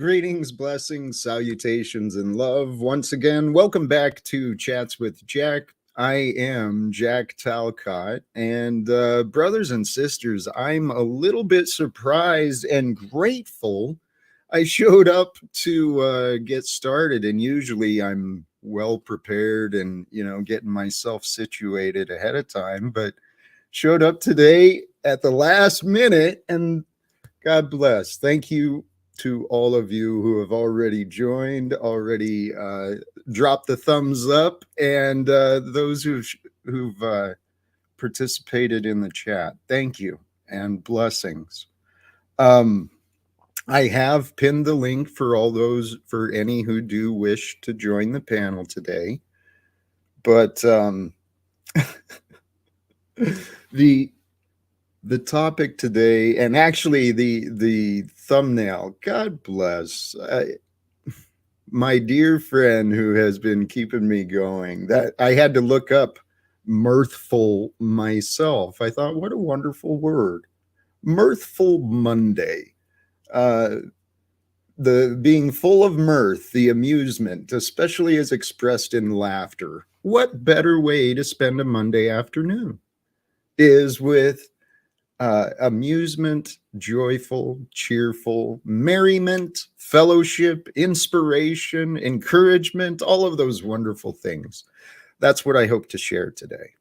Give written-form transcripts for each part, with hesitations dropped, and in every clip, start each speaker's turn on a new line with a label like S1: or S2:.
S1: Greetings, blessings, salutations, and love. Once again, welcome back to Chats with Jack. I am Jack Talcott, and brothers and sisters, I'm a little bit surprised and grateful I showed up to get started. And usually I'm well prepared and, getting myself situated ahead of time, but showed up today at the last minute, and God bless. Thank you to all of you who have already joined, already dropped the thumbs up, and those who've participated in the chat. Thank you and blessings. I have pinned the link for for any who do wish to join the panel today. But the topic today, and actually the thumbnail, God bless my dear friend who has been keeping me going, that I had to look up mirthful myself. I thought, what a wonderful word. Mirthful Monday. The being full of mirth, the amusement, especially as expressed in laughter. What better way to spend a Monday afternoon is with amusement, joyful, cheerful, merriment, fellowship, inspiration, encouragement, all of those wonderful things. That's what I hope to share today.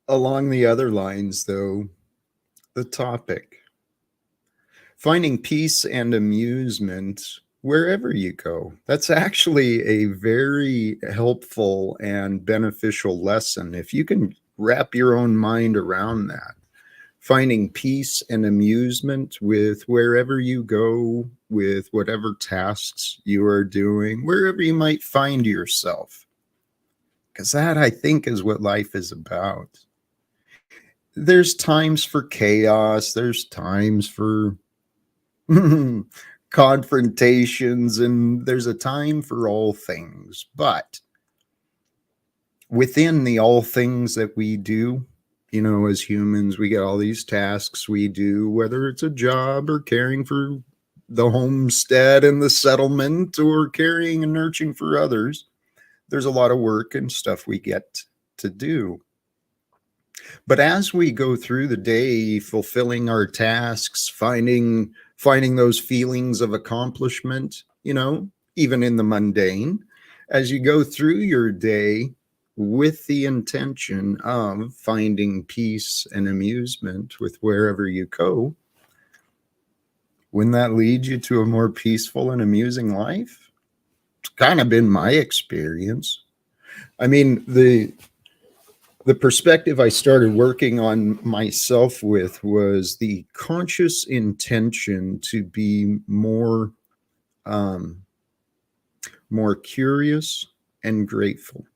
S1: Along the other lines, though, the topic, finding peace and amusement wherever you go. That's actually a very helpful and beneficial lesson. If you can wrap your own mind around that, finding peace and amusement with wherever you go, with whatever tasks you are doing, wherever you might find yourself. Because that, I think, is what life is about. There's times for chaos. There's times for confrontations, and there's a time for all things. But within the all things that we do, as humans, we get all these tasks we do, whether it's a job or caring for the homestead and the settlement or caring and nurturing for others. There's a lot of work and stuff we get to do. But as we go through the day, fulfilling our tasks, finding those feelings of accomplishment, even in the mundane, as you go through your day with the intention of finding peace and amusement with wherever you go, wouldn't that lead you to a more peaceful and amusing life? It's kind of been my experience. I mean, the perspective I started working on myself with was the conscious intention to be more curious and grateful,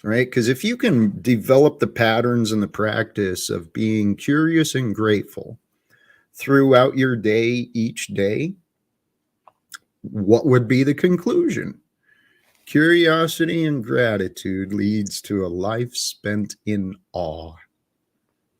S1: right? Because if you can develop the patterns and the practice of being curious and grateful throughout your day, each day, what would be the conclusion? Curiosity and gratitude leads to a life spent in awe.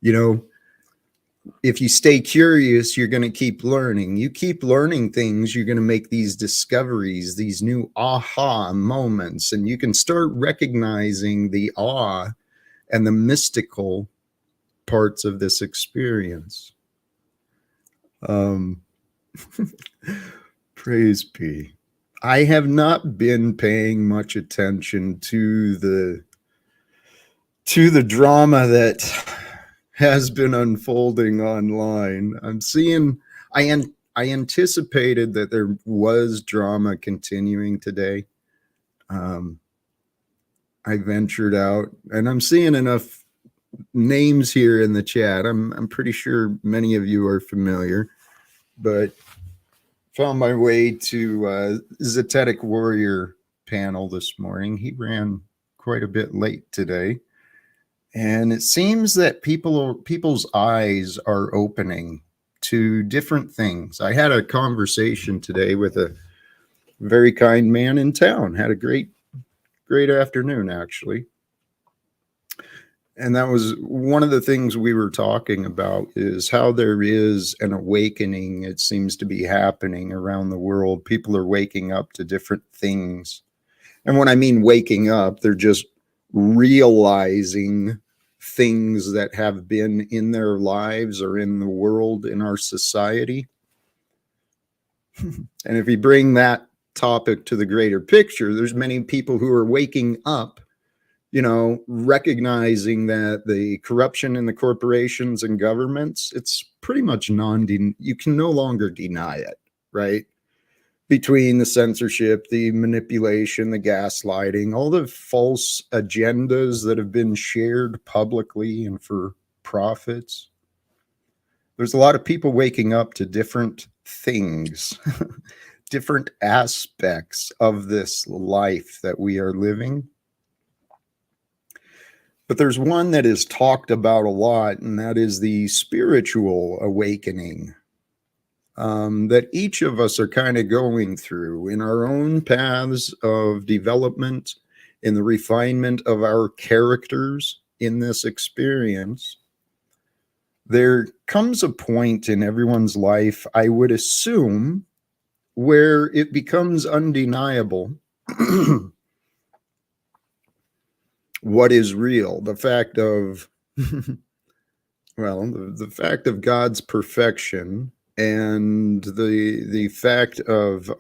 S1: If you stay curious, you're going to keep learning. You keep learning things, you're going to make these discoveries, these new aha moments, and you can start recognizing the awe and the mystical parts of this experience. Praise be. I have not been paying much attention to the drama that has been unfolding online. I'm seeing, I anticipated that there was drama continuing today. I ventured out, and I'm seeing enough names here in the chat. I'm pretty sure many of you are familiar, but found my way to Zetetic Warrior panel this morning. He ran quite a bit late today. And it seems that people's eyes are opening to different things. I had a conversation today with a very kind man in town. Had a great afternoon, actually. And that was one of the things we were talking about, is how there is an awakening. It seems to be happening around the world. People are waking up to different things. And when I mean waking up, they're just realizing things that have been in their lives or in the world, in our society. And if you bring that topic to the greater picture, there's many people who are waking up, recognizing that the corruption in the corporations and governments, it's pretty much you can no longer deny it, right? Between the censorship, the manipulation, the gaslighting, all the false agendas that have been shared publicly and for profits. There's a lot of people waking up to different things, different aspects of this life that we are living. But there's one that is talked about a lot, and that is the spiritual awakening that each of us are kind of going through in our own paths of development, in the refinement of our characters in this experience. There comes a point in everyone's life, I would assume, where it becomes undeniable what is real. The fact of, the fact of God's perfection, and the fact of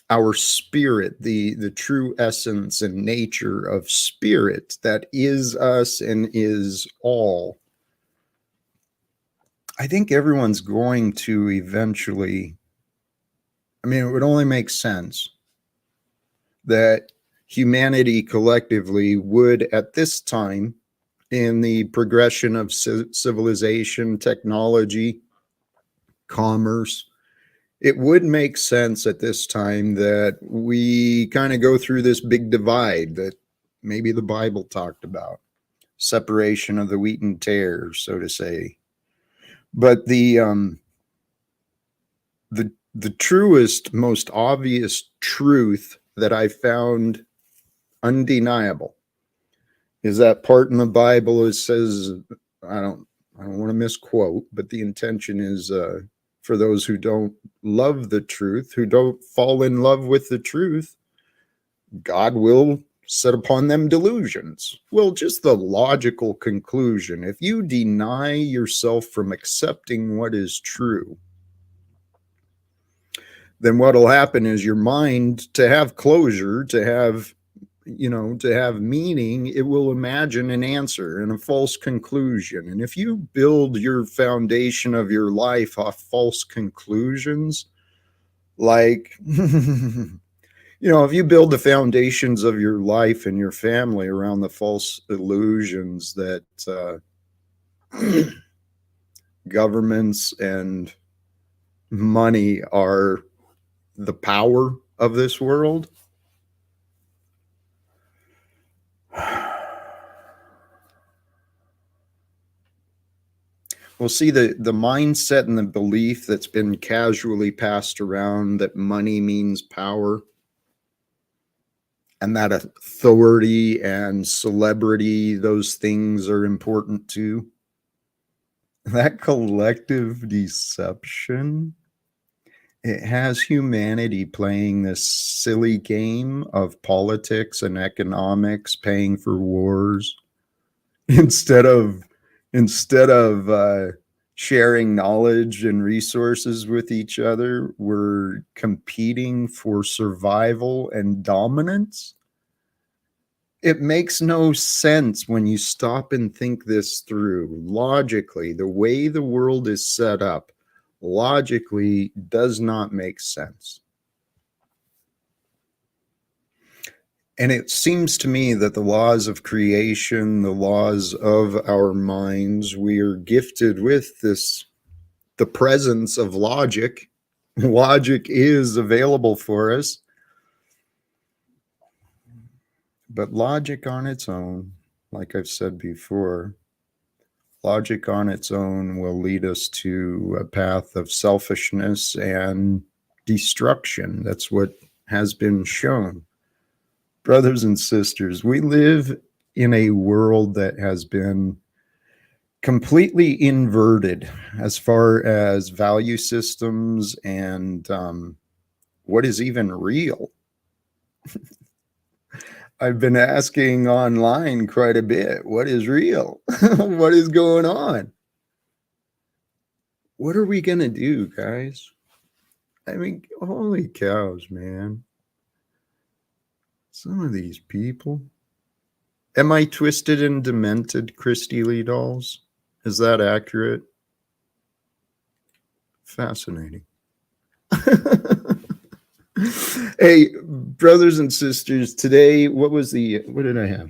S1: our spirit, the true essence and nature of spirit that is us and is all. I think everyone's going to eventually, it would only make sense that humanity collectively would, at this time, in the progression of civilization, technology, commerce, it would make sense at this time that we kind of go through this big divide that maybe the Bible talked about, separation of the wheat and tares, so to say. But the truest, most obvious truth that I found undeniable is that part in the Bible. It says, I don't want to misquote, but the intention is for those who don't love the truth, who don't fall in love with the truth, God will set upon them delusions. Well, just the logical conclusion. If you deny yourself from accepting what is true, then what will happen is your mind, to have closure, to have meaning, it will imagine an answer and a false conclusion. And if you build your foundation of your life off false conclusions, like, if you build the foundations of your life and your family around the false illusions that governments and money are the power of this world, well, see, the mindset and the belief that's been casually passed around that money means power, and that authority and celebrity, those things are important too. That collective deception, it has humanity playing this silly game of politics and economics, paying for wars, instead of sharing knowledge and resources with each other. We're competing for survival and dominance. It makes no sense when you stop and think this through. Logically, the way the world is set up, logically does not make sense. And it seems to me that the laws of creation, the laws of our minds, we are gifted with the presence of logic. Logic is available for us. But logic on its own, like I've said before, logic on its own will lead us to a path of selfishness and destruction. That's what has been shown. Brothers and sisters, we live in a world that has been completely inverted as far as value systems and what is even real. I've been asking online quite a bit, what is real? What is going on? What are we going to do, guys? I mean, holy cows, man. Some of these people. Am I twisted and demented, Christy Lee Dolls? Is that accurate? Fascinating. Hey, brothers and sisters, today, what did I have?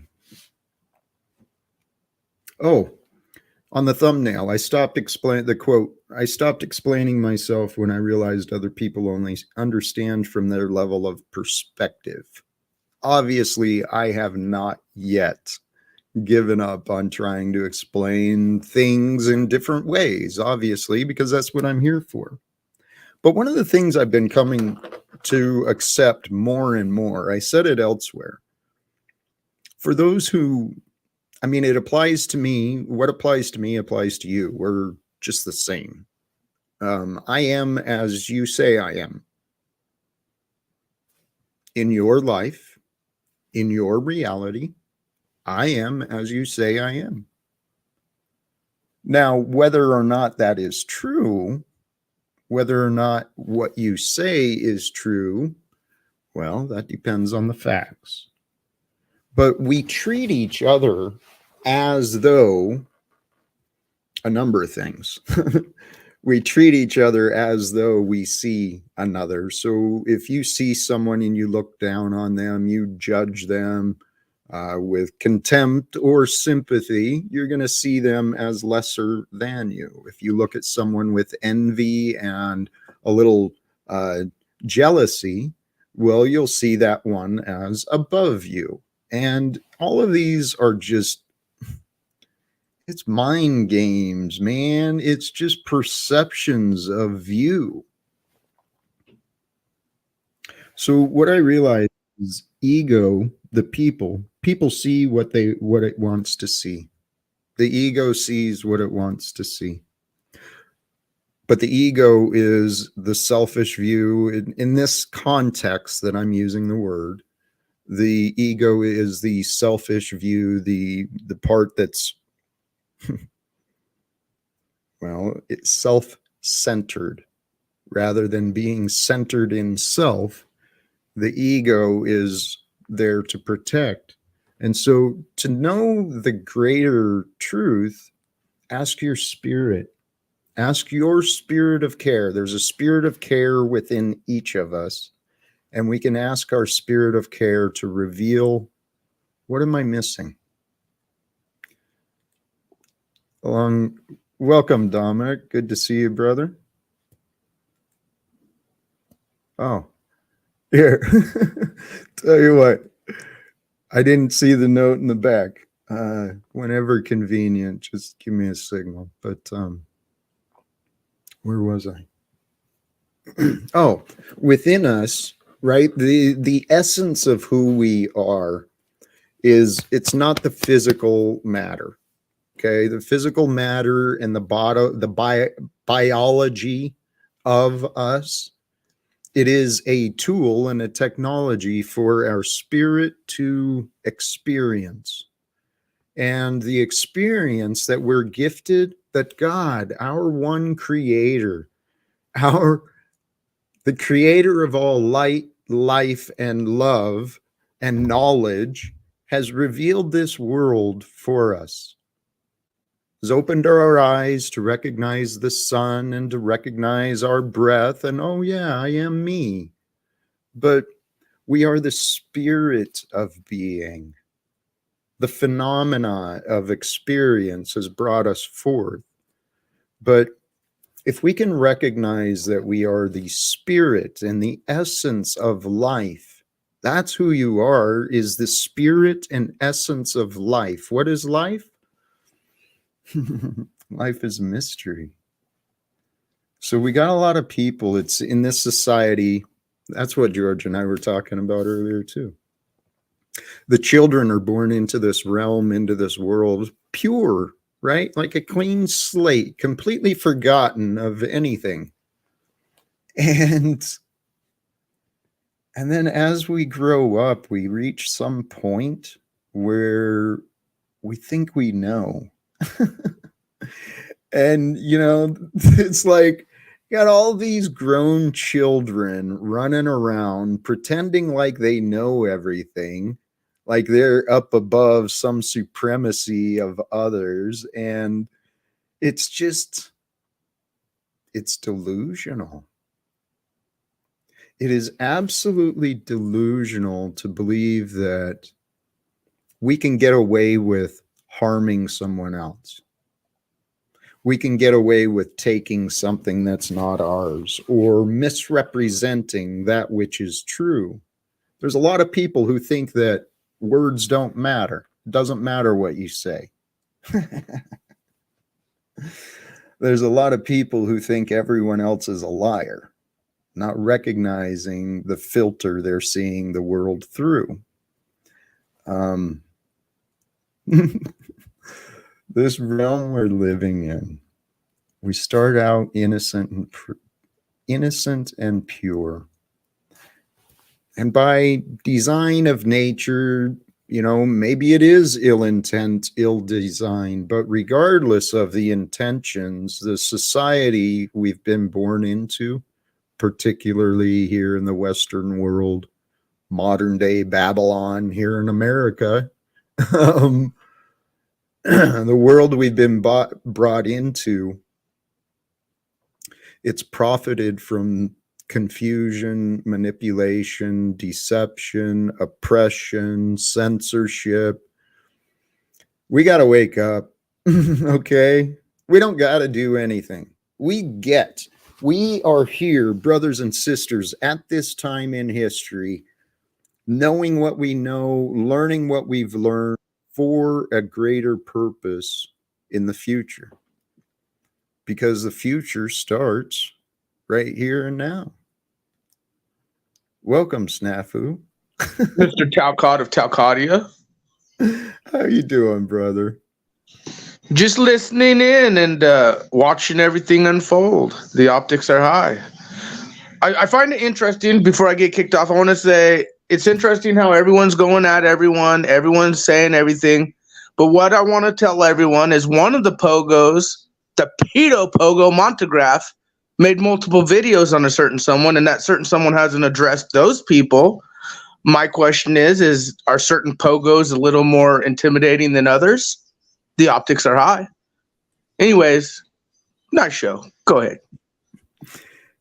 S1: Oh, on the thumbnail, I stopped explaining myself when I realized other people only understand from their level of perspective. Obviously, I have not yet given up on trying to explain things in different ways, obviously, because that's what I'm here for. But one of the things I've been coming to accept more and more, I said it elsewhere, for those who, I mean, it applies to me. What applies to me applies to you. We're just the same. I am as you say I am. In your life, in your reality, I am as you say I am. Now, whether or not that is true, whether or not what you say is true, well, that depends on the facts. But we treat each other as though a number of things. We treat each other as though we see another. So if you see someone and you look down on them, you judge them with contempt or sympathy, you're going to see them as lesser than you. If you look at someone with envy and a little jealousy, well, you'll see that one as above you. And all of these are just, it's mind games, man. It's just perceptions of you. So what I realized is ego, the people see what it wants to see. The ego sees what it wants to see. But the ego is the selfish view. In this context that I'm using the word, the ego is the selfish view, the part that's well, it's self-centered. Rather than being centered in self, the ego is there to protect. And so to know the greater truth, ask your spirit. Ask your spirit of care. There's a spirit of care within each of us. And we can ask our spirit of care to reveal, what am I missing? Welcome, Dominic. Good to see you, brother. Oh, here. Tell you what, I didn't see the note in the back. Whenever convenient, just give me a signal. But where was I? Oh, within us, right? The essence of who we are is, it's not the physical matter. Okay, the physical matter and biology of us, it is a tool and a technology for our spirit to experience. And the experience that we're gifted, that God, our one creator, the creator of all light, life, and love and knowledge, has revealed this world for us. Has opened our eyes to recognize the sun and to recognize our breath. And oh yeah, I am me. But we are the spirit of being. The phenomena of experience has brought us forth. But if we can recognize that we are the spirit and the essence of life, that's who you are, is the spirit and essence of life. What is life? Life is mystery. So we got a lot of people, it's in this society. That's what George and I were talking about earlier too. The children are born into this realm, into this world, pure, right? Like a clean slate, completely forgotten of anything. And then as we grow up, we reach some point where we think we know. And, it's like you got all these grown children running around pretending like they know everything, like they're up above some supremacy of others. And it's delusional. It is absolutely delusional to believe that we can get away with harming someone else. We can get away with taking something that's not ours or misrepresenting that which is true. There's a lot of people who think that words don't matter. It doesn't matter what you say. There's a lot of people who think everyone else is a liar, not recognizing the filter they're seeing the world through. This realm we're living in, we start out innocent and pure. And by design of nature, maybe it is ill intent, ill design, but regardless of the intentions, the society we've been born into, particularly here in the Western world, modern day Babylon here in America, the world we've been brought into, it's profited from confusion, manipulation, deception, oppression, censorship. We got to wake up, okay? We don't got to do anything. We are here, brothers and sisters, at this time in history, knowing what we know, learning what we've learned, for a greater purpose in the future, because the future starts right here and now. Welcome, Snafu.
S2: Mr. Talcott of Talcottia.
S1: How you doing, brother?
S2: Just listening in and watching everything unfold. The optics are high. I find it interesting, before I get kicked off, I want to say, it's interesting how everyone's going at everyone. Everyone's saying everything. But what I want to tell everyone is one of the pogos, the pedo pogo Montegraph, made multiple videos on a certain someone, and that certain someone hasn't addressed those people. My question is are certain pogos a little more intimidating than others? The optics are high. Anyways, nice show. Go ahead.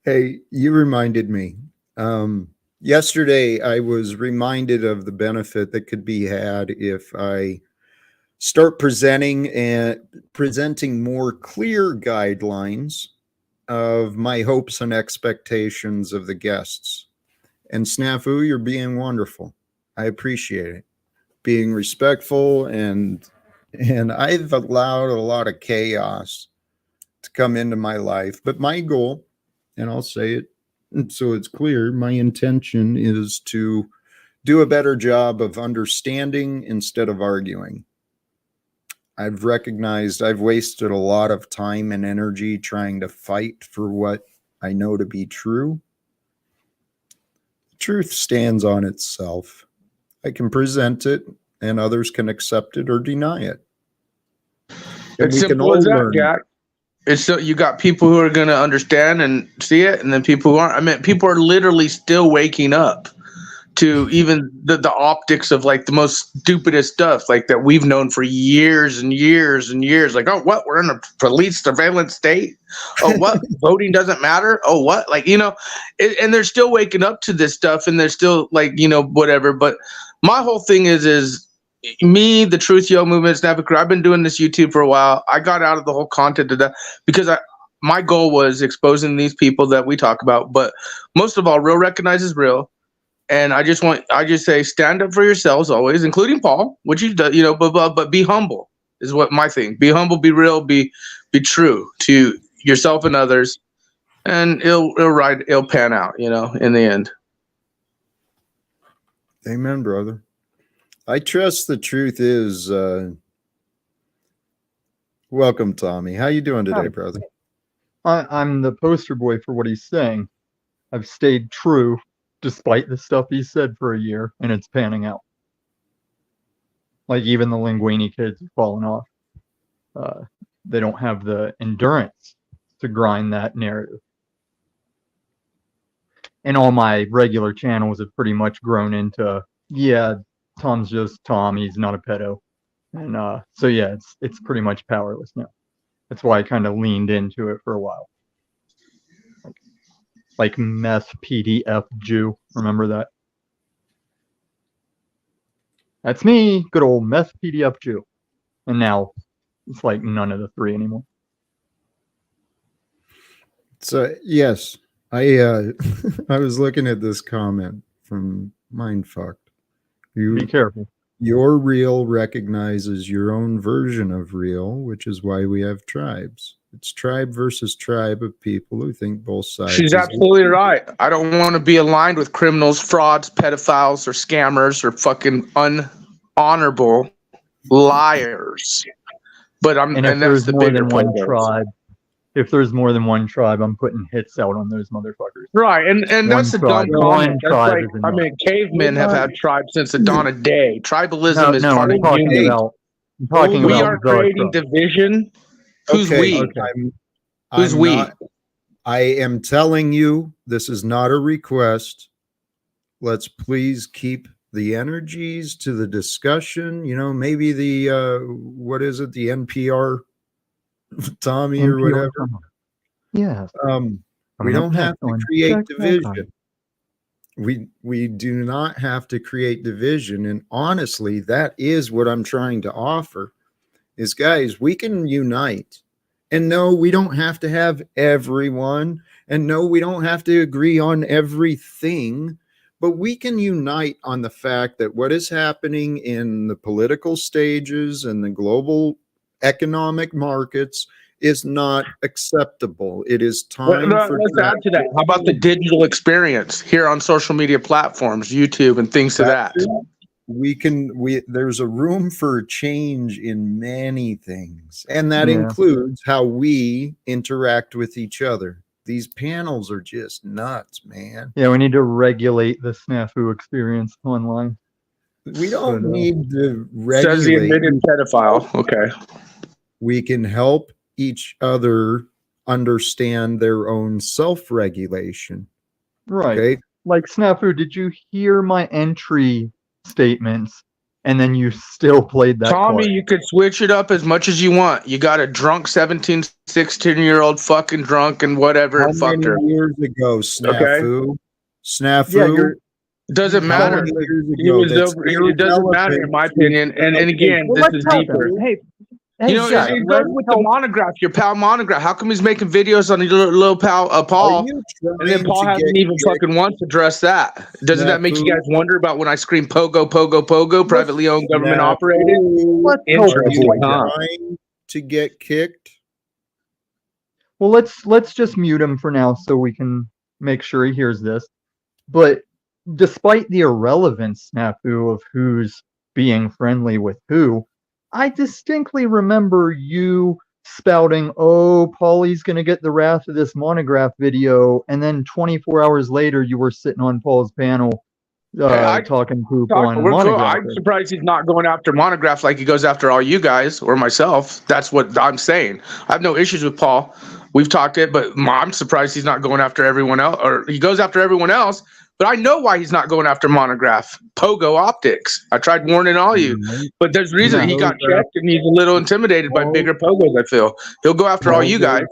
S1: Hey, you reminded me. Yesterday, I was reminded of the benefit that could be had if I start presenting more clear guidelines of my hopes and expectations of the guests. And Snafu, you're being wonderful. I appreciate it. Being respectful, and I've allowed a lot of chaos to come into my life. But my goal, and I'll say it so it's clear, my intention is to do a better job of understanding instead of arguing. I've recognized I've wasted a lot of time and energy trying to fight for what I know to be true. Truth stands on itself. I can present it, and others can accept it or deny it. And
S2: It's simple as that, Jack. It's so you got people who are going to understand and see it, and then people who aren't. I mean, people are literally still waking up to even the optics of like the most stupidest stuff like that we've known for years and years and years. Like, oh, what? We're in a police surveillance state. Oh, what? Voting doesn't matter. Oh, what? Like, and they're still waking up to this stuff, and they're still like, whatever. But my whole thing is me, the Truth Yo Movement, Snapper Crew. I've been doing this YouTube for a while. I got out of the whole content of that because my goal was exposing these people that we talk about. But most of all, real recognizes real. And I just say, stand up for yourselves always, including Paul, which you do, but be humble is what my thing. Be humble, be real, be true to yourself and others, and it'll pan out, in the end.
S1: Amen, brother. I trust the truth is, welcome, Tommy. How you doing today, brother?
S3: I'm the poster boy for what he's saying. I've stayed true despite the stuff he said for a year, and it's panning out. Like, even the Linguini kids have fallen off. They don't have the endurance to grind that narrative. And all my regular channels have pretty much grown into, yeah, Tom's just Tom, he's not a pedo. And so yeah, it's pretty much powerless now. That's why I kind of leaned into it for a while. Like meth PDF Jew, remember that? That's me, good old meth PDF Jew. And now it's like none of the three anymore.
S1: So yes, I I was looking at this comment from Mindfucked.
S3: Be careful.
S1: Your real recognizes your own version of real, which is why we have tribes. It's tribe versus tribe of people who think both sides.
S2: She's absolutely right. I don't want to be aligned with criminals, frauds, pedophiles, or scammers, or fucking unhonorable liars. But
S3: and if there's more than one tribe, if there's more than one tribe, I'm putting hits out on those motherfuckers.
S2: Right, and that's a dumb comment. That's like, I mean, cavemen have had tribes since the dawn of day. Tribalism is part of humanity.
S3: I'm talking about
S2: we are creating division. Who's we?
S1: Okay.
S2: Who's we?
S1: I am telling you, this is not a request. Let's please keep the energies to the discussion. You know, maybe the what is it? The NPR Tommy NPR, or whatever.
S3: Yeah.
S1: We don't have to create division. We do not have to create division. And honestly, that is what I'm trying to offer. Is guys, we can unite. And no, we don't have to have everyone. And no, we don't have to agree on everything. But we can unite on the fact that what is happening in the political stages and the global economic markets is not acceptable. It is time for.
S2: Let's add to that. How about the digital experience here on social media platforms, YouTube, and things to that?
S1: There's a room for change in many things, and that includes how we interact with each other. These panels are just nuts, man.
S3: Yeah, we need to regulate the snafu experience online.
S1: We don't need to regulate.
S2: Says the admitted pedophile. Okay.
S1: We can help each other understand their own self-regulation.
S3: Right. Okay? Like, Snafu, did you hear my entry statements and then you still played that
S2: Tommy,
S3: part?
S2: You could switch it up as much as you want. You got a drunk 17, 16-year-old fucking drunk and whatever.
S1: How many years ago, Snafu? Okay? Snafu?
S2: Yeah, doesn't matter. It doesn't matter in my opinion. And again, this is deeper. You know,
S3: Jack,
S2: it goes with the monograph, your pal monograph. How come he's making videos on your little pal Paul, and then Paul hasn't even fucking once addressed that? Doesn't that make you guys wonder about when I scream "Pogo, Pogo, Pogo"? Privately owned, government operated.
S1: Trying to get kicked.
S3: Well, let's just mute him for now so we can make sure he hears this. But despite the irrelevance, snafu, of who's being friendly with who, I distinctly remember you spouting, oh, Paulie's going to get the wrath of this monograph video. And then 24 hours later, you were sitting on Paul's panel talking poop on monograph.
S2: I'm surprised he's not going after monograph like he goes after all you guys or myself. That's what I'm saying. I have no issues with Paul. We've talked it, but I'm surprised he's not going after everyone else, or he goes after everyone else. But I know why he's not going after monograph. Pogo optics. I tried warning all you, but there's a reason he got checked and he's a little intimidated by bigger pogos. I feel he'll go after all you guys,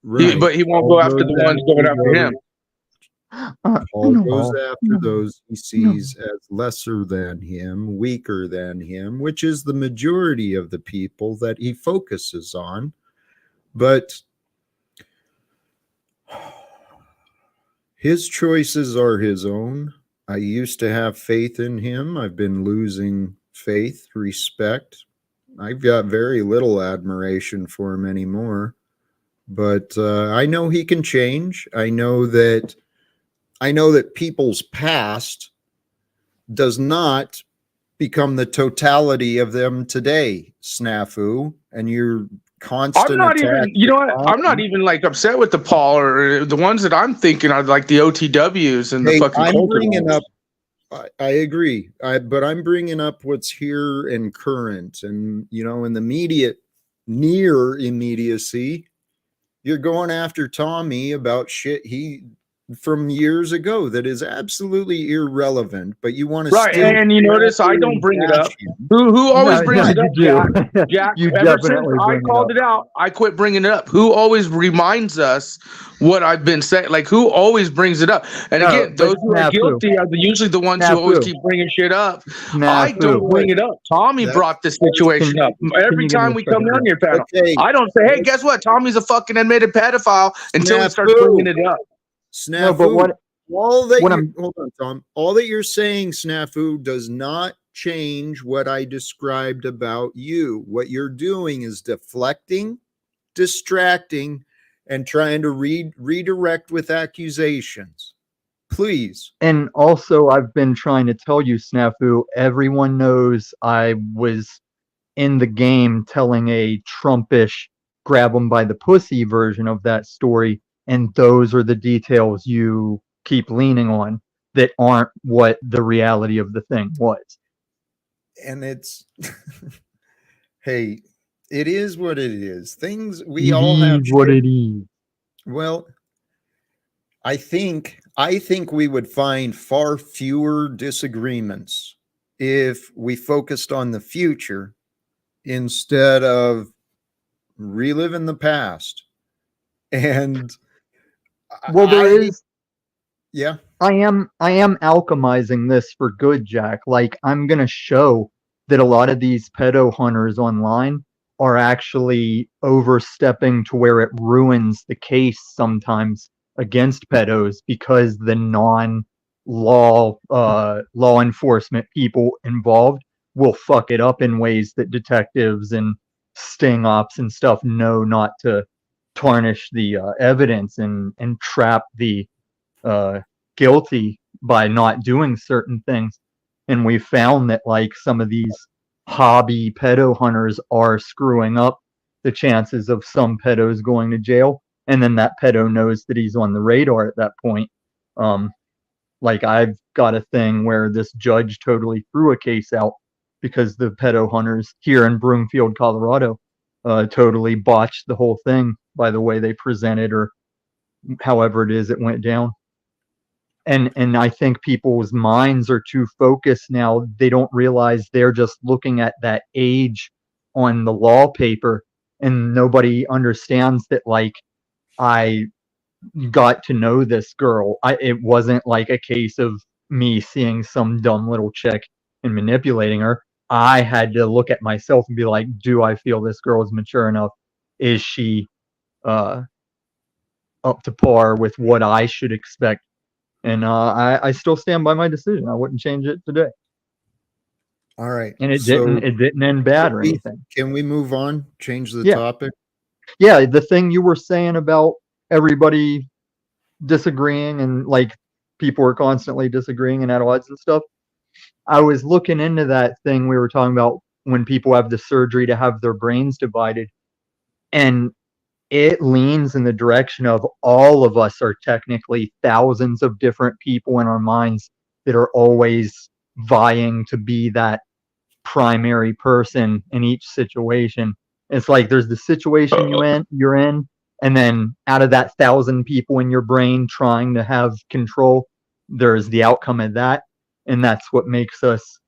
S2: but he won't go after the ones going after him.
S1: Paul goes after those he sees as lesser than him, weaker than him, which is the majority of the people that he focuses on. But his choices are his own. I used to have faith in him. I've been losing faith, respect. I've got very little admiration for him anymore. But I know he can change. I know that people's past does not become the totality of them today, Snafu, and your constant
S2: I'm not
S1: attack.
S2: even, you know what? I'm not even like upset with the Paul, or the ones that I'm thinking are like the OTWs and the
S1: Hey,
S2: fucking
S1: I'm
S2: culture
S1: bringing
S2: ones.
S1: up. I agree, but I'm bringing up what's here and current, and in the near immediacy, you're going after Tommy about shit he from years ago that is absolutely irrelevant, but you want to
S2: Right,
S1: still
S2: and you notice I don't
S1: and
S2: bring it
S1: bash
S2: up.
S1: him.
S2: Who always
S3: No,
S2: brings
S3: no,
S2: it
S3: you
S2: up,
S3: do.
S2: Jack? Jack,
S3: You
S2: ever since
S3: definitely
S2: I
S3: bring it
S2: called
S3: up.
S2: it out, I quit bringing it up. Who always reminds us what I've been saying? Like, who always brings it up? And
S3: No,
S2: again,
S3: but
S2: those who are
S3: snafu,
S2: guilty are usually the ones who always
S3: snafu,
S2: keep bringing shit up. I
S3: snafu.
S2: don't bring it up. Tommy
S1: That's
S2: brought this situation up.
S3: Can
S2: Every
S3: you give me
S2: time
S3: a
S2: we come
S3: second
S2: on
S3: here?
S2: your panel,
S1: okay.
S2: I don't say, hey, guess what? Tommy's a fucking admitted pedophile until he starts bringing it up.
S3: No, but
S1: Snafu.
S3: I'm
S1: Hold on, Tom. All that you're saying, Snafu, does not change what I described about you. What you're doing is deflecting, distracting, and trying to redirect with accusations. Please.
S3: and also I've been trying to tell you, snafu. Everyone knows I was in the game telling a Trumpish grab them by the pussy version of that story, and those are the details you keep leaning on that aren't what the reality of the thing was.
S1: And it's, hey, it is what it is. Things we
S3: It
S1: all have
S3: is what
S1: shit.
S3: it is.
S1: Well, I think we would find far fewer disagreements if we focused on the future instead of reliving the past. And
S3: Well, there
S1: I
S3: is.
S1: yeah,
S3: I am alchemizing this for good, Jack. Like, I'm gonna show that a lot of these pedo hunters online are actually overstepping to where it ruins the case sometimes against pedos because the law enforcement people involved will fuck it up in ways that detectives and sting ops and stuff know not to tarnish the evidence and trap the uh, guilty by not doing certain things. And we found that like some of these hobby pedo hunters are screwing up the chances of some pedos going to jail. And then that pedo knows that he's on the radar at that point. Um, like I've got a thing where this judge totally threw a case out because the pedo hunters here in Broomfield, Colorado, totally botched the whole thing by the way they presented or however it is it went down. And I think people's minds are too focused now. They don't realize they're just looking at that age on the law paper, and nobody understands that like I got to know this girl. It wasn't like a case of me seeing some dumb little chick and manipulating her. I had to look at myself and be like, do I feel this girl is mature enough? Is she uh up to par with what I should expect? And I still stand by my decision. I wouldn't change it today.
S1: all right.
S3: And it
S1: So
S3: didn't end bad or anything.
S1: can we move on? Change the
S3: Yeah.
S1: topic?
S3: Yeah, the thing you were saying about everybody disagreeing and like people were constantly disagreeing and at odds and stuff. I was looking into that thing we were talking about when people have the surgery to have their brains divided. And it leans in the direction of all of us are technically thousands of different people in our minds that are always vying to be that primary person in each situation. It's like there's the situation you're in, and then out of that 1,000 people in your brain trying to have control, there's the outcome of that, and that's what makes us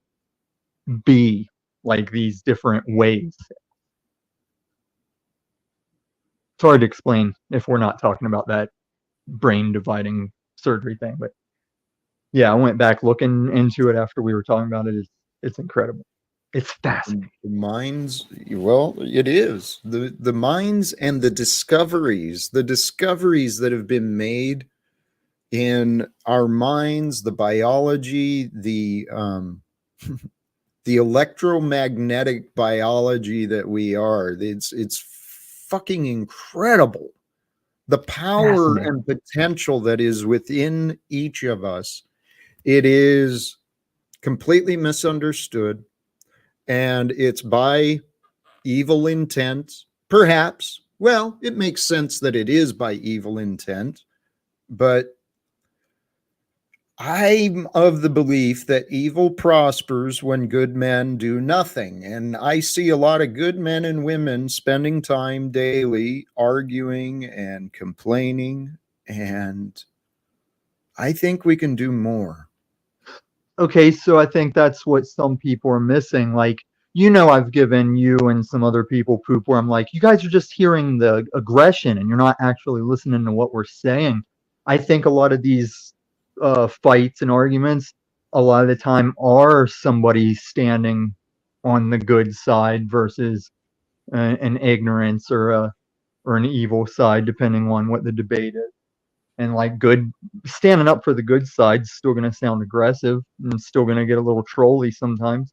S3: be like these different ways. It's hard to explain if we're not talking about that brain dividing surgery thing, but yeah, I went back looking into it after we were talking about it. It's incredible. It's fascinating.
S1: The minds, well, it is. The minds and the discoveries that have been made in our minds, the biology, the the electromagnetic biology that we are. It's fucking incredible. The power
S3: Fascinating.
S1: and potential that is within each of us. It is completely misunderstood, and it's by evil intent. Perhaps, well, it makes sense that it is by evil intent, but I'm of the belief that evil prospers when good men do nothing. And I see a lot of good men and women spending time daily arguing and complaining. And I think we can do more.
S3: Okay, so I think that's what some people are missing. Like, I've given you and some other people poop where I'm like, you guys are just hearing the aggression and you're not actually listening to what we're saying. I think a lot of these fights and arguments, a lot of the time, are somebody standing on the good side versus an ignorance or an evil side, depending on what the debate is. And like standing up for the good side's still going to sound aggressive and still going to get a little trolly sometimes.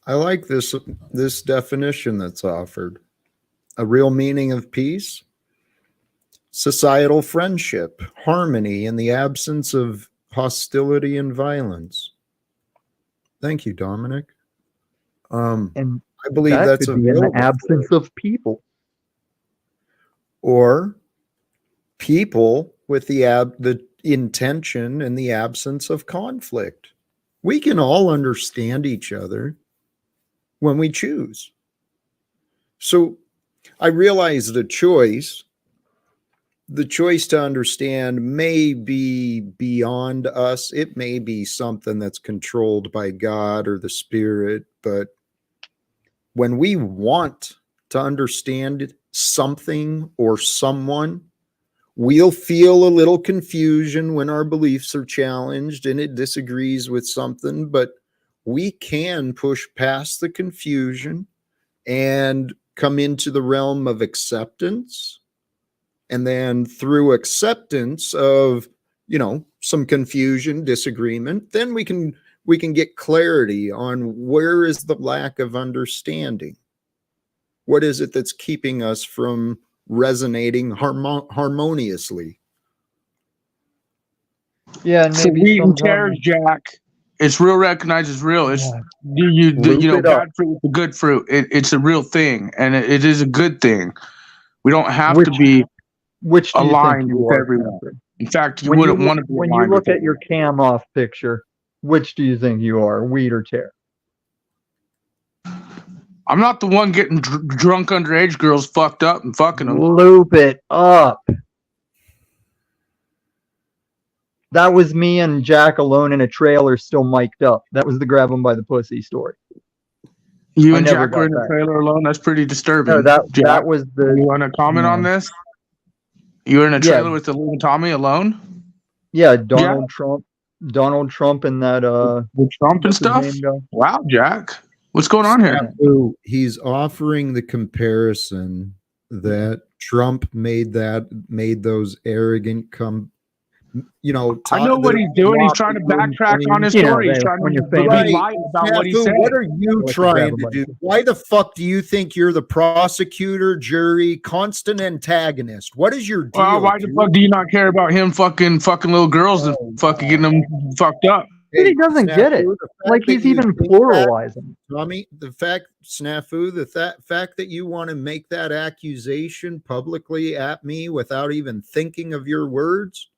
S1: I like this definition that's offered. A real meaning of peace, societal friendship, harmony in the absence of hostility and violence. Thank you, Dominic.
S3: And
S1: I believe
S3: that
S1: that's
S3: could be in the absence of people.
S1: Or people with the intention and the absence of conflict. We can all understand each other when we choose. So I realize the choice to understand may be beyond us. It may be something that's controlled by God or the Spirit, but when we want to understand something or someone, we'll feel a little confusion when our beliefs are challenged and it disagrees with something, but we can push past the confusion and come into the realm of acceptance. And then through acceptance of, some confusion, disagreement, then we can get clarity on where is the lack of understanding. What is it that's keeping us from resonating harmoniously?
S3: Yeah, and
S2: So
S3: maybe
S2: wheat and
S3: sometimes
S2: tares, Jack. It's real. Recognized as real. It's
S3: Loop it up.
S2: bad fruit with the good fruit. It's a real thing, and it is a good thing. We don't have to be
S3: which do you think
S2: aligned
S3: you
S2: with
S3: are,
S2: everyone.
S3: Spencer?
S2: In fact, you
S3: When
S2: wouldn't want to be
S3: when you
S2: aligned
S3: look
S2: with
S3: at your cam off picture, which do you think you are, wheat or tear?
S2: I'm not the one getting drunk underage girls fucked up and fucking them.
S3: Loop it up. That was me and Jack alone in a trailer, still mic'd up. That was the grab him by the pussy story.
S2: You
S3: I
S2: and
S3: never
S2: Jack were
S3: got
S2: in a
S3: back.
S2: trailer alone. That's pretty disturbing.
S3: No, that
S2: Jack,
S3: was
S2: you want to comment on this? You were in a trailer with the little Tommy alone?
S3: Yeah, Donald Trump and that
S2: the Trump and
S3: what's his
S2: stuff.
S3: name, guy?
S2: Wow, Jack, what's going on here?
S1: So he's offering the comparison that Trump made those arrogant
S2: I know what he's doing. He's trying to backtrack on his story. He's trying to be light about what he said.
S1: What are you trying to do? Why the fuck do you think you're the prosecutor, jury, constant antagonist? What is your deal?
S2: Well, why the fuck do you not care about him fucking little girls and fucking getting them fucked up?
S3: But he doesn't get it. Like he's even pluralizing.
S1: Tommy, the fact that you want to make that accusation publicly at me without even thinking of your words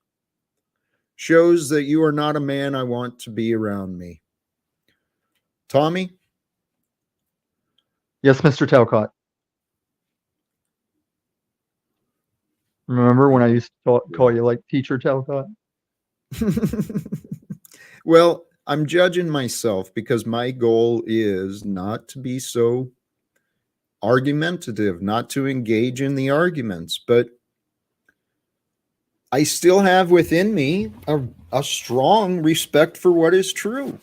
S1: shows that you are not a man I want to be around me. Tommy?
S3: Yes, Mr. Talcott. Remember when I used to call you like Teacher Talcott?
S1: Well, I'm judging myself because my goal is not to be so argumentative, not to engage in the arguments, but I still have within me a strong respect for what is true,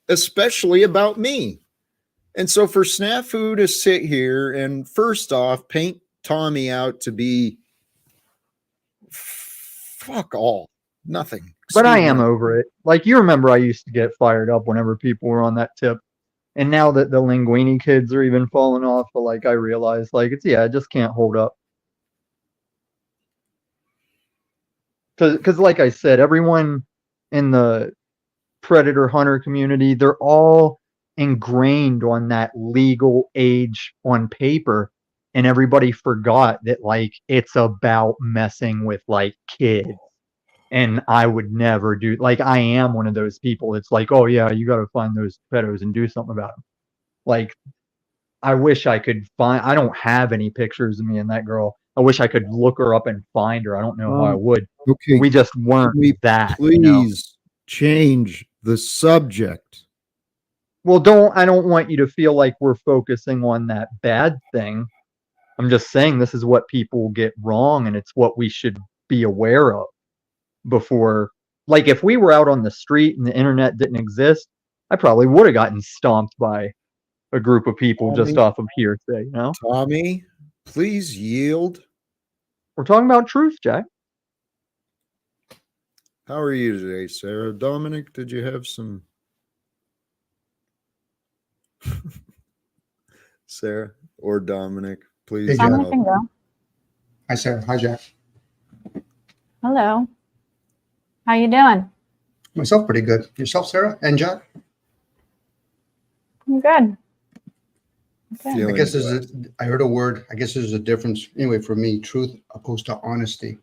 S1: especially about me. And so for Snafu to sit here and first off paint Tommy out to be fuck all, nothing.
S3: But I am over it. Like, you remember I used to get fired up whenever people were on that tip. And now that the Linguini kids are even falling off, but like I realize, like, it just can't hold up. Because like I said, everyone in the predator hunter community, they're all ingrained on that legal age on paper, and everybody forgot that like it's about messing with like kids. And I would never do, like, I am one of those people. It's like, oh yeah, you got to find those pedos and do something about them. Like, I wish I could find. I don't have any pictures of me and that girl. I wish I could look her up and find her. I don't know how I would.
S1: Okay,
S3: We just weren't
S1: can we
S3: that,
S1: please change the subject?
S3: Well, I don't want you to feel like we're focusing on that bad thing. I'm just saying this is what people get wrong, and it's what we should be aware of before. Like, if we were out on the street and the internet didn't exist, I probably would have gotten stomped by a group of people just
S1: Tommy,
S3: off of hearsay,
S1: Tommy, please yield.
S3: We're talking about truth, Jack.
S1: How are you today, Sarah? Dominic, did you have some? Sarah or Dominic, please.
S4: Hey, Jack.
S5: Dominic can go.
S4: Hi, Sarah. Hi, Jack.
S5: Hello. How you doing?
S4: Myself, pretty good. Yourself, Sarah and Jack?
S5: I'm good. Okay.
S4: I
S1: Feeling
S4: guess
S1: blessed.
S4: I heard a word. I guess there's a difference, anyway, for me, truth opposed to honesty.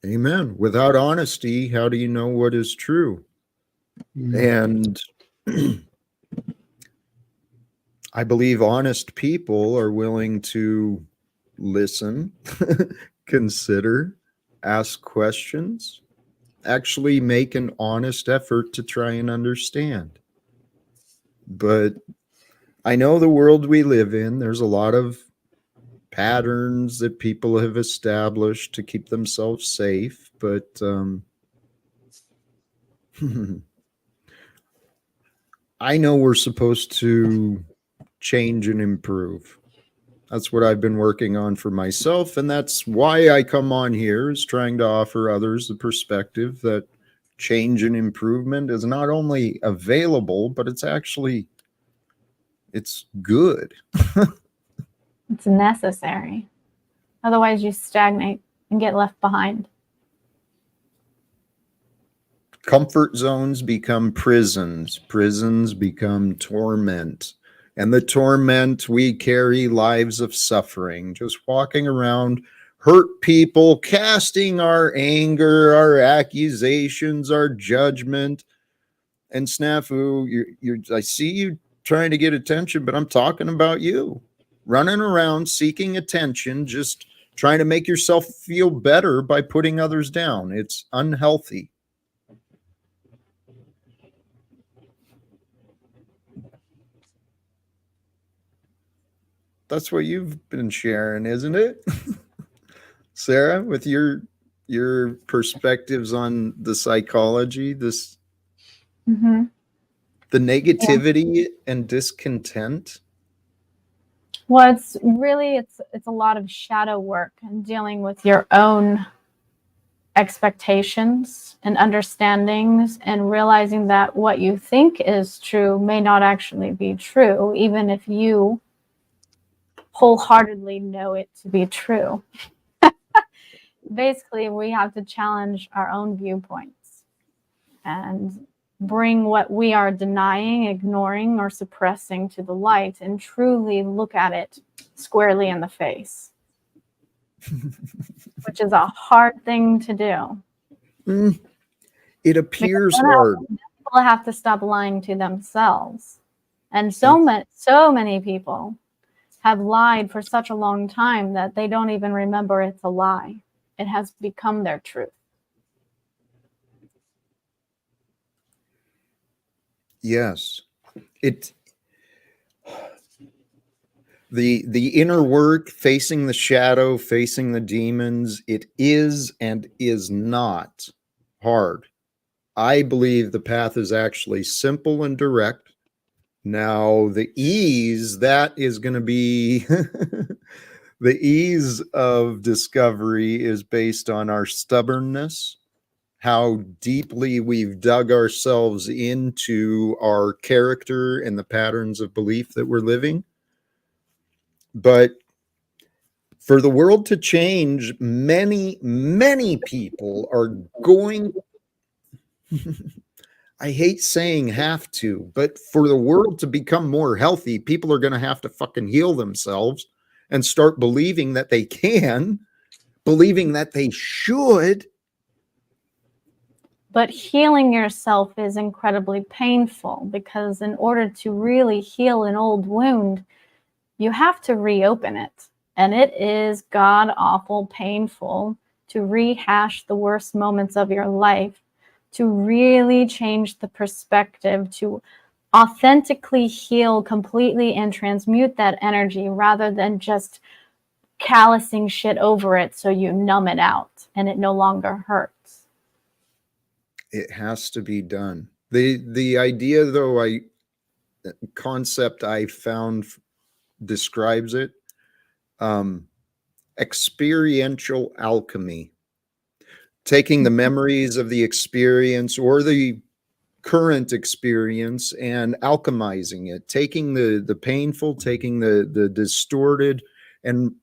S1: Amen. Without honesty, how do you know what is true? And I believe honest people are willing to listen, consider, ask questions, actually make an honest effort to try and understand. But I know the world we live in, there's a lot of patterns that people have established to keep themselves safe, but I know we're supposed to change and improve. That's what I've been working on for myself, and that's why I come on here, is trying to offer others the perspective that change and improvement is not only available, but it's good.
S5: It's necessary. Otherwise, you stagnate and get left behind.
S1: Comfort zones become prisons. Prisons become torment. And the torment, we carry lives of suffering, just walking around, hurt people, casting our anger, our accusations, our judgment. And Snafu, I see you trying to get attention, but I'm talking about you. Running around seeking attention, just trying to make yourself feel better by putting others down. It's unhealthy. That's what you've been sharing, isn't it? Sarah, with your perspectives on the psychology, the negativity and discontent.
S5: Well, it's a lot of shadow work and dealing with your own expectations and understandings and realizing that what you think is true may not actually be true, even if you wholeheartedly know it to be true. Basically, we have to challenge our own viewpoints and bring what we are denying, ignoring, or suppressing to the light and truly look at it squarely in the face, which is a hard thing to do.
S1: It appears hard.
S5: People have to stop lying to themselves. And so many people have lied for such a long time that they don't even remember it's a lie. It has become their truth.
S1: Yes. The inner work, facing the shadow, facing the demons, it is and is not hard. I believe the path is actually simple and direct. Now, the ease, that is going to be the ease of discovery is based on our stubbornness, how deeply we've dug ourselves into our character and the patterns of belief that we're living. But For the world to change, many people are going, I hate saying have to, but for the world to become more healthy, people are going to have to fucking heal themselves and start believing that they can, believing that they should.
S5: But healing yourself is incredibly painful, because in order to really heal an old wound, you have to reopen it. And it is god awful painful to rehash the worst moments of your life, to really change the perspective, to authentically heal completely and transmute that energy, rather than just callousing shit over it so you numb it out and it no longer hurts.
S1: It has to be done. The idea, though, concept I found describes it. Experiential alchemy, taking the memories of the experience or the current experience and alchemizing it, taking the painful, taking the distorted, and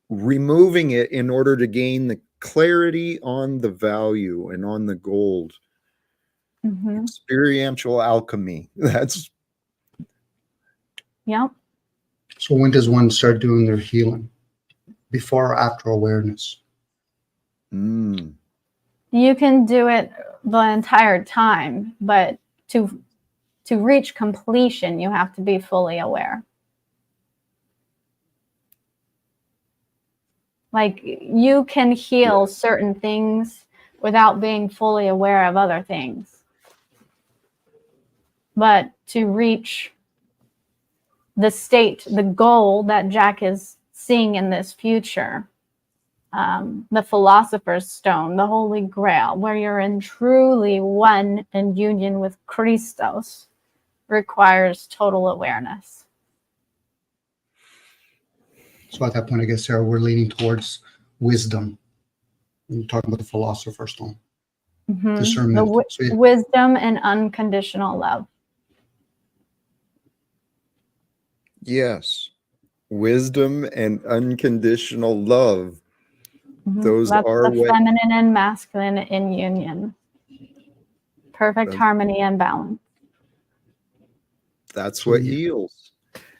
S1: removing it in order to gain the clarity on the value and on the gold.
S5: Mm-hmm.
S1: Experiential alchemy. That's
S5: Yep.
S4: So when does one start doing their healing? Before or after awareness?
S5: You can do it the entire time, but to reach completion, you have to be fully aware. Like, you can heal certain things without being fully aware of other things. But to reach the state, the goal that Jack is seeing in this future, the Philosopher's Stone, the Holy Grail, where you're in truly one in union with Christos, requires total awareness.
S4: So at that point, I guess, Sarah, we're leaning towards wisdom. You're talking about the Philosopher's Stone.
S5: Mm-hmm.
S4: Discernment.
S5: Wisdom and unconditional love.
S1: yes, wisdom and unconditional love.
S5: Mm-hmm.
S1: Those
S5: That's
S1: are
S5: the
S1: what
S5: feminine and masculine in union. Perfect harmony and balance.
S1: that's what heals.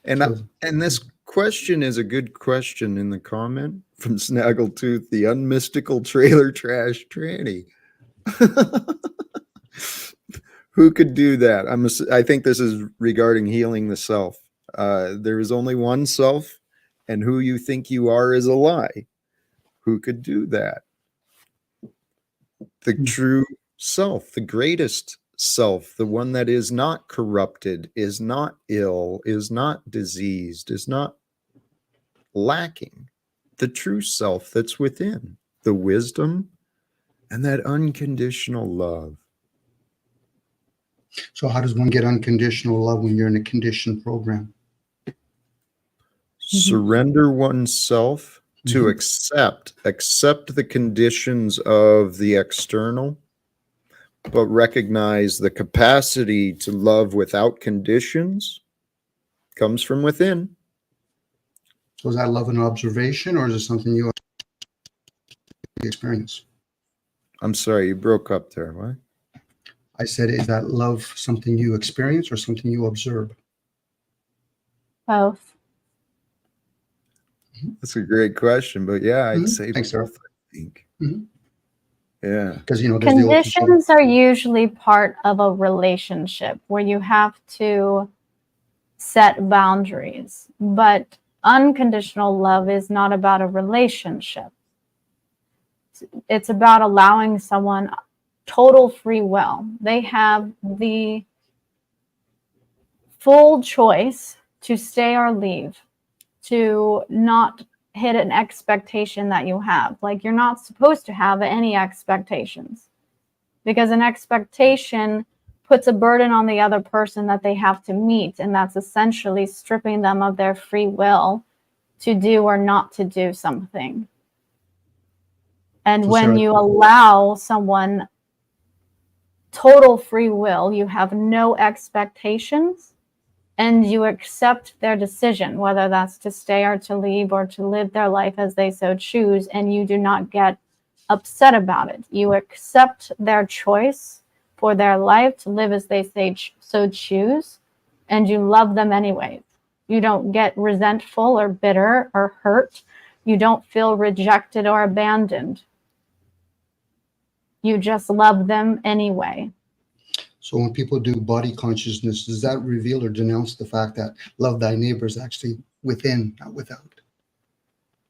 S1: And this question is a good question in the comment from Snaggletooth, the unmystical trailer trash tranny. Who could do that? I think this is regarding healing the self. There is only one self, and who you think you are is a lie. Who could do that? The true self, the greatest self, the one that is not corrupted, is not ill, is not diseased, is not lacking. The true self that's within, the wisdom and that unconditional love.
S4: So how does one get unconditional love when you're in a conditioned program?
S1: Surrender oneself to accept the conditions of the external, but recognize the capacity to love without conditions comes from within.
S4: So is that love an observation, or is it something you experience?
S1: I'm sorry, you broke up there. What?
S4: I said, is that love something you experience or something you observe?
S5: Both.
S1: That's a great question, but yeah, I'd say
S4: Thanks, Sarah.
S1: both, I think.
S4: Mhm.
S1: Yeah.
S4: Because, there's the old
S5: Conditions are usually part of a relationship where you have to set boundaries, but unconditional love is not about a relationship. It's about allowing someone total free will. They have the full choice to stay or leave, to not hit an expectation that you have. Like, you're not supposed to have any expectations, because an expectation puts a burden on the other person that they have to meet, and that's essentially stripping them of their free will to do or not to do something. And when you allow someone total free will, you have no expectations, and you accept their decision, whether that's to stay or to leave or to live their life as they so choose, and you do not get upset about it. You accept their choice for their life to live as they so choose, and you love them anyways. You don't get resentful or bitter or hurt. You don't feel rejected or abandoned. You just love them anyway.
S4: So when people do body consciousness, does that reveal or denounce the fact that love thy neighbor is actually within, not without?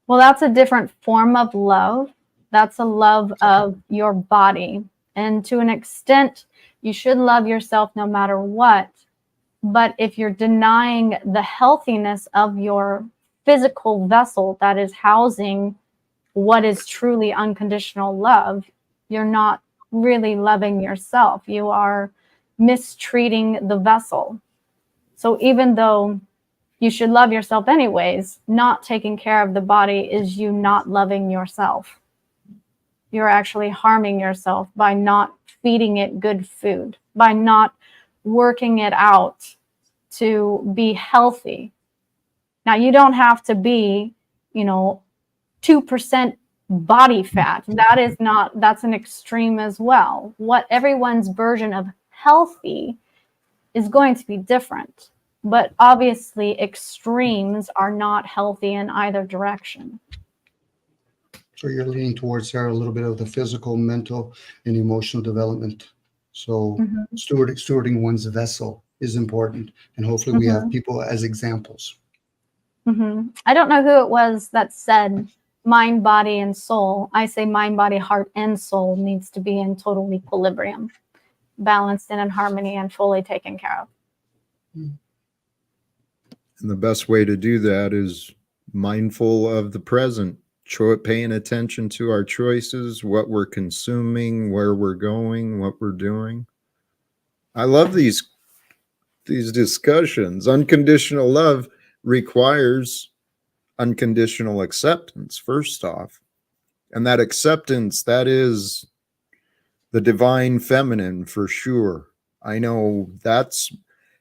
S5: Well, that's a different form of love. That's a love of your body. And to an extent, you should love yourself no matter what. But if you're denying the healthiness of your physical vessel that is housing what is truly unconditional love, you're not really loving yourself. You are mistreating the vessel. So even though you should love yourself anyways, not taking care of the body is you not loving yourself. You're actually harming yourself by not feeding it good food, by not working it out to be healthy. Now, you don't have to be, 2% body fat. That's an extreme as well. What everyone's version of healthy is going to be different. But obviously, extremes are not healthy in either direction.
S4: So you're leaning towards, Sarah, a little bit of the physical, mental, and emotional development. So stewarding one's vessel is important. And hopefully we have people as examples.
S5: I don't know who it was that said mind, body, and soul. I say mind, body, heart, and soul needs to be in total equilibrium, balanced and in harmony and fully taken care of.
S1: And the best way to do that is mindful of the present, paying attention to our choices, what we're consuming, where we're going, what we're doing. I love these discussions. Unconditional love requires unconditional acceptance, first off. And that acceptance, that is the divine feminine for sure. I know that's,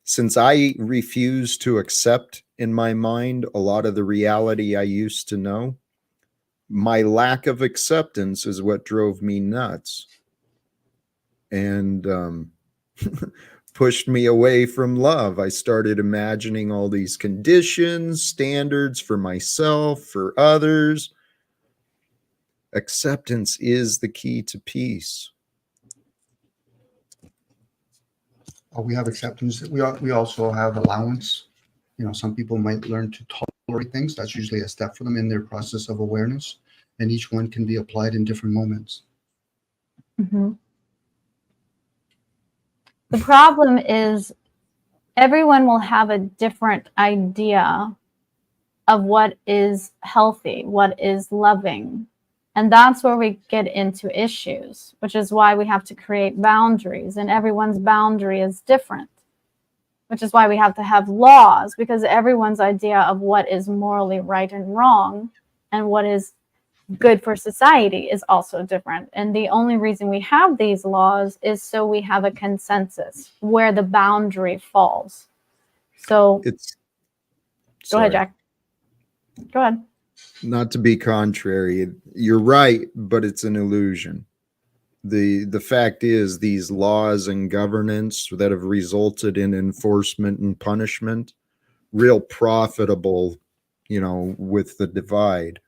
S1: since I refuse to accept in my mind a lot of the reality I used to know, my lack of acceptance is what drove me nuts and pushed me away from love. I started imagining all these conditions, standards for myself, for others. Acceptance is the key to peace.
S4: We have acceptance. We also have allowance. Some people might learn to tolerate things. That's usually a step for them in their process of awareness. And each one can be applied in different moments.
S5: The problem is everyone will have a different idea of what is healthy, what is loving. And that's where we get into issues, which is why we have to create boundaries. And everyone's boundary is different, which is why we have to have laws, because everyone's idea of what is morally right and wrong and what is good for society is also different. And the only reason we have these laws is so we have a consensus where the boundary falls. So go ahead, Jack. Go ahead.
S1: Not to be contrary, you're right, but it's an illusion. The fact is, these laws and governance that have resulted in enforcement and punishment, real profitable, with the divide.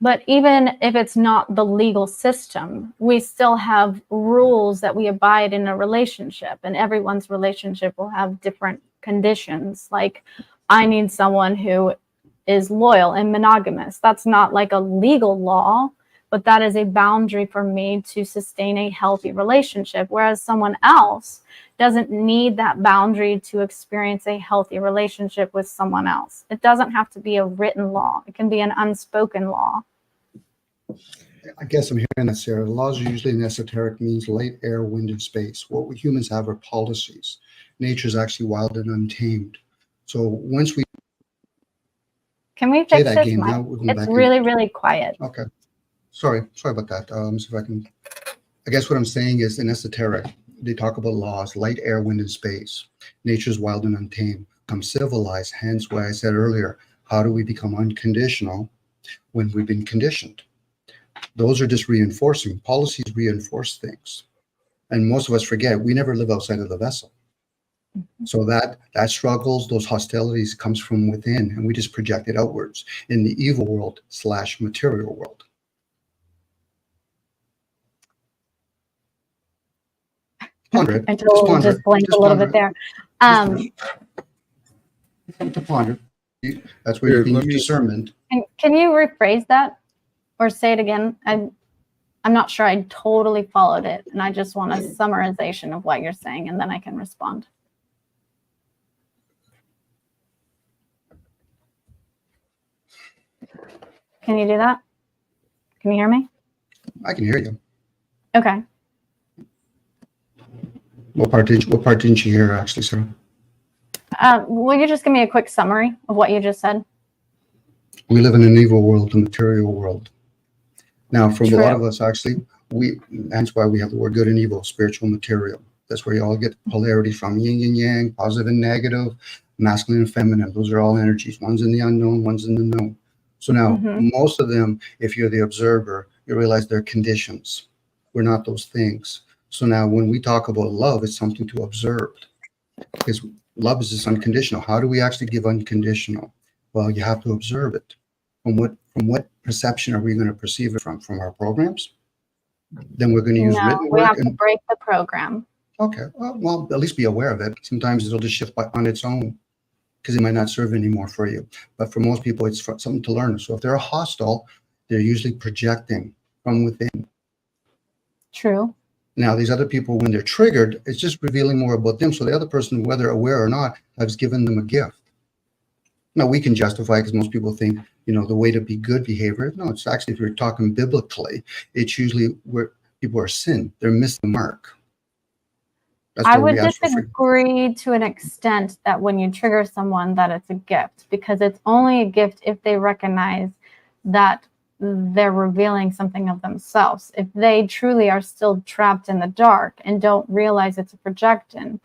S5: But even if it's not the legal system, we still have rules that we abide in a relationship, and everyone's relationship will have different conditions. Like, I need someone who is loyal and monogamous. That's not like a legal law, but that is a boundary for me to sustain a healthy relationship. Whereas someone else doesn't need that boundary to experience a healthy relationship with someone else. It doesn't have to be a written law. It can be an unspoken law.
S4: I guess I'm hearing that, Sarah. Laws are usually in esoteric means light, air, wind, and space. What we humans have are policies. Nature is actually wild and untamed. So once we
S5: Can we
S4: play
S5: fix
S4: that
S5: this
S4: game,
S5: mic?
S4: now we're going
S5: It's
S4: back
S5: really, really quiet.
S4: Okay. Sorry about that. See if I can. I guess what I'm saying is in esoteric, they talk about laws, light, air, wind, and space. Nature's wild and untamed. become civilized. Hence why I said earlier, how do we become unconditional when we've been conditioned? Those are just reinforcing. Policies reinforce things. And most of us forget, we never live outside of the vessel. So that struggles, those hostilities comes from within, and we just project it outwards in the evil world / material world. Ponder it.
S5: I totally just blinked a little bit there.
S4: To ponder. That's where you can use discernment.
S5: Can you rephrase that or say it again? I'm not sure I totally followed it, and I just want a summarization of what you're saying, and then I can respond. Can you do that? Can you hear me?
S4: I can hear you.
S5: Okay.
S4: What part didn't you hear, actually, Sarah?
S5: Will you just give me a quick summary of what you just said?
S4: We live in an evil world, a material world. Now, for a lot of us, actually, that's why we have the word good and evil, spiritual material. That's where you all get polarity from, yin and yang, positive and negative, masculine and feminine. Those are all energies. One's in the unknown, one's in the known. So now, most of them, if you're the observer, you realize they're conditions. We're not those things. So now when we talk about love, it's something to observe. Because love is just unconditional. How do we actually give unconditional? Well, you have to observe it. From what perception are we going to perceive it from? From our programs? Then we're going to use written
S5: we
S4: word.
S5: have to break the program.
S4: Okay. Well, at least be aware of it. Sometimes it'll just shift on its own because it might not serve anymore for you. But for most people, it's something to learn. So if they're hostile, they're usually projecting from within.
S5: True.
S4: Now, these other people, when they're triggered, it's just revealing more about them. So the other person, whether aware or not, has given them a gift. Now, we can justify because most people think, the way to be good behavior. No, it's actually, if you're talking biblically, it's usually where people are sin. They're missing the mark.
S5: I would disagree to an extent that when you trigger someone that it's a gift, because it's only a gift if they recognize that they're revealing something of themselves. If they truly are still trapped in the dark and don't realize it's a projection,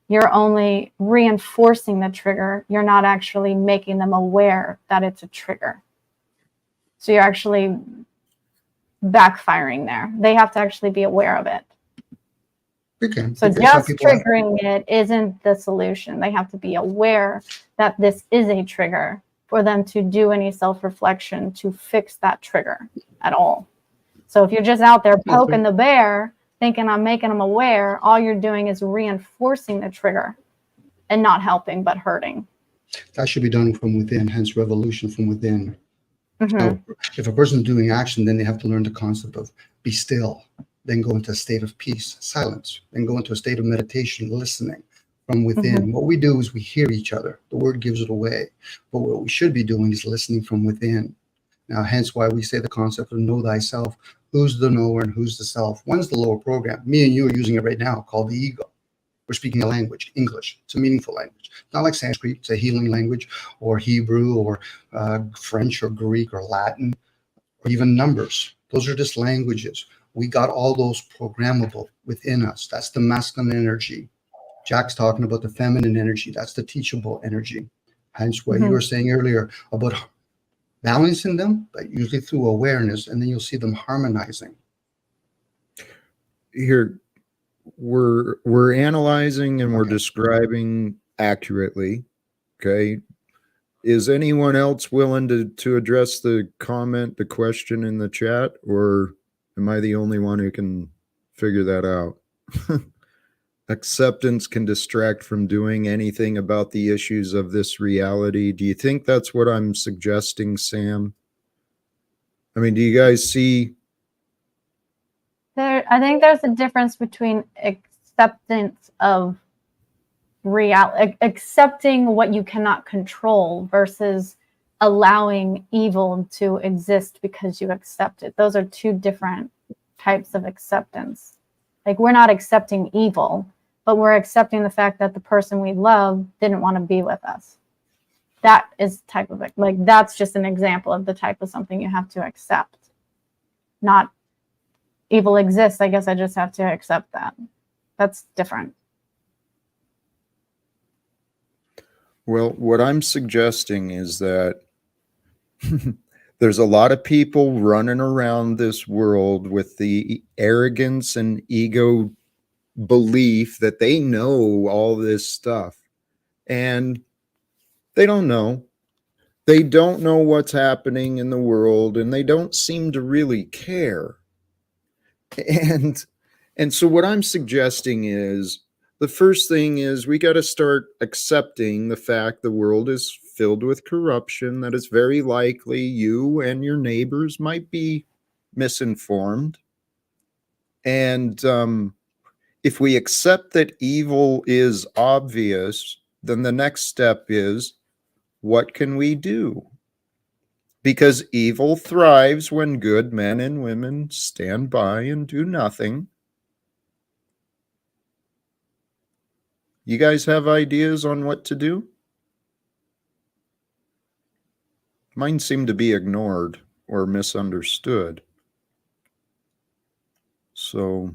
S5: you're only reinforcing the trigger. You're not actually making them aware that it's a trigger. So you're actually backfiring there. They have to actually be aware of it.
S4: Okay.
S5: So just triggering it isn't the solution. They have to be aware that this is a trigger for them to do any self-reflection to fix that trigger at all. So if you're just out there poking the bear, thinking I'm making them aware, all you're doing is reinforcing the trigger and not helping but hurting.
S4: That should be done from within, hence revolution from within. So if a person's doing action, then they have to learn the concept of be still, then go into a state of peace, silence, then go into a state of meditation, listening from within. What we do is we hear each other. The word gives it away. But what we should be doing is listening from within. Now, hence why we say the concept of know thyself. Who's the knower and who's the self? One's the lower program. Me and you are using it right now called the ego. We're speaking a language, English. It's a meaningful language. Not like Sanskrit, it's a healing language, or Hebrew, or French, or Greek, or Latin, or even numbers. Those are just languages. We got all those programmable within us. That's the masculine energy. Jack's talking about the feminine energy. That's the teachable energy. Hence what you were saying earlier about balancing them, but usually through awareness, and then you'll see them harmonizing.
S1: Here, we're analyzing and we're describing accurately. Okay. Is anyone else willing to address the question in the chat, or am I the only one who can figure that out? Acceptance can distract from doing anything about the issues of this reality. Do you think that's what I'm suggesting, Sam? I mean, do you guys see?
S5: I think there's a difference between acceptance of accepting what you cannot control versus allowing evil to exist because you accept it. Those are two different types of acceptance. Like, we're not accepting evil, but we're accepting the fact that the person we love didn't want to be with us. That is type of, like, that's just an example of the type of something you have to accept. Not evil exists, I guess I just have to accept that. That's different.
S1: Well, what I'm suggesting is that there's a lot of people running around this world with the arrogance and ego belief that they know all this stuff, and they don't know. They don't know what's happening in the world, and they don't seem to really care. And so what I'm suggesting is the first thing is we got to start accepting the fact the world is filled with corruption, that it's very likely you and your neighbors might be misinformed. And if we accept that evil is obvious, then the next step is, what can we do? Because evil thrives when good men and women stand by and do nothing. You guys have ideas on what to do? Mine seem to be ignored or misunderstood. So,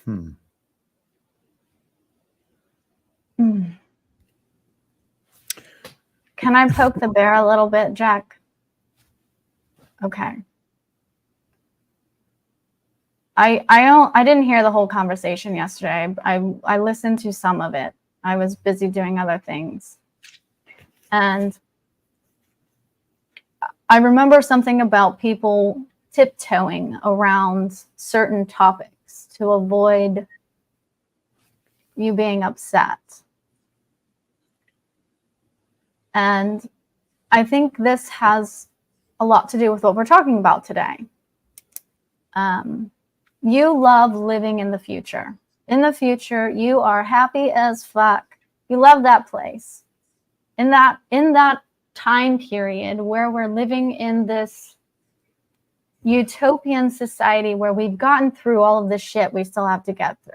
S5: Hmm. Can I poke the bear a little bit, Jack? Okay. I didn't hear the whole conversation yesterday. I listened to some of it. I was busy doing other things. And I remember something about people tiptoeing around certain topics to avoid you being upset. And I think this has a lot to do with what we're talking about today. You love living in the future. In the future, you are happy as fuck. You love that place. In that time period where we're living in this utopian society where we've gotten through all of the shit we still have to get through.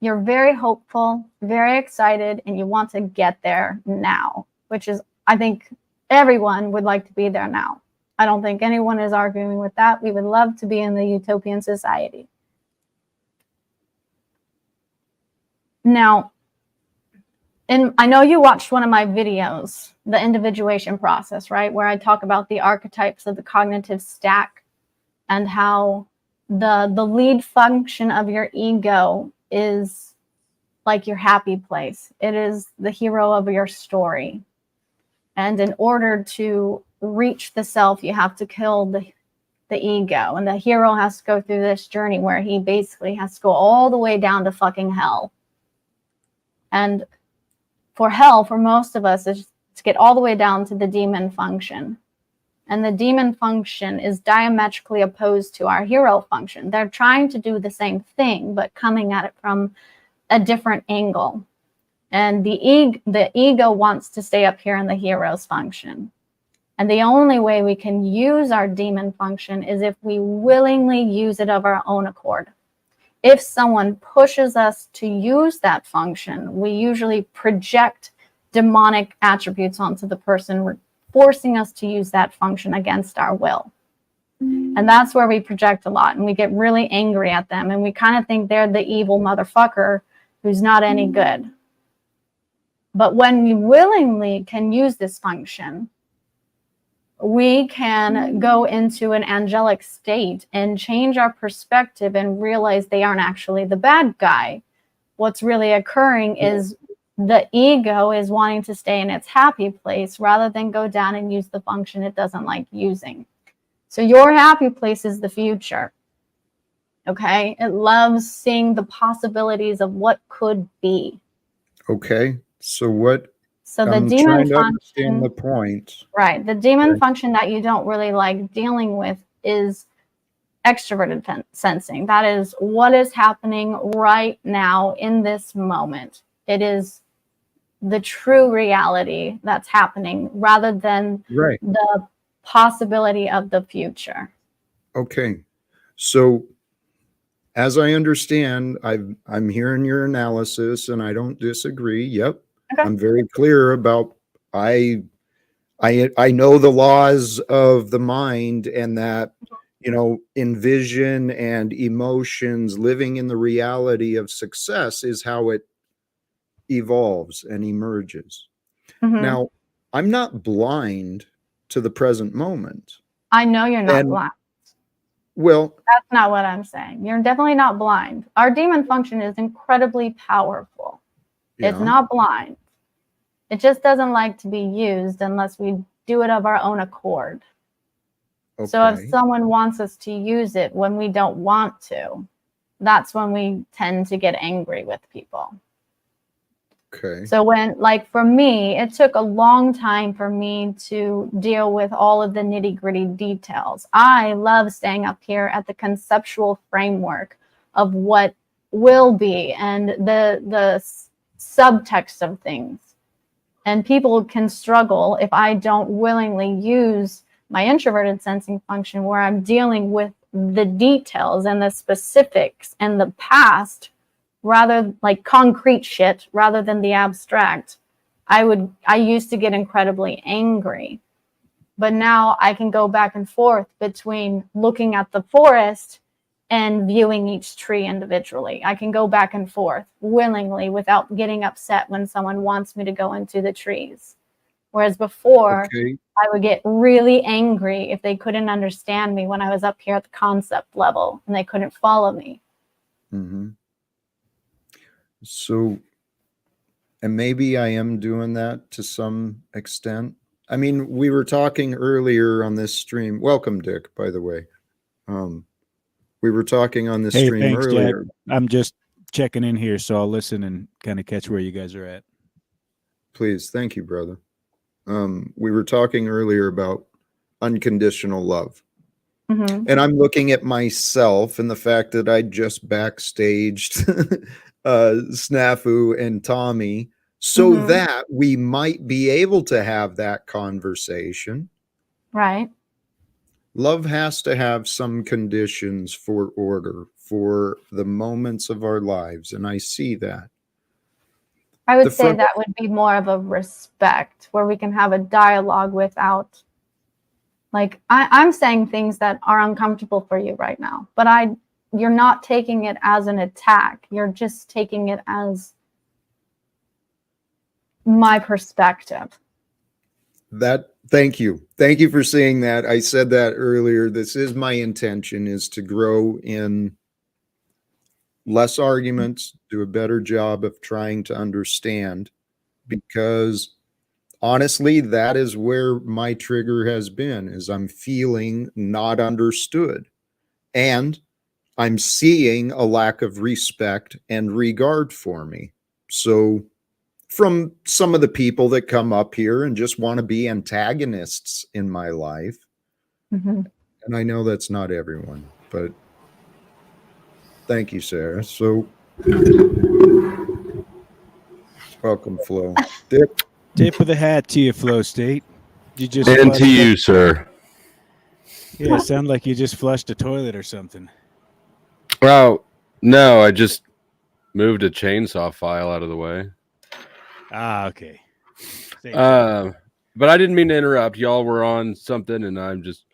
S5: You're very hopeful, very excited, and you want to get there now, which is, I think everyone would like to be there now. I don't think anyone is arguing with that. We would love to be in the utopian society. Now, and I know you watched one of my videos, the individuation process, right? Where I talk about the archetypes of the cognitive stack and how the lead function of your ego is like your happy place. It is the hero of your story. And in order to reach the self, you have to kill the ego. And the hero has to go through this journey where he basically has to go all the way down to fucking hell. And for hell, for most of us, is to get all the way down to the demon function. And the demon function is diametrically opposed to our hero function. They're trying to do the same thing, but coming at it from a different angle. And the ego wants to stay up here in the hero's function. And the only way we can use our demon function is if we willingly use it of our own accord. If someone pushes us to use that function, we usually project demonic attributes onto the person, forcing us to use that function against our will. And that's where we project a lot, and we get really angry at them, and we kind of think they're the evil motherfucker who's not any good. But when we willingly can use this function, we can go into an angelic state and change our perspective and realize they aren't actually the bad guy. What's really occurring is the ego is wanting to stay in its happy place rather than go down and use the function it doesn't like using. So your happy place is the future. Okay? It loves seeing the possibilities of what could be.
S1: okay. So what?
S5: So the
S1: I'm
S5: demon
S1: trying to
S5: function,
S1: understand the point.
S5: right? The demon
S1: Okay.
S5: function that you don't really like dealing with is extroverted sensing. That is what is happening right now in this moment. It is the true reality that's happening rather than
S1: Right.
S5: the possibility of the future.
S1: Okay. So as I understand, I'm hearing your analysis and I don't disagree. Yep.
S5: Okay.
S1: I'm very clear about I know the laws of the mind, and that, envision and emotions, living in the reality of success is how it evolves and emerges.
S5: Mhm.
S1: Now, I'm not blind to the present moment.
S5: I know you're not
S1: And-
S5: blind.
S1: Well,
S5: That's not what I'm saying. You're definitely not blind. Our demon function is incredibly powerful. It's
S1: yeah,
S5: not blind. It just doesn't like to be used unless we do it of our own accord.
S1: okay.
S5: So if someone wants us to use it when we don't want to, that's when we tend to get angry with people.
S1: Okay.
S5: So when, like for me, it took a long time for me to deal with all of the nitty-gritty details. I love staying up here at the conceptual framework of what will be and the subtext of things. And people can struggle if I don't willingly use my introverted sensing function, where I'm dealing with the details and the specifics and the past, rather like concrete shit rather than the abstract. I used to get incredibly angry, but now I can go back and forth between looking at the forest and viewing each tree individually. I can go back and forth willingly without getting upset when someone wants me to go into the trees. Whereas before,
S1: Okay.
S5: I would get really angry if they couldn't understand me when I was up here at the concept level and they couldn't follow me.
S1: Mm-hmm. So, and maybe I am doing that to some extent. I mean, we were talking earlier on this stream. Welcome, Dick, by the way. We were talking on this
S6: Hey,
S1: stream
S6: thanks, Jack.
S1: earlier.
S6: I'm just checking in here, so I'll listen and kind of catch where you guys are at.
S1: Please, thank you, brother. We were talking earlier about unconditional love.
S5: Mm-hmm.
S1: And I'm looking at myself and the fact that I just backstaged Snafu and Tommy so
S5: Mhm.
S1: that we might be able to have that conversation.
S5: Right.
S1: Love has to have some conditions for order for the moments of our lives. And I see that.
S5: I would
S1: The
S5: say
S1: front-
S5: that would be more of a respect where we can have a dialogue without, like, I'm saying things that are uncomfortable for you right now, but you're not taking it as an attack. You're just taking it as my perspective.
S1: Thank you. Thank you for saying that. I said that earlier. This is my intention, is to grow in less arguments, do a better job of trying to understand, because honestly, that is where my trigger has been, is I'm feeling not understood. And I'm seeing a lack of respect and regard for me. So from some of the people that come up here and just want to be antagonists in my life,
S5: Mm-hmm.
S1: and I know that's not everyone, but thank you, Sarah. So welcome, Flo. Dick,
S6: Tip of the hat to you, Flow State. You just
S7: And
S6: flushed
S7: to you, sir.
S6: Yeah, sound like you just flushed a toilet or something.
S7: Oh, no, I just moved a chainsaw file out of the way.
S6: Ah, okay. Same
S7: But I didn't mean to interrupt. Y'all were on something, and I'm just,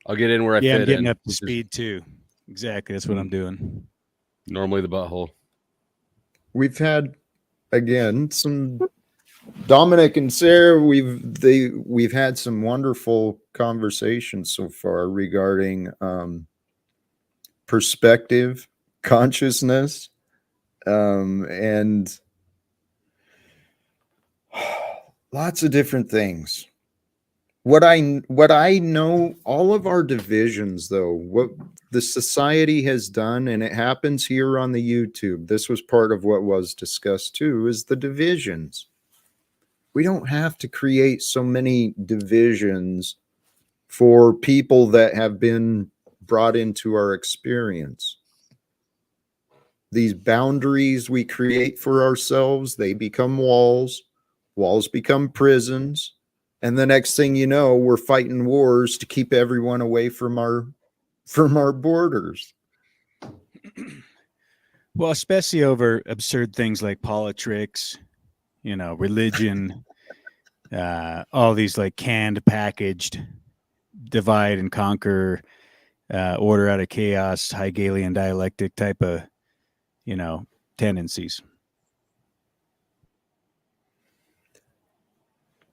S7: I'll get in where I
S6: yeah, I'm
S7: fit
S6: getting
S7: in.
S6: up to speed too. Exactly, that's what I'm doing.
S7: Normally the butthole.
S1: we've had again some Dominic and Sarah, we've had some wonderful conversations so far regarding perspective, consciousness, and lots of different things. What I know, all of our divisions, though, what the society has done, and it happens here on the YouTube, this was part of what was discussed too, is the divisions. We don't have to create so many divisions for people that have been brought into our experience. These boundaries we create for ourselves, they become walls, walls become prisons, and the next thing you know, we're fighting wars to keep everyone away from our borders.
S6: Well, especially over absurd things like politics, religion, all these like canned, packaged, divide and conquer, order out of chaos, Hegelian dialectic type of, tendencies.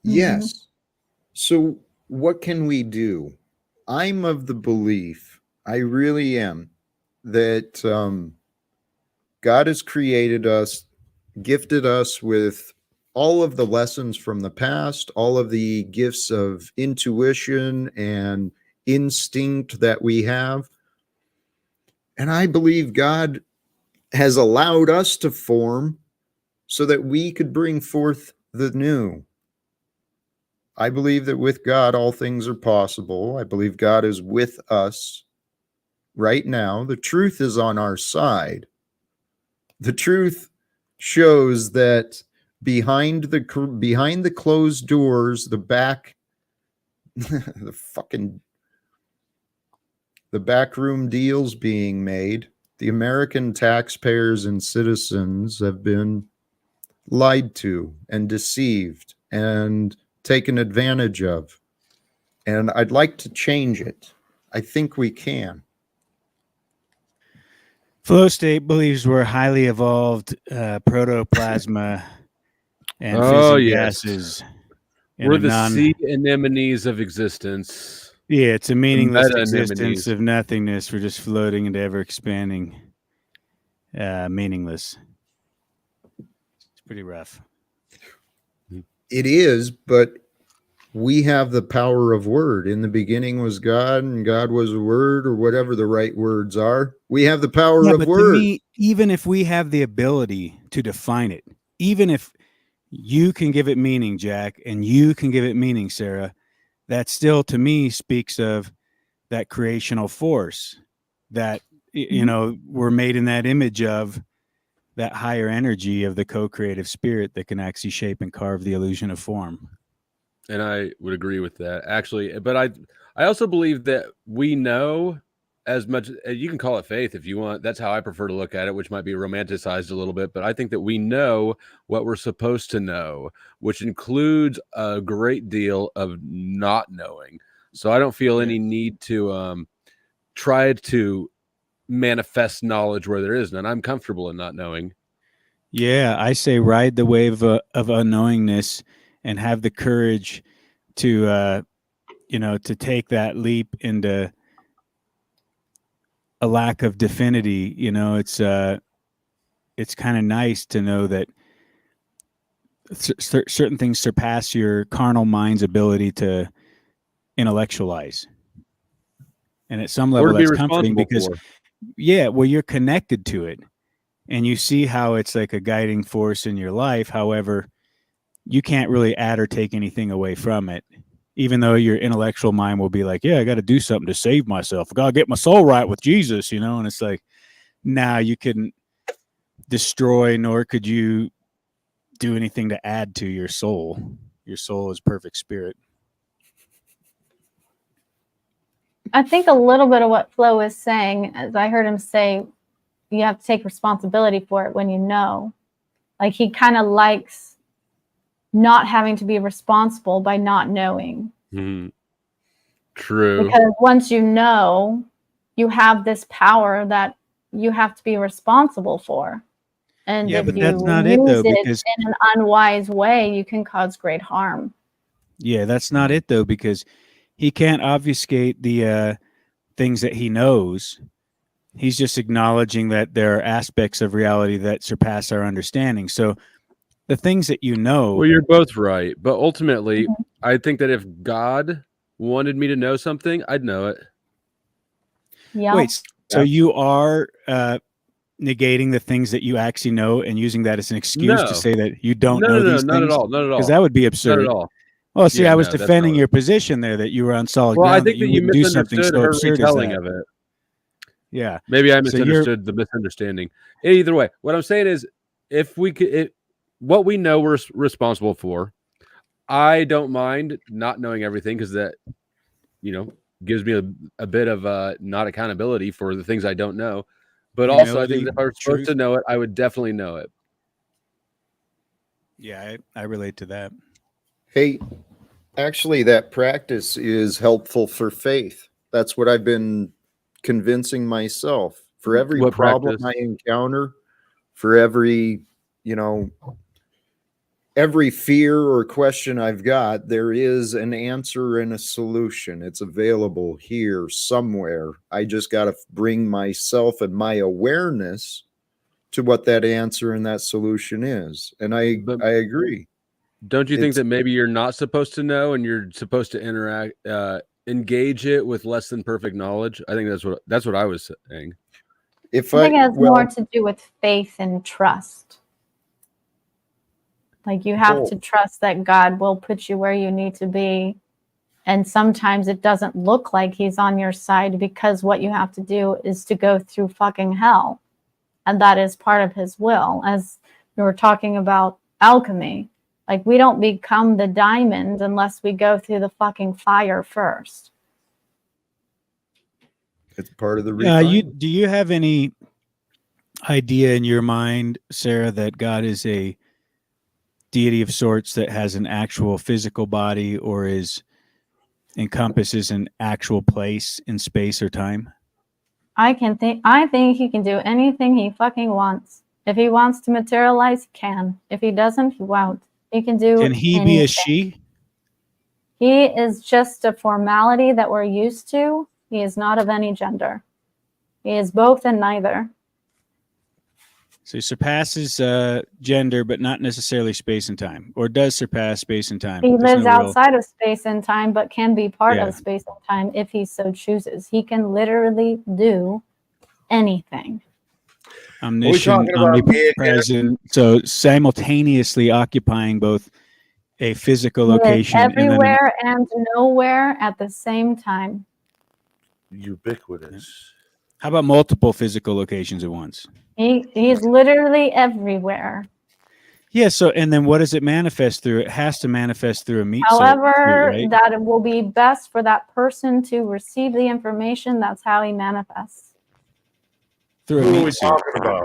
S1: Yes. So what can we do? I'm of the belief, I really am, that God has created us, gifted us with all of the lessons from the past, all of the gifts of intuition and instinct that we have. And I believe God has allowed us to form so that we could bring forth the new. I believe that with God, all things are possible. I believe God is with us right now. The truth is on our side. The truth shows that behind the closed doors, the back the backroom deals being made, the American taxpayers and citizens have been lied to and deceived and taken advantage of. And I'd like to change it. I think we can.
S6: Flow state believes we're highly evolved protoplasma and
S7: Oh,
S6: fissile
S7: yes.
S6: gases. in
S7: We're
S6: a
S7: the
S6: non-
S7: sea anemones of existence.
S6: Yeah, it's a meaningless
S7: meta-anemones.
S6: existence of nothingness. We're just floating into ever expanding meaningless. It's pretty rough.
S1: It is, but we have the power of word. In the beginning was God, and God was a word, or whatever the right words are. We have the power
S6: Yeah,
S1: of
S6: but
S1: word.
S6: to me, even if we have the ability to define it, even if you can give it meaning, Jack, and you can give it meaning, Sarah, that still to me speaks of that creational force that, you know, we're made in that image of that higher energy of the co-creative spirit that can actually shape and carve the illusion of form.
S7: And I would agree with that, actually. But I also believe that we know as much. You can call it faith if you want. That's how I prefer to look at it, which might be romanticized a little bit. But I think that we know what we're supposed to know, which includes a great deal of not knowing. So I don't feel any need to try to manifest knowledge where there is none. I'm comfortable in not knowing.
S6: Yeah, I say ride the wave of unknowingness and have the courage to, to take that leap into a lack of divinity. It's kind of nice to know that certain things surpass your carnal mind's ability to intellectualize. And at some
S7: Or
S6: level,
S7: to be
S6: that's comforting
S7: responsible
S6: because,
S7: for.
S6: you're connected to it and you see how it's like a guiding force in your life. However, you can't really add or take anything away from it, even though your intellectual mind will be like, yeah, I got to do something to save myself. I got to get my soul right with Jesus, and it's like, nah, you couldn't destroy, nor could you do anything to add to your soul. Your soul is perfect spirit.
S5: I think a little bit of what Flo is saying, as I heard him say, you have to take responsibility for it when you know. Like he kind of likes not having to be responsible by not knowing.
S7: Mm-hmm. True.
S5: Because once you know, you have this power that you have to be responsible for. And if
S6: but
S5: you
S6: that's not
S5: use
S6: it, though,
S5: it
S6: because
S5: in an unwise way, you can cause great harm.
S6: Yeah, that's not it, though, because he can't obfuscate the things that he knows. He's just acknowledging that there are aspects of reality that surpass our understanding. So the things that you know.
S7: Well, you're both right. But ultimately, I think that if God wanted me to know something, I'd know it.
S5: Yeah.
S6: Wait, so you are negating the things that you actually know and using that as an excuse to say that you don't know these
S7: not
S6: things?
S7: at all. Not at all.
S6: Because that would be absurd.
S7: Not at all.
S6: Well, see,
S7: Yeah,
S6: I was
S7: no, that's
S6: defending
S7: not
S6: your position there that you were on solid
S7: Well, I
S6: ground, that
S7: think
S6: you
S7: that you
S6: wouldn't do something
S7: misunderstood
S6: so
S7: her
S6: absurd as
S7: retelling
S6: that.
S7: of it.
S6: Yeah.
S7: Maybe I
S6: So
S7: misunderstood the misunderstanding. Either way, what I'm saying is, if we could, what we know we're responsible for, I don't mind not knowing everything because that, gives me a bit of not accountability for the things I don't know. But also, I think
S6: Humility,
S7: that if I were supposed to know it, I would definitely know it.
S6: Yeah, I relate to that.
S1: Hey, actually, that practice is helpful for faith. That's what I've been convincing myself. For every
S7: What
S1: problem
S7: practice?
S1: I encounter, for every, every fear or question I've got, there is an answer and a solution. It's available here somewhere. I just got to bring myself and my awareness to what that answer and that solution is. And I agree.
S7: Don't you think
S1: It's-
S7: that maybe you're not supposed to know and you're supposed to engage it with less than perfect knowledge? I think that's what I was saying.
S5: I think it has more to do with faith and trust. Like you have to trust that God will put you where you need to be. And sometimes it doesn't look like he's on your side because what you have to do is to go through fucking hell. And that is part of his will. As we were talking about alchemy, like we don't become the diamond unless we go through the fucking fire first.
S1: It's part of the refinement.
S6: Do you have any idea in your mind, Sarah, that God is a deity of sorts that has an actual physical body or encompasses an actual place in space or time?
S5: I think he can do anything he fucking wants. If he wants to materialize, he can. If he doesn't, he won't. He can do
S6: Can he be a she?
S5: He is just a formality that we're used to. He is not of any gender. He is both and neither.
S6: So he surpasses gender, but not necessarily space and time, or does surpass space and time.
S5: He lives outside of space and time, but can be part
S6: Yeah.
S5: of space and time if he so chooses. He can literally do anything.
S6: Omniscient, omnipresent, so simultaneously occupying both a physical
S5: He is
S6: location
S5: everywhere and nowhere at the same time.
S8: Ubiquitous.
S6: How about multiple physical locations at once?
S5: He's literally everywhere.
S6: Yeah. So, and then what does it manifest through? It has to manifest through a meat suit,
S5: However,
S6: right?
S5: that it will be best for that person to receive the information. That's how he manifests.
S6: Through a meat suit.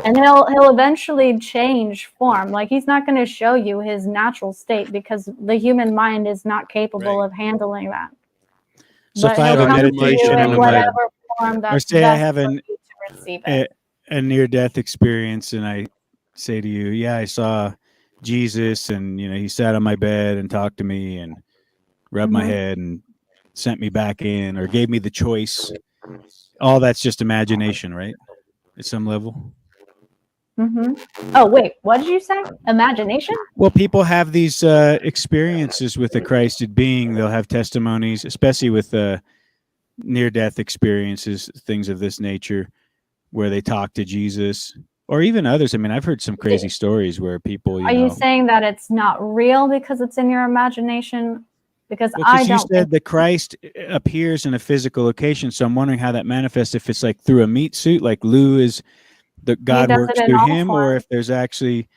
S5: And he'll eventually change form. Like he's not going to show you his natural state because the human mind is not capable of handling that.
S6: So
S5: But
S6: if I have
S5: he'll
S6: a
S5: come to
S6: meditation
S5: you in
S6: and
S5: whatever form
S6: or
S5: that's
S6: say I
S5: best
S6: have
S5: for you to receive it.
S6: a near-death experience, and I say to you, "Yeah, I saw Jesus, and he sat on my bed and talked to me and rubbed my head and sent me back in, or gave me the choice." All that's just imagination, right? At some level.
S5: Oh wait, what did you say? Imagination?
S6: Well, people have these experiences with the Christed being. They'll have testimonies, especially with near-death experiences, things of this nature, where they talk to Jesus, or even others. I mean, I've heard some crazy stories where people,
S5: Are you saying that it's not real because it's in your imagination? Because I
S6: you
S5: don't.
S6: said that Christ appears in a physical location, so I'm wondering how that manifests. If it's like through a meat suit, like Lou is, that God
S5: does
S6: works
S5: it in
S6: through
S5: all
S6: him, or
S5: forms.
S6: if there's actually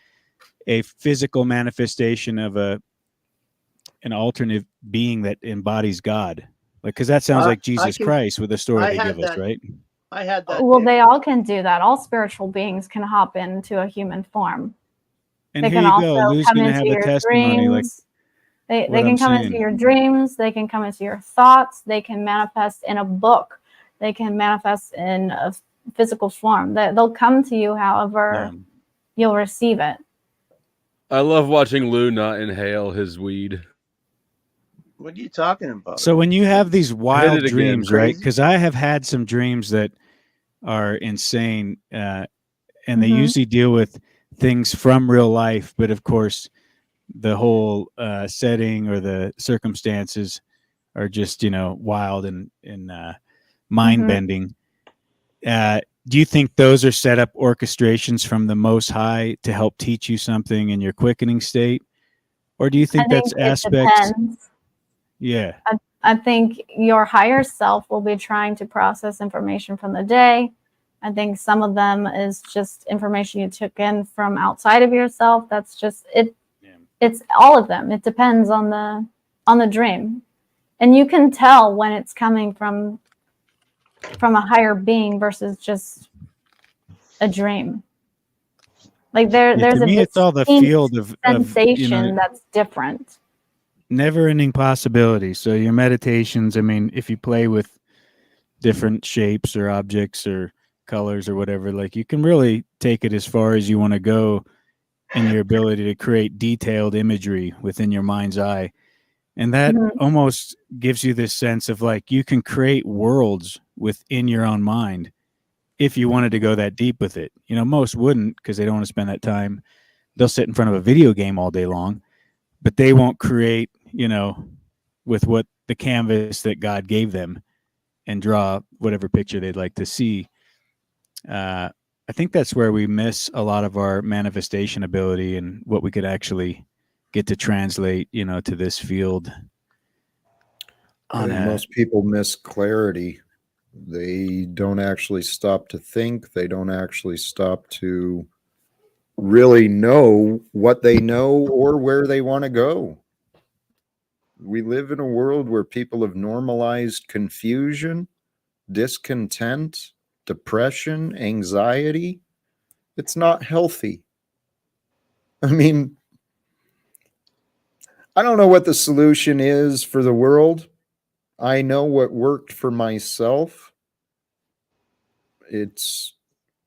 S6: a physical manifestation of an alternate being that embodies God. Like, because that sounds like Jesus Christ with the story they give us, right?
S9: I had that.
S5: Well, they all can do that. All spiritual beings can hop into a human form.
S6: And
S5: They
S6: here
S5: can
S6: you
S5: also
S6: go. Lou's
S5: come
S6: going to
S5: into
S6: have a
S5: your
S6: testimony. Like,
S5: dreams. They
S6: what
S5: can
S6: I'm
S5: come into
S6: saying.
S5: your dreams. They can come into your thoughts. They can manifest in a book. They can manifest in a physical form. They'll come to you however you'll receive it.
S7: I love watching Lou not inhale his weed.
S9: What are you talking about?
S6: So when you have these wild
S7: again.
S6: dreams, right?
S9: Crazy.
S6: Because I have had some dreams that are insane, and they usually deal with things from real life, but of course, the whole setting or the circumstances are just wild and mind bending. Do you think those are set up orchestrations from the Most High to help teach you something in your quickening state, or do you think that's aspects?
S5: Depends.
S6: Yeah.
S5: I think your higher self will be trying to process information from the day. I think some of them is just information you took in from outside of yourself. That's just it. Yeah. It's all of them. It depends on the dream, and you can tell when it's coming from a higher being versus just a dream. Like there's
S6: to me, it's all the field of
S5: sensation that's different.
S6: Never-ending possibilities. So your meditations, I mean, if you play with different shapes or objects or colors or whatever, like you can really take it as far as you want to go in your ability to create detailed imagery within your mind's eye. And that almost gives you this sense of like you can create worlds within your own mind if you wanted to go that deep with it. You know, most wouldn't because they don't want to spend that time. They'll sit in front of a video game all day long, but they won't create, you know, with what the canvas that God gave them and draw whatever picture they'd like to see. I think that's where we miss a lot of our manifestation ability and what we could actually get to translate, you know, to this field.
S1: I think most people miss clarity. They don't actually stop to think. They don't actually stop to really know what they know or where they want to go. We live in a world where people have normalized confusion, discontent, depression, anxiety. It's not healthy. I mean, I don't know what the solution is for the world. I know what worked for myself. It's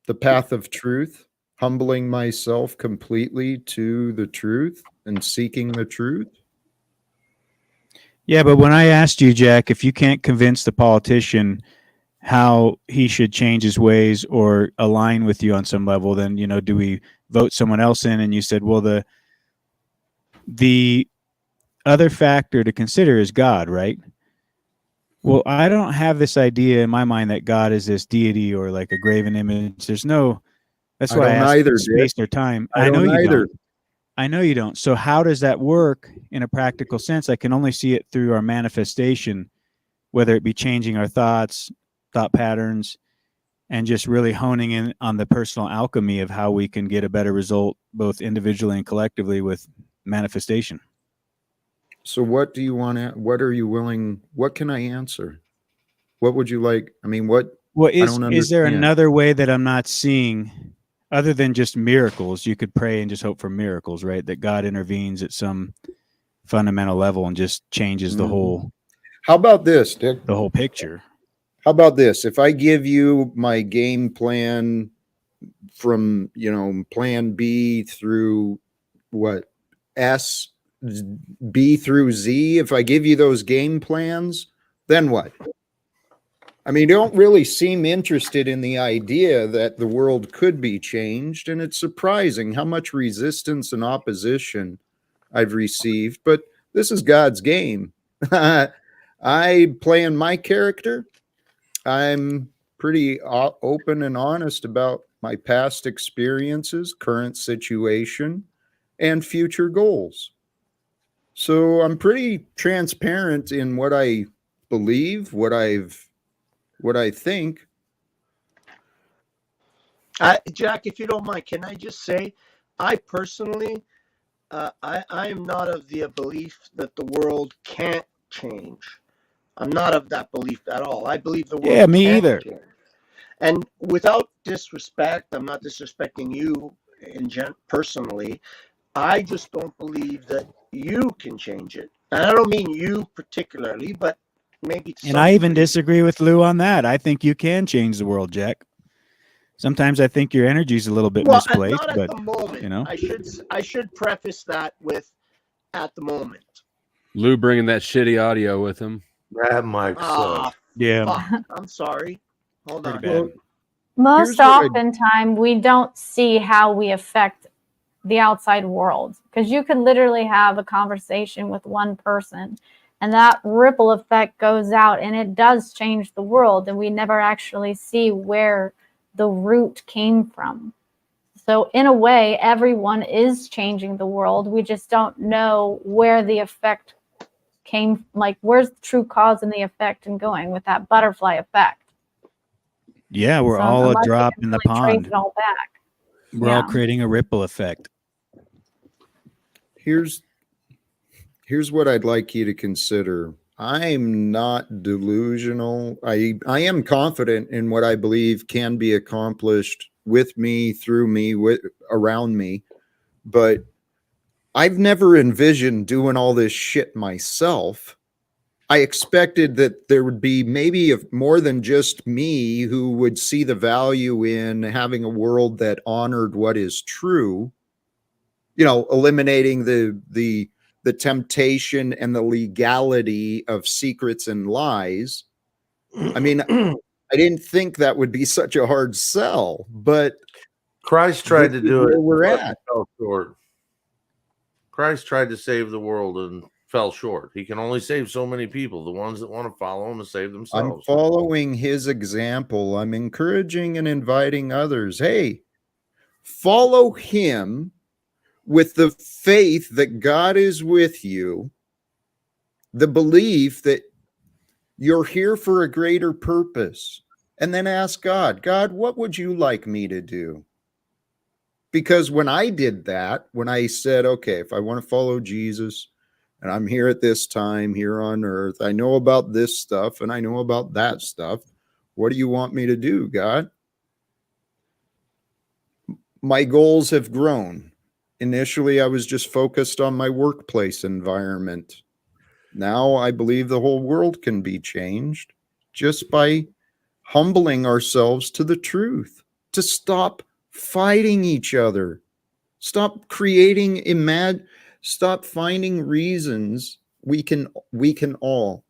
S1: the path of truth, humbling myself completely to the truth and seeking the truth.
S6: Yeah, but when I asked you, Jack, if you can't convince the politician how he should change his ways or align with you on some level, then, you know, do we vote someone else in? And you said, well, the other factor to consider is God, right? Well, I don't have this idea in my mind that God is this deity or like a graven image. There's no, that's why I asked
S1: either,
S6: space or time.
S1: I
S6: know
S1: don't
S6: you
S1: either.
S6: don't. I know you don't. So how does that work in a practical sense? I can only see it through our manifestation, whether it be changing our thoughts, thought patterns, and just really honing in on the personal alchemy of how we can get a better result, both individually and collectively with manifestation.
S1: So what do you want to, what are you willing, what can I answer? What would you like? I mean, what?
S6: Well,
S1: I don't
S6: is there
S1: understand.
S6: another way that I'm not seeing other than just miracles? You could pray and just hope for miracles, right? That God intervenes at some fundamental level and just changes the whole.
S1: How about this, Dick?
S6: The whole picture.
S1: How about this? If I give you my game plan from, you know, plan B through what? S, B through Z, if I give you those game plans, then what? I mean, you don't really seem interested in the idea that the world could be changed, and it's surprising how much resistance and opposition I've received, but this is God's game. I play in my character. I'm pretty open and honest about my past experiences, current situation, and future goals. So I'm pretty transparent in what I believe, what I think.
S9: Jack, if you don't mind, can I just say, I personally, I am not of the belief that the world can't change. I'm not of that belief at all. I believe the world
S6: me
S9: can
S6: either.
S9: change. And without disrespect, I'm not disrespecting you personally. I just don't believe that you can change it. And I don't mean you particularly, but maybe.
S6: And I even disagree with Lou on that. I think you can change the world, Jack. Sometimes I think your energy is a little bit misplaced,
S9: not at
S6: but
S9: the moment.
S6: You know,
S9: I should preface that with at the moment.
S7: Lou bringing that shitty audio with him.
S8: That mic sucks.
S6: Yeah.
S9: Fuck, I'm sorry. Hold on.
S6: Bad.
S5: Most oftentimes, we don't see how we affect the outside world, because you could literally have a conversation with one person and that ripple effect goes out and it does change the world, and we never actually see where the root came from. So in a way, everyone is changing the world. We just don't know where the effect came, like where's the true cause and the effect and going with that butterfly effect.
S6: Yeah, we're all a drop in the pond.
S5: It all back.
S6: We're all creating a ripple effect.
S1: Here's what I'd like you to consider. I'm not delusional. I am confident in what I believe can be accomplished with me, through me, around me, but I've never envisioned doing all this shit myself. I expected that there would be maybe more than just me who would see the value in having a world that honored what is true. eliminating the temptation and the legality of secrets and lies. I mean, I didn't think that would be such a hard sell, but
S8: Christ tried to do it.
S1: We're
S8: but
S1: at.
S8: Fell short. Christ tried to save the world and fell short. He can only save so many people, the ones that want to follow him and save themselves.
S1: I'm following his example. I'm encouraging and inviting others. Hey, follow him with the faith that God is with you, the belief that you're here for a greater purpose, and then ask God, what would you like me to do? Because when I did that, when I said, okay, if I want to follow Jesus and I'm here at this time here on earth, I know about this stuff and I know about that stuff. What do you want me to do, God? My goals have grown. Initially, I was just focused on my workplace environment. Now I believe the whole world can be changed just by humbling ourselves to the truth, to stop fighting each other, stop creating stop finding reasons. We can all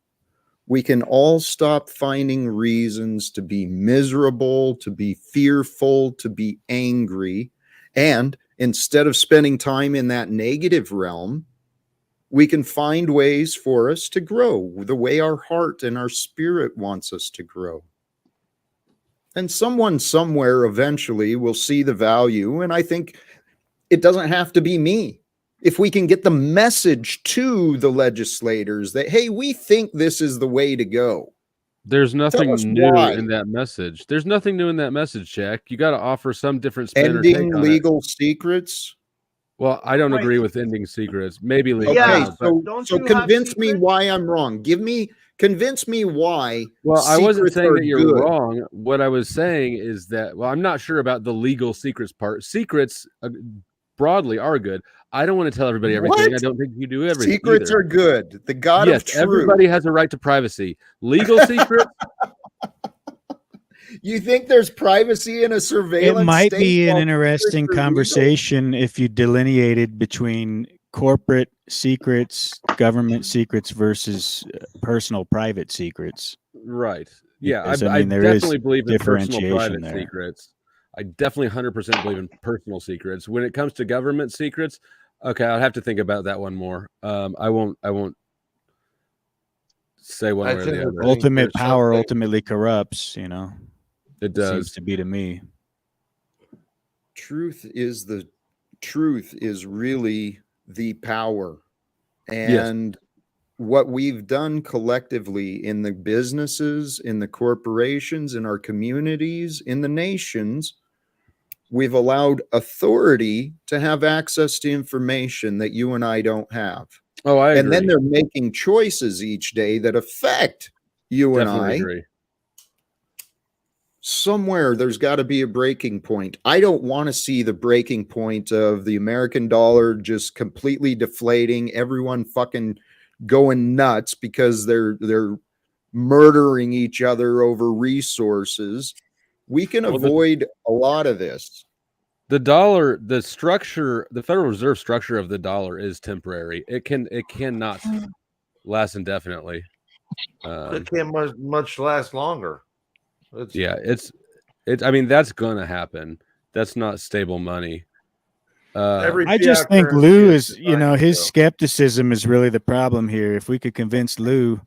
S1: stop finding reasons to be miserable, to be fearful, to be angry. And instead of spending time in that negative realm, we can find ways for us to grow the way our heart and our spirit wants us to grow. And someone somewhere eventually will see the value. And I think it doesn't have to be me. If we can get the message to the legislators that, hey, we think this is the way to go.
S7: There's nothing new
S1: why.
S7: in that message. There's nothing new in that message, Jack. You got to offer some different spin or
S1: Ending
S7: take on
S1: legal
S7: it.
S1: secrets.
S7: Well, I don't
S9: Wait.
S7: agree with ending secrets. Maybe legal.
S9: Yeah,
S1: Okay,
S9: but don't
S1: so
S9: you have
S1: convince me
S9: secrets?
S1: why I'm wrong. Convince me why.
S7: Well, I wasn't
S1: secrets
S7: saying
S1: are
S7: that you're
S1: good.
S7: wrong. What I was saying is that, well, I'm not sure about the legal secrets part. Secrets broadly are good. I don't want to tell everybody everything.
S1: What?
S7: I don't think you do everything.
S1: Secrets
S7: either.
S1: are good. The God
S7: Yes,
S1: of truth.
S7: everybody has a right to privacy. Legal secrets.
S1: You think there's privacy in a surveillance
S6: It might
S1: state
S6: be an
S1: while
S6: interesting
S1: secrets are legal?
S6: conversation if you delineated between corporate secrets, government secrets versus personal private secrets.
S7: Right. Yeah,
S6: Because,
S7: I
S6: there is
S7: definitely believe in personal
S6: differentiation
S7: private
S6: there.
S7: secrets. I definitely 100% believe in personal secrets. When it comes to government secrets, okay, I'll have to think about that one more. I won't say one
S8: I
S7: way or
S8: tend
S7: the
S8: to
S7: other.
S8: think
S6: Ultimate
S8: there's
S6: power
S8: something-
S6: ultimately corrupts,
S7: It
S6: seems
S7: does.
S6: to be to me.
S1: Truth is really the power.
S7: Yes.
S1: And what we've done collectively in the businesses, in the corporations, in our communities, in the nations, we've allowed authority to have access to information that you and I don't have.
S7: Oh, I agree.
S1: And then they're making choices each day that affect you and
S7: Definitely
S1: I.
S7: agree.
S1: Somewhere there's got to be a breaking point. I don't want to see the breaking point of the American dollar just completely deflating, everyone fucking going nuts because they're murdering each other over resources. We can avoid a lot of this.
S7: The dollar, the structure, the Federal Reserve structure of the dollar is temporary. It cannot last indefinitely.
S8: It can't much last longer.
S7: I mean, that's gonna happen. That's not stable money.
S6: I just think Lou is, his skepticism is really the problem here. If we could convince Lou,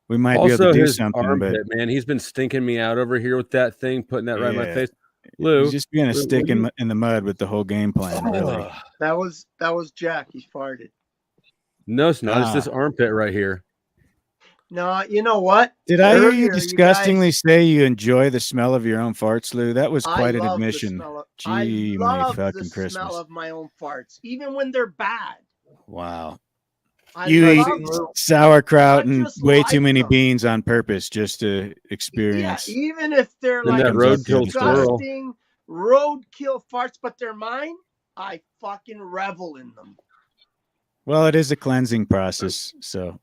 S6: we might be able to do
S7: his
S6: something.
S7: Armpit,
S6: But
S7: man, he's been stinking me out over here with that thing, putting that right in my
S6: Yeah.
S7: face. Lou,
S6: he's just being a stick in the mud with the whole game plan, really.
S9: That was Jack. He farted.
S7: No, it's not. It's this
S6: Ah.
S7: armpit right here.
S9: No, you know what?
S6: Did I hear
S9: Earlier,
S6: you disgustingly say you enjoy the smell of your own farts, Lou? That was quite an
S9: love the
S6: admission.
S9: smell of-
S6: Gee,
S9: I
S6: my
S9: love
S6: fucking
S9: the
S6: Christmas.
S9: smell of my own farts, even when they're bad.
S6: Wow.
S9: I
S6: You
S9: love
S6: eat
S9: them.
S6: sauerkraut
S9: I
S6: and
S9: just
S6: way
S9: like
S6: too many
S9: them.
S6: beans on purpose just to
S9: Yeah,
S6: experience.
S9: even if they're
S7: And
S9: like
S7: that roadkill squirrel.
S9: disgusting roadkill farts, but they're mine, I fucking revel in them.
S6: Well, it is a cleansing process, so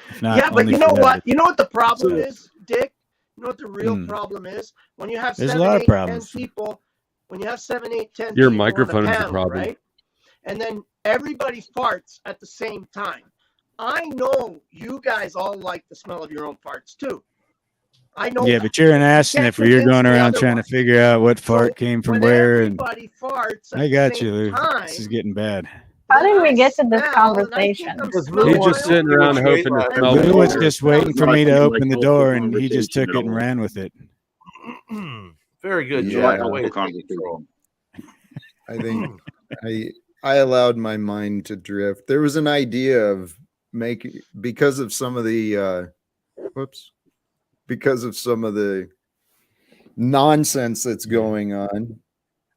S6: if not,
S9: Yeah, but
S6: only
S9: you know
S6: for that,
S9: what? You know what the problem is, Dick? You know what the real
S6: Hmm.
S9: problem is? When you have
S6: There's a
S9: 7,
S6: lot of
S9: 8, 10
S6: problems.
S9: people, when you have 7, 8, 10
S7: Your
S9: people
S7: microphone
S9: in
S7: is
S9: a
S7: the
S9: panel,
S7: problem.
S9: right? and then everybody farts at the same time. I know you guys all like the smell of your own farts too. I know.
S6: Yeah, but you're an ass
S9: can't
S6: sniffer. You're
S9: convince
S6: going
S9: me
S6: around trying to
S9: otherwise.
S6: figure out what fart
S9: So
S6: came from
S9: when
S6: where. And
S9: everybody farts at
S6: I
S9: the
S6: got
S9: same
S6: you, Lou.
S9: time,
S6: This is getting bad.
S5: How
S9: then
S5: did we
S9: I
S5: get to this
S9: smell, and I think
S5: conversation?
S9: I'm
S3: Because
S9: smelling
S7: He's just
S9: my
S7: sitting
S9: own
S7: around
S9: farts.
S7: hoping to
S9: And
S7: smell
S9: then
S6: Lou
S7: the
S6: was
S7: odor.
S6: just waiting for me to open the door, and he just took it and ran with it.
S8: Very good,
S1: Yeah.
S8: Jack.
S1: Like
S8: Way to take control.
S1: I think I allowed my mind to drift. There was an idea of making, because of some of the because of some of the nonsense that's going on.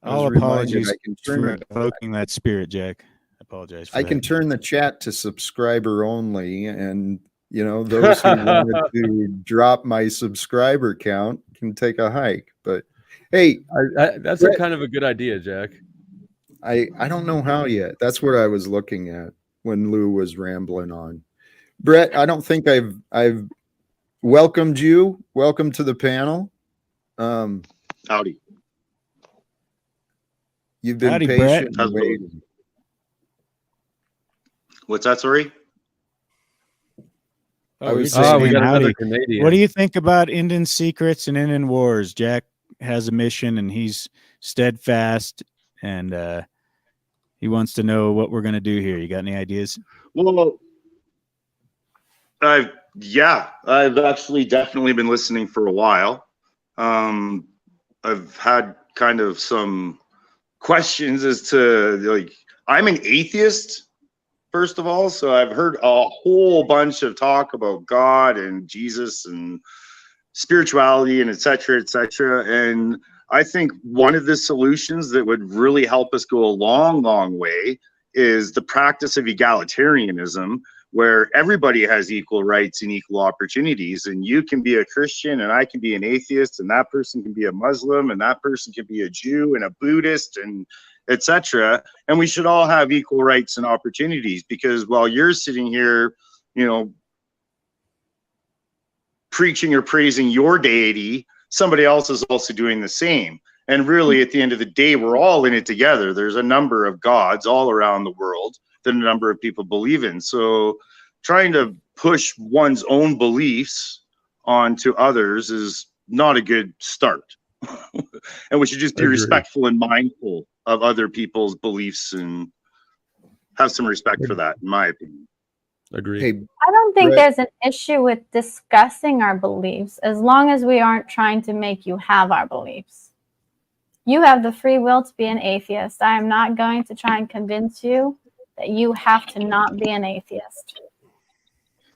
S1: I was
S6: All
S1: reminded
S6: apologies
S1: I can
S6: for
S1: turn
S6: evoking that spirit, Jack. I apologize for
S1: I
S6: that.
S1: can turn the chat to subscriber only, and those who wanted to drop my subscriber count can take a hike. But hey,
S7: That's a kind of a good idea, Jack.
S1: I don't know how yet. That's what I was looking at when Lou was rambling on. Brett, I don't think I've welcomed you. Welcome to the panel.
S10: Howdy.
S1: You've been
S6: Howdy,
S1: patient
S6: Brett.
S1: and waiting.
S10: What's that, sorry?
S1: I was
S6: you're
S1: saying,
S7: we got another
S6: howdy.
S7: Canadian.
S6: What do you think about Indian secrets and Indian wars? Jack has a mission, and he's steadfast, and he wants to know what we're going to do here. You got any ideas?
S10: Well, I've actually definitely been listening for a while. I've had kind of some questions as to, like, I'm an atheist, first of all, so I've heard a whole bunch of talk about God and Jesus and spirituality and et cetera, and I think one of the solutions that would really help us go a long, long way is the practice of egalitarianism, where everybody has equal rights and equal opportunities, and you can be a Christian and I can be an atheist, and that person can be a Muslim, and that person can be a Jew and a Buddhist, and etc. And we should all have equal rights and opportunities, because while you're sitting here, preaching or praising your deity, somebody else is also doing the same. And really, at the end of the day, we're all in it together. There's a number of gods all around the world that a number of people believe in. So trying to push one's own beliefs onto others is not a good start. And we should just be respectful and mindful of other people's beliefs and have some respect for that, in my opinion.
S7: Agree.
S1: hey,
S5: I don't think
S1: Brett.
S5: there's an issue with discussing our beliefs as long as we aren't trying to make you have our beliefs. You have the free will to be an atheist. I am not going to try and convince you that you have to not be an atheist.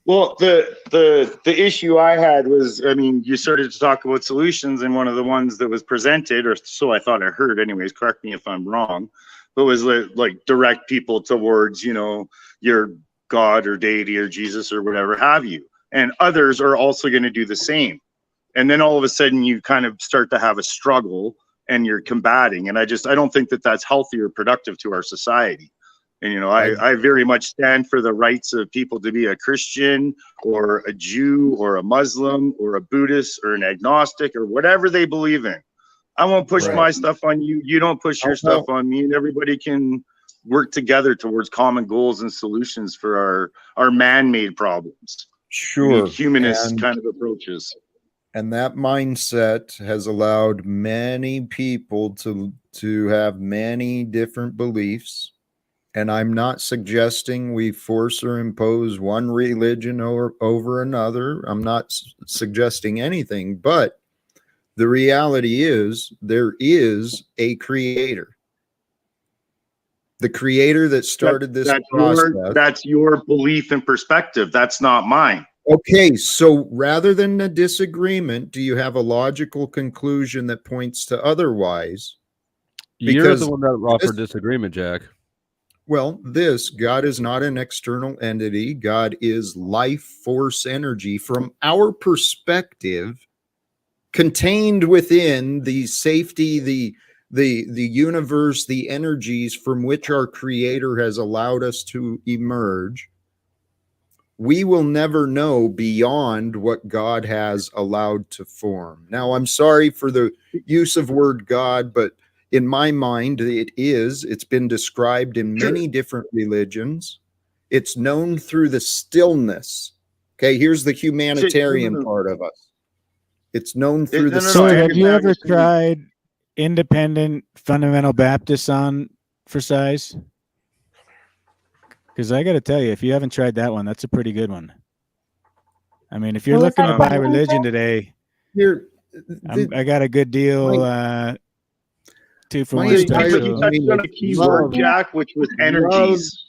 S10: Well, the issue I had was, I mean, you started to talk about solutions, and one of the ones that was presented, or so I thought I heard anyways, correct me if I'm wrong, but was like direct people towards, your God or deity or Jesus or whatever have you. And others are also going to do the same. And then all of a sudden you kind of start to have a struggle and you're combating. And I don't think that that's healthy or productive to our society. And, I very much stand for the rights of people to be a Christian or a Jew or a Muslim or a Buddhist or an agnostic or whatever they believe in. I won't push my stuff on you. You don't push your stuff on me, and everybody can work together towards common goals and solutions for our man-made problems.
S1: Sure.
S10: Humanist kind of approaches.
S1: And that mindset has allowed many people to have many different beliefs. And I'm not suggesting we force or impose one religion over another. I'm not suggesting anything, but the reality is there is a creator. The creator that started this process.
S10: That's your belief and perspective. That's not mine.
S1: Okay, so rather than a disagreement, do you have a logical conclusion that points to otherwise?
S7: You're the one that offered disagreement, Jack.
S1: Well, God is not an external entity. God is life force energy from our perspective, contained within the safety, the universe, the energies from which our creator has allowed us to emerge. We will never know beyond what God has allowed to form. Now, I'm sorry for the use of word God, but in my mind, it's been described in many different religions. It's known through the stillness. Okay, here's the humanitarian part of us. It's known through the
S6: So
S1: stillness.
S6: have you ever tried independent fundamental Baptists on for size? Because I got to tell you, if you haven't tried that one, that's a pretty good one. I mean, if you're
S5: What was
S6: looking
S5: that
S6: to buy
S5: question,
S6: religion
S5: Chris?
S6: today,
S1: Here,
S6: I got a good deal. 2 for
S1: my
S6: 1
S1: entire-
S10: But you
S6: special.
S10: touched on a key word, Jack, which was energies.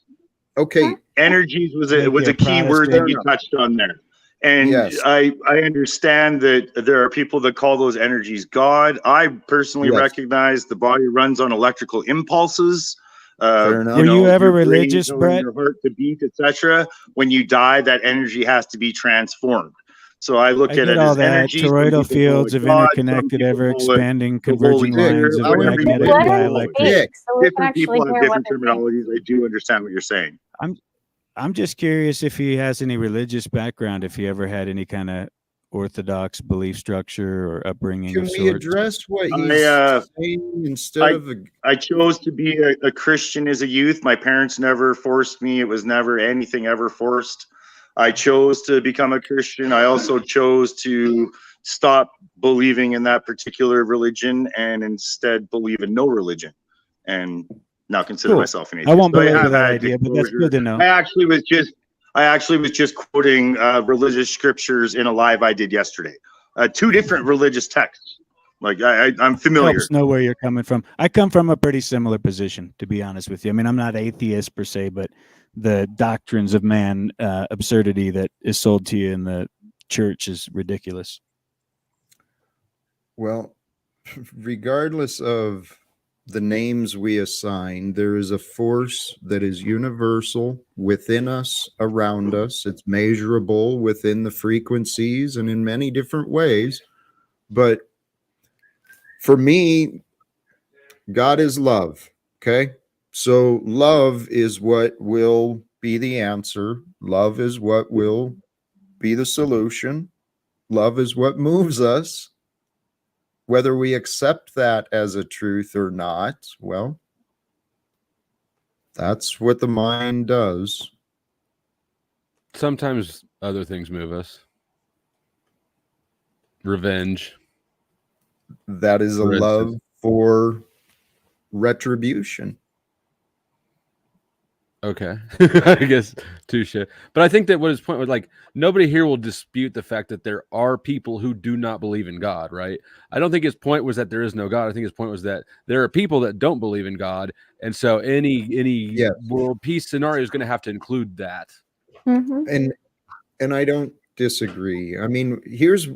S1: Okay,
S10: Energies was a
S6: Make you a
S10: key word that
S6: Protestant.
S10: you touched on there. And
S1: Yes.
S10: I understand that there are people that call those energies God. I personally
S1: Yes.
S10: recognize the body runs on electrical impulses.
S1: Fair enough.
S6: Were you ever
S10: your brain
S6: religious,
S10: telling
S6: Brett?
S10: your heart to beat, etc. When you die, that energy has to be transformed. So I look
S6: I
S10: at
S6: get
S10: it
S6: all
S10: as
S6: that.
S10: energy. Some
S6: Toroidal
S10: people call
S6: fields
S10: it
S6: of
S10: God, some
S6: interconnected,
S10: people
S6: ever
S10: call it
S6: expanding,
S10: the Holy
S6: converging lines
S10: Spirit,
S6: of
S10: whatever you
S6: magnetic
S10: want to
S5: Let him
S10: call it.
S6: dialectic.
S5: speak so we can
S10: Different
S5: actually
S10: people have
S5: hear what
S10: different
S5: they think.
S10: terminologies. I do understand what you're saying.
S6: I'm just curious if he has any religious background, if he ever had any kind of orthodox belief structure or upbringing
S1: can
S6: of
S1: we
S6: sorts.
S1: address what he's saying instead of
S10: I chose to be a Christian as a youth. My parents never forced me. It was never anything ever forced. I chose to become a Christian. I also chose to stop believing in that particular religion and instead believe in no religion, and now consider
S6: Cool.
S10: myself an
S6: I
S10: atheist.
S6: won't
S10: So I
S6: belabor
S10: have
S6: that
S10: had
S6: idea, but that's
S10: exposure.
S6: good to know.
S10: I actually was just quoting religious scriptures in a live I did yesterday. 2 different religious texts. Like I'm familiar.
S6: Helps know where you're coming from. I come from a pretty similar position, to be honest with you. I mean, I'm not atheist per se, but the doctrines of man absurdity that is sold to you in the church is ridiculous.
S1: well, regardless of the names we assign, there is a force that is universal within us, around us. It's measurable within the frequencies and in many different ways. But for me, God is love. Okay. So love is what will be the answer. Love is what will be the solution. Love is what moves us. Whether we accept that as a truth or not, well, that's what the mind does.
S7: Sometimes other things move us. Revenge.
S1: That is a
S7: For instance.
S1: love for retribution.
S7: Okay. I guess touche. But I think that what his point was, like, nobody here will dispute the fact that there are people who do not believe in God, right? I don't think his point was that there is no God. I think his point was that there are people that don't believe in God. And so any
S1: Yes.
S7: world peace scenario is going to have to include that.
S5: Mhm.
S1: And I don't disagree. I mean, here's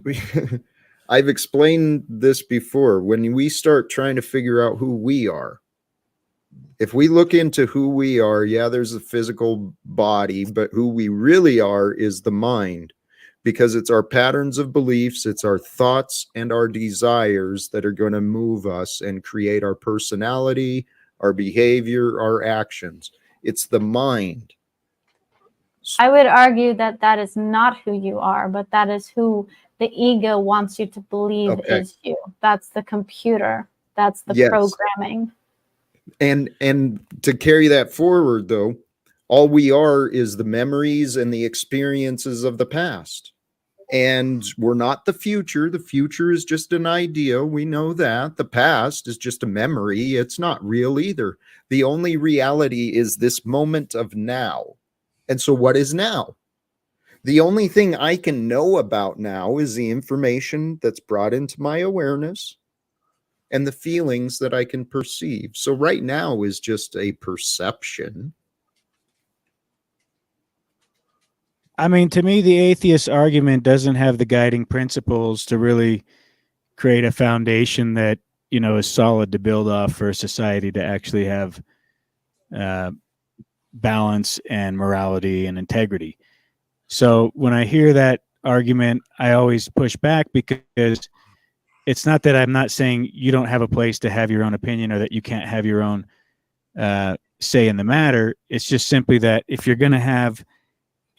S1: I've explained this before. When we start trying to figure out who we are, if we look into who we are, yeah, there's a physical body, but who we really are is the mind, because it's our patterns of beliefs, it's our thoughts and our desires that are going to move us and create our personality, our behavior, our actions. It's the mind.
S5: I would argue that that is not who you are, but that is who the ego wants you to believe
S1: Okay.
S5: is you. That's the computer. That's the
S1: Yes.
S5: programming.
S1: And to carry that forward, though, all we are is the memories and the experiences of the past. And we're not the future. The future is just an idea. We know that. The past is just a memory. It's not real either. The only reality is this moment of now. And so what is now? The only thing I can know about now is the information that's brought into my awareness and the feelings that I can perceive. So right now is just a perception.
S6: I mean, to me, the atheist argument doesn't have the guiding principles to really create a foundation that, you know, is solid to build off for a society to actually have balance and morality and integrity. So when I hear that argument, I always push back, because it's not that I'm not saying you don't have a place to have your own opinion or that you can't have your own say in the matter. It's just simply that if you're going to have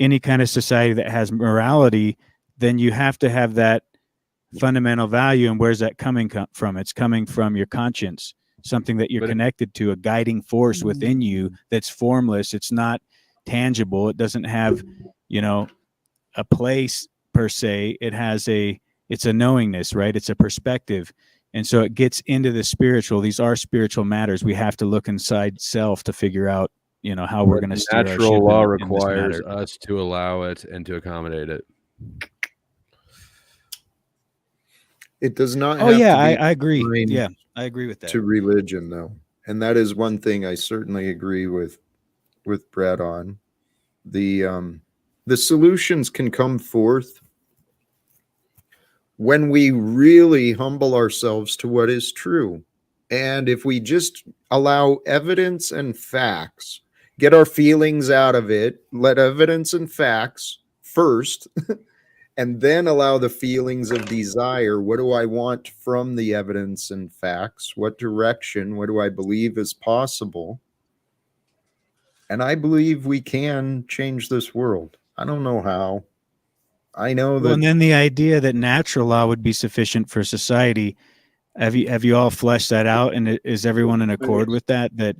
S6: any kind of society that has morality, then you have to have that fundamental value. And where's that coming from? It's coming from your conscience. something that you're
S7: But
S6: connected to, a guiding force within you that's formless. It's not tangible. It doesn't have, a place per se. It's a knowingness, right? It's a perspective. And so it gets into the spiritual. These are spiritual matters. We have to look inside self to figure out, how we're going to steer our ship
S7: natural law
S6: in this
S7: requires
S6: matter.
S7: us to allow it and to accommodate it.
S1: It does not
S6: Oh
S1: have
S6: yeah,
S1: to be
S6: I agree.
S1: confined
S6: Yeah, I agree with that.
S1: to religion, though. And that is one thing I certainly agree with Brett on. The solutions can come forth when we really humble ourselves to what is true. And if we just allow evidence and facts, get our feelings out of it, let evidence and facts first, and then allow the feelings of desire. What do I want from the evidence and facts? What direction? What do I believe is possible? And I believe we can change this world. I don't know how. I know that.
S6: Well, and then the idea that natural law would be sufficient for society. Have you all fleshed that out? And is everyone in accord with that? That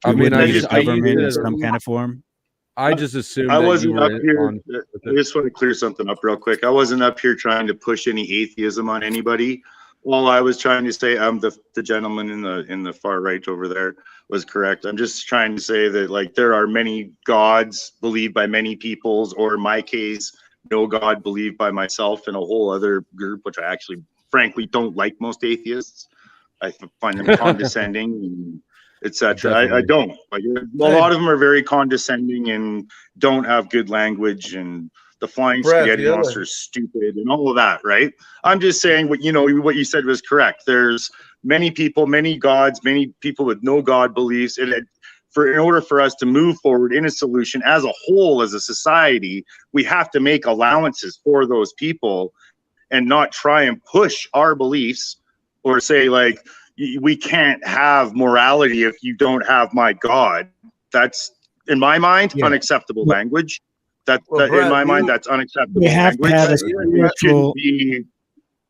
S7: I
S6: we
S7: mean,
S6: would
S7: I
S6: need a
S7: just- I use
S6: government
S7: it
S6: in
S7: as
S6: some kind of form?
S7: I just assumed
S10: I
S7: that you
S10: wasn't
S7: were
S10: up here.
S7: on.
S10: I just want to clear something up real quick. I wasn't up here trying to push any atheism on anybody. All I was trying to say, the gentleman in the far right over there was correct. I'm just trying to say that, like, there are many gods believed by many peoples, or in my case, no God believed by myself and a whole other group, which I actually, frankly, don't like most atheists. I find them condescending and etc. I
S7: Definitely.
S10: don't like. A lot of them are very condescending and don't have good language, and the flying
S8: Brett,
S10: spaghetti
S8: the other-
S10: monster is stupid and all of that, right? I'm just saying what you said was correct. There's many people, many gods, many people with no God beliefs, and in order for us to move forward in a solution as a whole, as a society, we have to make allowances for those people and not try and push our beliefs or say, like, we can't have morality if you don't have my God. That's, in my mind, unacceptable language.
S8: Well,
S10: In
S8: Brett,
S10: my mind, that's unacceptable
S6: We have to
S10: language.
S6: have a
S10: It
S6: spiritual.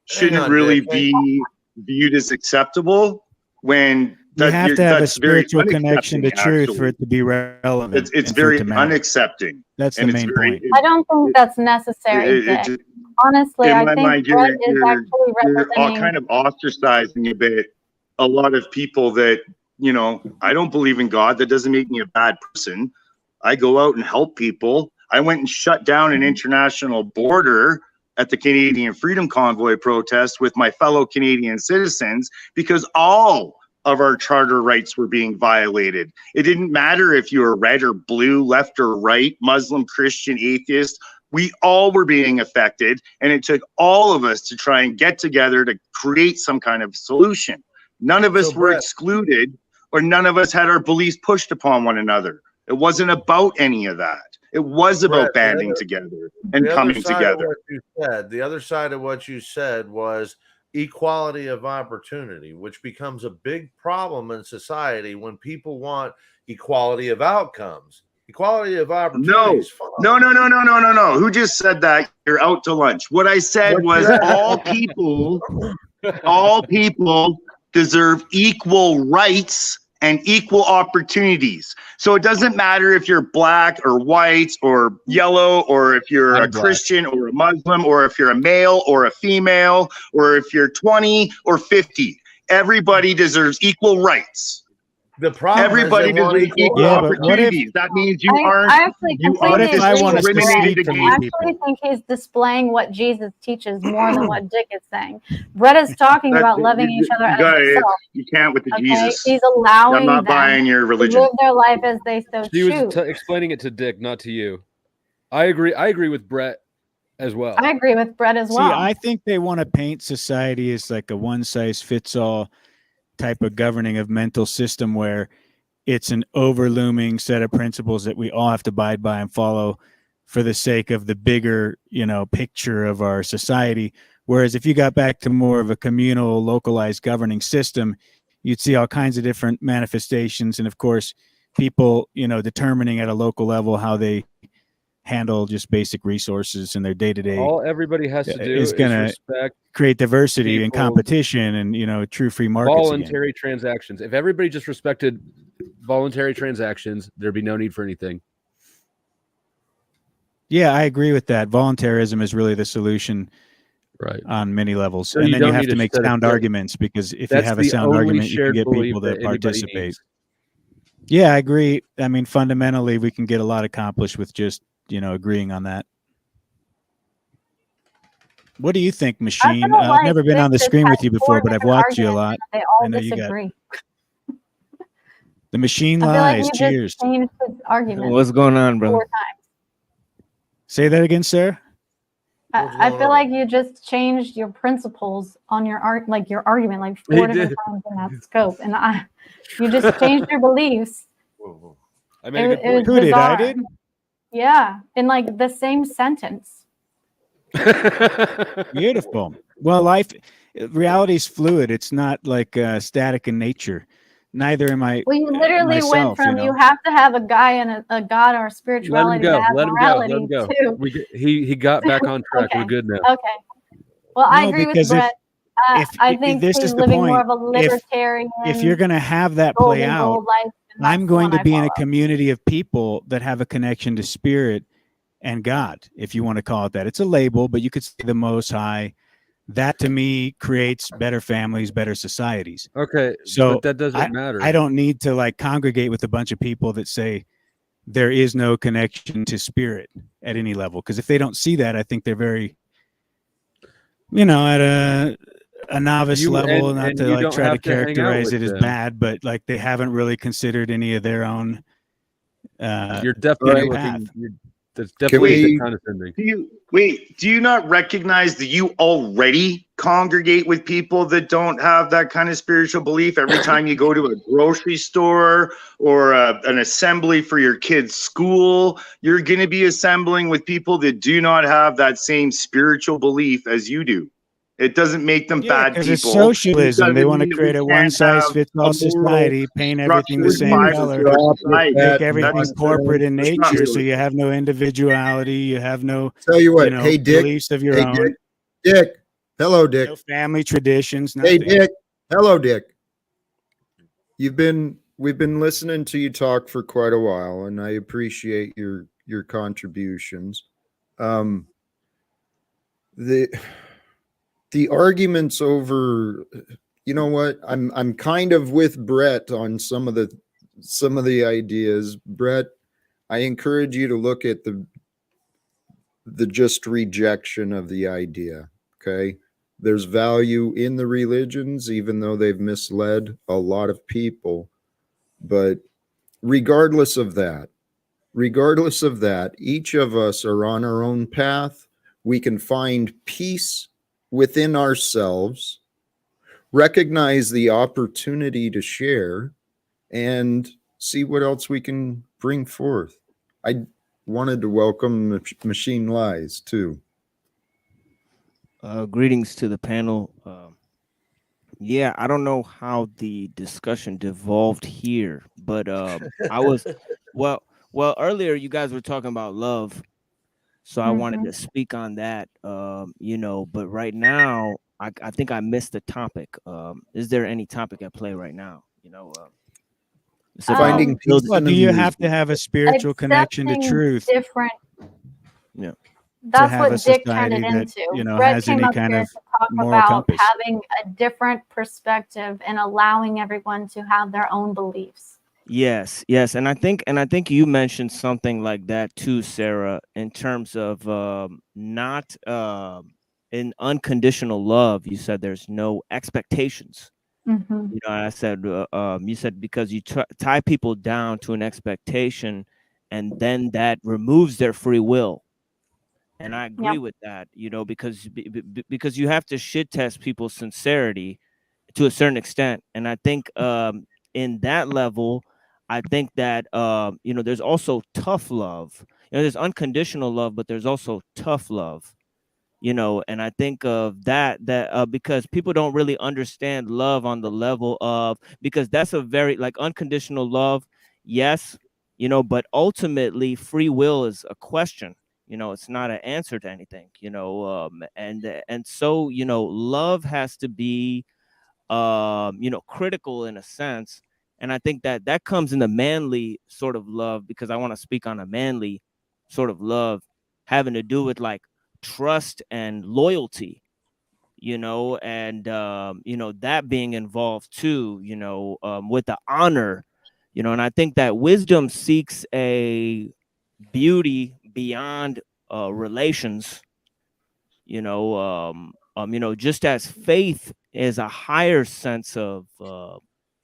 S10: shouldn't
S8: on,
S10: really
S8: Dick.
S10: be viewed as acceptable when
S6: You have to have a
S10: that's very
S6: spiritual connection to
S10: unaccepting,
S6: truth
S10: actually.
S6: for it to be relevant.
S10: It's
S6: and for it
S10: very
S6: to matter.
S10: unaccepting.
S6: That's the
S10: and it's
S6: main
S10: very-
S6: point.
S5: I don't think that's necessary,
S10: it- it
S5: Dick.
S10: just-
S5: Honestly,
S10: in
S5: I
S10: my
S5: think
S10: mind,
S5: Brett is
S10: you're
S5: actually
S10: all
S5: representing.
S10: kind of ostracizing a bit a lot of people that, I don't believe in God. That doesn't make me a bad person. I go out and help people. I went and shut down an international border at the Canadian Freedom Convoy protest with my fellow Canadian citizens because all of our charter rights were being violated. It didn't matter if you were red or blue, left or right, Muslim, Christian, atheist. We all were being affected, and it took all of us to try and get together to create some kind of solution. None of us
S8: So,
S10: were
S8: Brett-
S10: excluded, or none of us had our beliefs pushed upon one another. It wasn't about any of that. It was about
S8: Brett,
S10: banding together and
S8: The other
S10: coming
S8: side of
S10: together.
S8: what you said, the other side of what you said was equality of opportunity, which becomes a big problem in society when people want equality of outcomes. Equality of opportunity is fine.
S10: No. Who just said that? You're out to lunch. What I said was all people deserve equal rights and equal opportunities. So it doesn't matter if you're black or white or yellow, or if you're a Christian or a Muslim, or if you're a male or a female, or if you're 20 or 50. Everybody deserves equal rights.
S8: The problem
S10: Everybody
S8: is they want
S10: deserves equal
S6: Yeah, but what if-
S10: opportunities. That means you aren't.
S5: I actually
S10: you
S5: completely
S10: aren't
S6: if I
S5: agree
S6: wanted
S5: with
S6: to
S5: Brett.
S6: speak for
S5: I
S6: these
S5: actually
S6: people?
S5: think he's displaying what Jesus teaches more than what Dick is saying. Brett is talking
S10: That-
S5: about loving each other as
S10: guy,
S5: himself.
S10: You can't with the
S5: Okay,
S10: Jesus.
S5: he's allowing
S10: I'm not
S5: them
S10: buying your
S5: to
S10: religion.
S5: live their life as they so
S7: She
S5: choose.
S7: was explaining it to Dick, not to you. I agree with Brett as well.
S5: I agree with Brett as well.
S6: See, I think they want to paint society as like a one-size-fits-all type of governing of mental system where it's an overlooming set of principles that we all have to abide by and follow for the sake of the bigger, picture of our society. Whereas if you got back to more of a communal, localized governing system, you'd see all kinds of different manifestations. And of course, people, determining at a local level how they handle just basic resources in their day-to-day
S7: All everybody has to do
S6: is going to
S7: respect
S6: create diversity and
S7: people.
S6: competition and, you know, true free markets again.
S7: Voluntary transactions. If everybody just respected voluntary transactions, there'd be no need for anything.
S6: Yeah, I agree with that. Voluntarism is really the solution,
S7: right,
S6: on many levels.
S7: So
S6: and
S7: you
S6: then you
S7: don't
S6: have
S7: need
S6: to
S7: a
S6: make
S7: set of
S6: sound
S7: faith.
S6: arguments, because if you
S7: That's
S6: have a
S7: the
S6: sound
S7: only
S6: argument, you can
S7: shared
S6: get
S7: belief
S6: people to
S7: that anybody
S6: participate.
S7: needs.
S6: Yeah, I agree. I mean, fundamentally, we can get a lot accomplished with just, you know, agreeing on that. What do you think, Machine?
S5: feel
S6: I've
S5: like
S6: never been on the
S5: this
S6: screen
S5: has
S6: with you before,
S5: four
S6: but I've
S5: different
S6: watched you a lot.
S5: arguments and they all
S6: I know you got
S5: disagree.
S6: the machine
S5: I feel like
S6: lies.
S5: you
S6: Cheers.
S5: just changed his argument
S11: What's going on, bro?
S5: 4 times.
S6: Say that again, Sarah.
S5: I feel like you just changed your principles on your your argument like 4 different times in that scope, and you just changed your beliefs.
S7: I made a good
S5: It
S7: point.
S5: was
S6: Who did? I
S5: bizarre.
S6: did?
S5: Yeah, in like the same sentence.
S6: Beautiful. Well, reality is fluid. It's not like static in nature. Neither am I.
S5: Well, you literally
S6: myself,
S5: went from you have to have a guy and a god or a spirituality
S7: Let him go.
S5: to have
S7: Let him go.
S5: morality
S7: Let him go.
S5: too.
S7: He got back on track.
S5: Okay.
S7: We're good now.
S5: Okay. Well, I
S6: No,
S5: agree with
S6: because
S5: Brett. I think
S6: this
S5: he's
S6: is the
S5: living more
S6: point.
S5: of a libertarian.
S6: If you're going to have that play
S5: golden
S6: out,
S5: gold life, and
S6: I'm
S5: that's the
S6: going
S5: one
S6: to
S5: I
S6: be in a
S5: follow.
S6: community of people that have a connection to spirit and God, if you want to call it that. It's a label, but you could say the Most High. That to me creates better families, better societies.
S7: Okay,
S6: so
S7: but that doesn't matter.
S6: I don't need to like congregate with a bunch of people that say there is no connection to spirit at any level. Because if they don't see that, I think they're very, you know, at a novice level, not to like try to characterize it as bad, but like they haven't really considered any of their own.
S7: You're definitely looking. That's definitely condescending.
S10: Do you not recognize that you already congregate with people that don't have that kind of spiritual belief every time you go to a grocery store or an assembly for your kid's school? You're going to be assembling with people that do not have that same spiritual belief as you do. It doesn't make them bad people.
S6: Because it's socialism. They want to create a one-size-fits-all society, paint everything the same color, make everything corporate in nature, so you have no individuality, you have no,
S1: tell you what, hey, Dick,
S6: beliefs of your own.
S1: Dick, hello, Dick.
S6: No family traditions. Nothing.
S1: Hey, Dick, hello, Dick. We've been listening to you talk for quite a while, and I appreciate your contributions. The arguments over, you know what? I'm kind of with Brett on some of the ideas. Brett, I encourage you to look at the just rejection of the idea. Okay, there's value in the religions, even though they've misled a lot of people. But regardless of that, each of us are on our own path. We can find peace within ourselves, recognize the opportunity to share, and see what else we can bring forth. I wanted to welcome Machine Lies too.
S11: Greetings to the panel. Yeah, I don't know how the discussion devolved here, but I was well earlier you guys were talking about love. So I wanted to speak on that, you know, but right now, I think I missed the topic. Is there any topic at play right now? You know,
S1: finding peace.
S6: Well, do you have to have a spiritual connection to truth?
S5: Different.
S11: Yeah.
S5: That's what Dick turned it into.
S6: You know,
S5: Brett
S6: has
S5: came
S6: any
S5: up
S6: kind
S5: here
S6: of
S5: to talk
S6: moral
S5: about
S6: compass.
S5: having a different perspective and allowing everyone to have their own beliefs.
S11: Yes, and I think you mentioned something like that too, Sarah, in terms of not in unconditional love. You said there's no expectations. You know, I said you said because you tie people down to an expectation, and then that removes their free will. And I agree with that. You know, because you have to shit test people's sincerity to a certain extent, and I think in that level. I think that, you know, there's also tough love. You know, there's unconditional love, but there's also tough love, you know, and I think of that because people don't really understand love on the level of, because that's a very like unconditional love. Yes, you know, but ultimately free will is a question, you know, it's not an answer to anything, you know, and so, you know, love has to be, you know, critical in a sense. And I think that that comes in the manly sort of love, because I want to speak on a manly sort of love having to do with like trust and loyalty, you know, and you know, that being involved too, you know, with the honor, you know. And I think that wisdom seeks a beauty beyond relations, you know, you know, just as faith is a higher sense of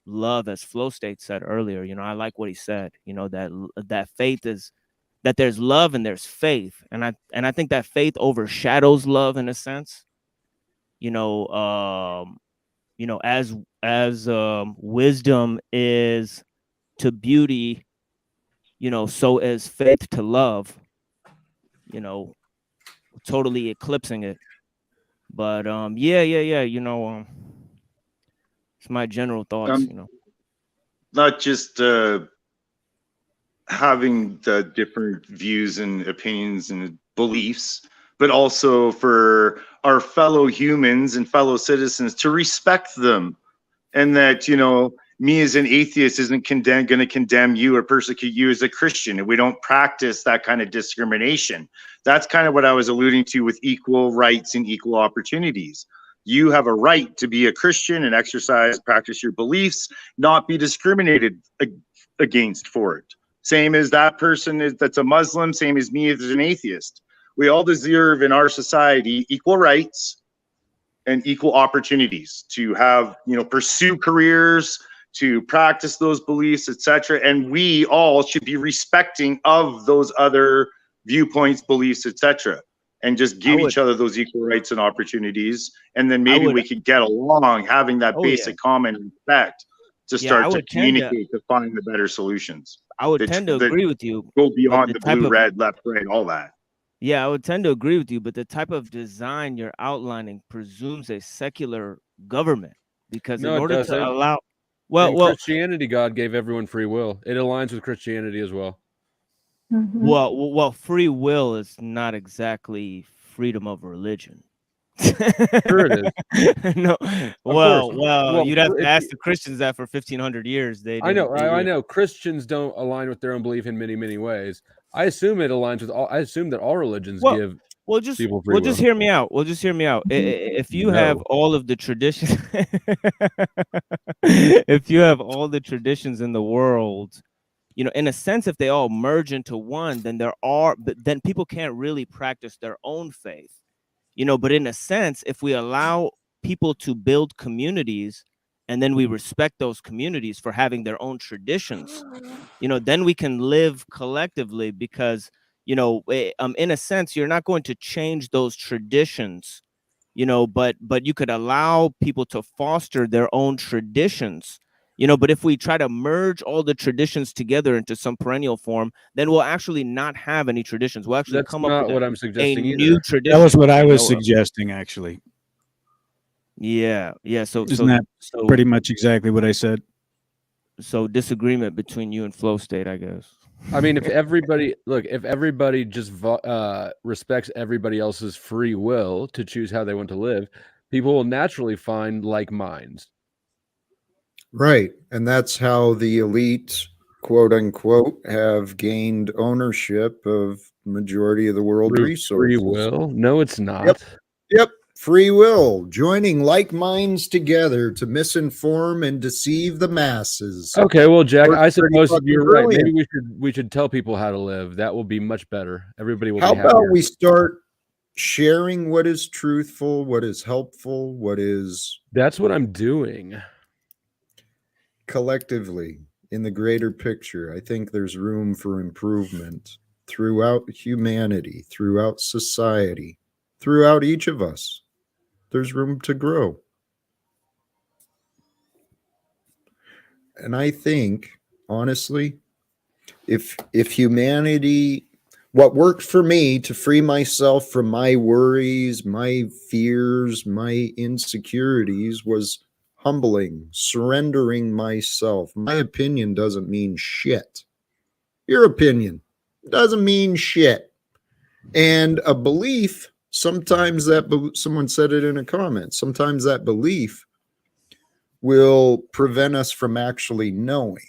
S11: love, as Flow State said earlier. You know, I like what he said, you know, that faith is, that there's love and there's faith, and I think that faith overshadows love in a sense, you know, as wisdom is to beauty, you know, so is faith to love, you know, totally eclipsing it. But yeah, you know, it's my general thoughts, you know.
S10: Not just having the different views and opinions and beliefs, but also for our fellow humans and fellow citizens to respect them. And that, you know, me as an atheist isn't going to condemn you or persecute you as a Christian, and we don't practice that kind of discrimination. That's kind of what I was alluding to with equal rights and equal opportunities. You have a right to be a Christian and practice your beliefs, not be discriminated against for it. Same as that person that's a Muslim, same as me as an atheist. We all deserve in our society equal rights and equal opportunities to have, you know, pursue careers, to practice those beliefs, etc. And we all should be respecting of those other viewpoints, beliefs, etc. And just give each other those equal rights and opportunities. And then maybe we could get along having that basic common respect to start to communicate, to find the better solutions.
S11: I would tend to agree with you.
S10: Go beyond the blue, red, left, right, all that.
S11: Yeah, I would tend to agree with you, but the type of design you're outlining presumes a secular government, because in order to allow, well,
S7: Christianity, God gave everyone free will. It aligns with Christianity as well.
S5: Mm-hmm.
S11: Well, free will is not exactly freedom of religion.
S7: Sure it is.
S11: No, well, you'd have to ask the Christians that for 1,500 years.
S7: I know. Christians don't align with their own belief in many, many ways. I assume it aligns with all. I assume that all religions give people free will.
S11: Just hear me out. Just hear me out. If you have all of the traditions, if you have all the traditions in the world, you know, in a sense, if they all merge into one, then then people can't really practice their own faith. You know, but in a sense, if we allow people to build communities and then we respect those communities for having their own traditions, you know, then we can live collectively, because, you know, in a sense, you're not going to change those traditions, you know, but you could allow people to foster their own traditions. You know, but if we try to merge all the traditions together into some perennial form, then we'll actually not have any traditions. We'll actually come up with
S7: what I'm suggesting
S11: a new tradition.
S6: That was what I was suggesting, actually.
S11: Yeah. So
S6: isn't that pretty much exactly what I said?
S11: So disagreement between you and Flow State, I guess.
S7: I mean, if everybody just respects everybody else's free will to choose how they want to live, people will naturally find like minds.
S1: Right. And that's how the elite, quote unquote, have gained ownership of majority of the world resources.
S7: Free will? No, it's not.
S1: Yep. Free will, joining like minds together to misinform and deceive the masses.
S7: Okay, well, Jack, I suppose you're right. Maybe we should tell people how to live. That will be much better. Everybody will be happier.
S1: How about we start sharing what is truthful, what is helpful, what is...
S7: That's what I'm doing.
S1: Collectively, in the greater picture, I think there's room for improvement throughout humanity, throughout society, throughout each of us. There's room to grow. And I think, honestly, if humanity, what worked for me to free myself from my worries, my fears, my insecurities was humbling, surrendering myself. My opinion doesn't mean shit. Your opinion doesn't mean shit. And a belief, sometimes someone said it in a comment, sometimes that belief will prevent us from actually knowing,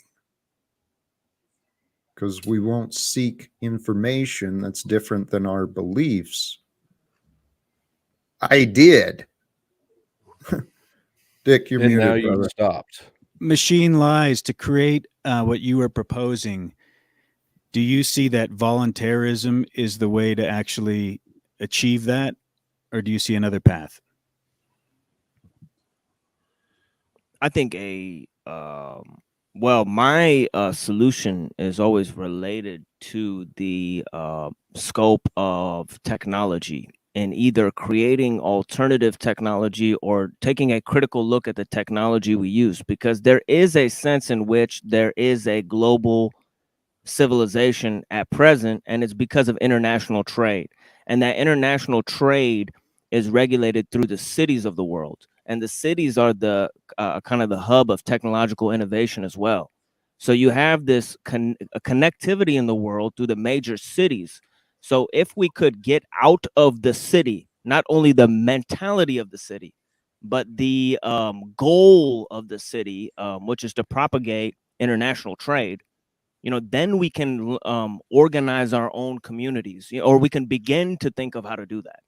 S1: because we won't seek information that's different than our beliefs. I did. Dick, you're
S7: And now
S1: muted,
S7: you've
S1: brother.
S7: stopped.
S6: Machine lies to create what you are proposing. Do you see that voluntarism is the way to actually achieve that, or do you see another path?
S11: I think well, my solution is always related to the scope of technology, and either creating alternative technology or taking a critical look at the technology we use, because there is a sense in which there is a global civilization at present, and it's because of international trade. And that international trade is regulated through the cities of the world. And the cities are the kind of the hub of technological innovation as well. So you have this connectivity in the world through the major cities. So if we could get out of the city, not only the mentality of the city, but the goal of the city, which is to propagate international trade, then we can organize our own communities, or we can begin to think of how to do that.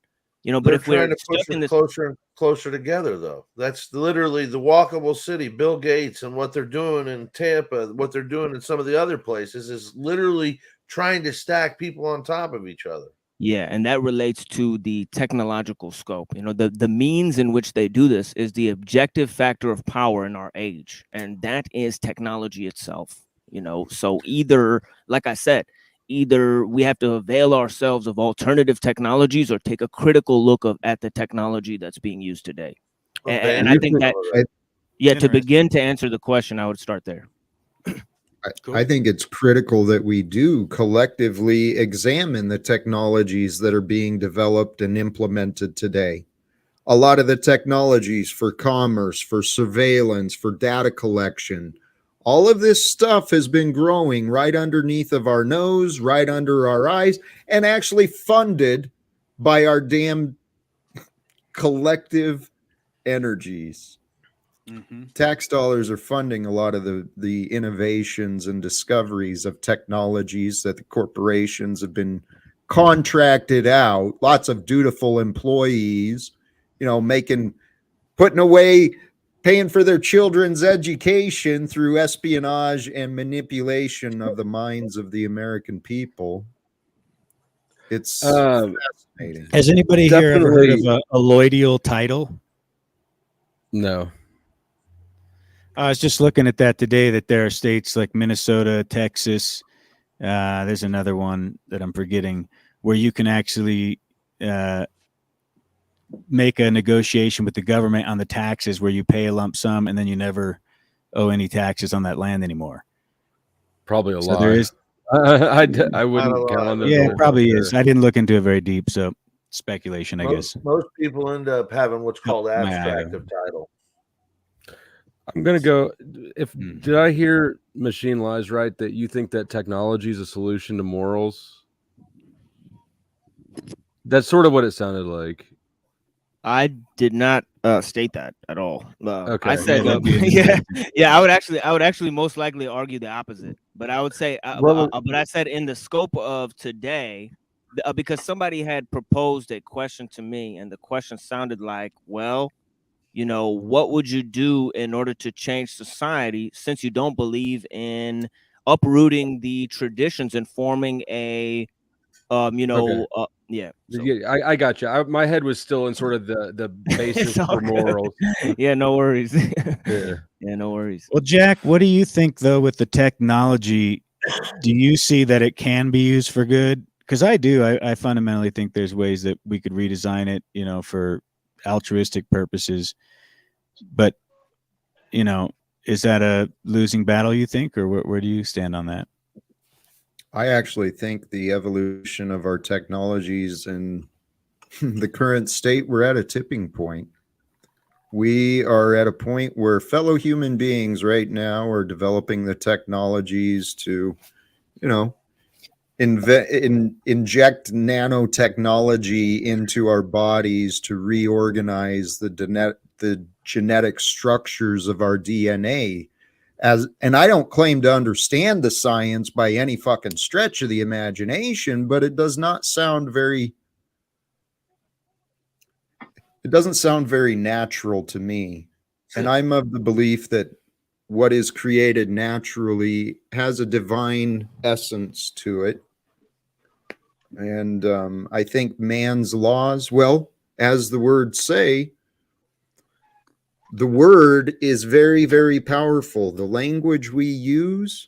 S11: But
S8: They're
S11: if we're
S8: trying to push
S11: stuck in
S8: us
S11: this,
S8: closer and closer together, though. That's literally the walkable city. Bill Gates and what they're doing in Tampa, what they're doing in some of the other places, is literally trying to stack people on top of each other.
S11: yeah, and that relates to the technological scope. The means in which they do this is the objective factor of power in our age, and that is technology itself. So either, like I said, either we have to avail ourselves of alternative technologies or take a critical look at the technology that's being used today. And I think that, to begin to answer the question, I would start there.
S1: I think it's critical that we do collectively examine the technologies that are being developed and implemented today. A lot of the technologies for commerce, for surveillance, for data collection, all of this stuff has been growing right underneath of our nose, right under our eyes, and actually funded by our damn collective energies.
S6: Mm-hmm.
S1: Tax dollars are funding a lot of the innovations and discoveries of technologies that the corporations have been contracted out. Lots of dutiful employees, putting away, paying for their children's education through espionage and manipulation of the minds of the American people. It's fascinating.
S6: Has anybody here ever heard of a alloidial title?
S7: No.
S6: I was just looking at that today, that there are states like Minnesota, Texas. There's another one that I'm forgetting, where you can actually make a negotiation with the government on the taxes, where you pay a lump sum and then you never owe any taxes on that land anymore.
S7: Probably a lie.
S6: There is.
S7: I wouldn't count on that.
S6: Yeah, it probably is. I didn't look into it very deep, so speculation, I guess.
S8: Most people end up having what's called abstractive title.
S7: I'm gonna go. Did I hear Machine Lies right, that you think that technology is a solution to morals? That's sort of what it sounded like.
S11: I did not state that at all.
S7: Okay.
S11: I said, I would actually most likely argue the opposite. But I would say, but I said in the scope of today, because somebody had proposed a question to me, and the question sounded like, well, what would you do in order to change society, since you don't believe in uprooting the traditions and forming a
S7: yeah. I got you. My head was still in sort of the basis for morals.
S11: Yeah, no worries.
S7: Yeah,
S11: no worries.
S6: Well, Jack, what do you think, though, with the technology? Do you see that it can be used for good? Because I do. I fundamentally think there's ways that we could redesign it, for altruistic purposes. But, is that a losing battle, you think, or where do you stand on that?
S1: I actually think the evolution of our technologies and the current state, we're at a tipping point. We are at a point where fellow human beings right now are developing the technologies to you know, inject nanotechnology into our bodies to reorganize the genetic structures of our DNA. And I don't claim to understand the science by any fucking stretch of the imagination, but it doesn't sound very natural to me. And I'm of the belief that what is created naturally has a divine essence to it. And I think man's laws, well, as the words say, the word is very, very powerful. The language we use,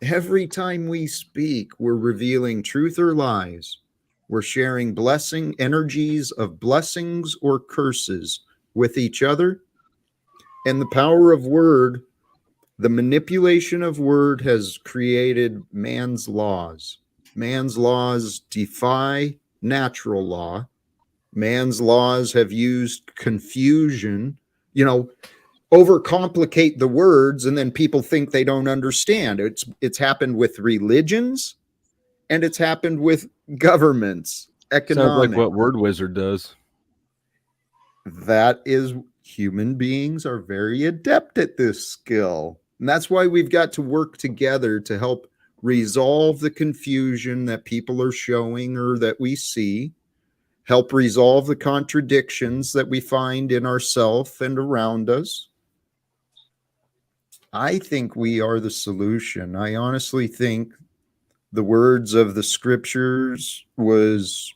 S1: every time we speak, we're revealing truth or lies. We're sharing energies of blessings or curses with each other. And the power of word, the manipulation of word, has created man's laws. Man's laws defy natural law. Man's laws have used confusion, overcomplicate the words, and then people think they don't understand. It's happened with religions, and it's happened with governments, economics.
S7: Sounds like what Word Wizard does.
S1: That is, human beings are very adept at this skill. And that's why we've got to work together to help resolve the confusion that people are showing or that we see, help resolve the contradictions that we find in ourselves and around us. I think we are the solution. I honestly think the words of the scriptures was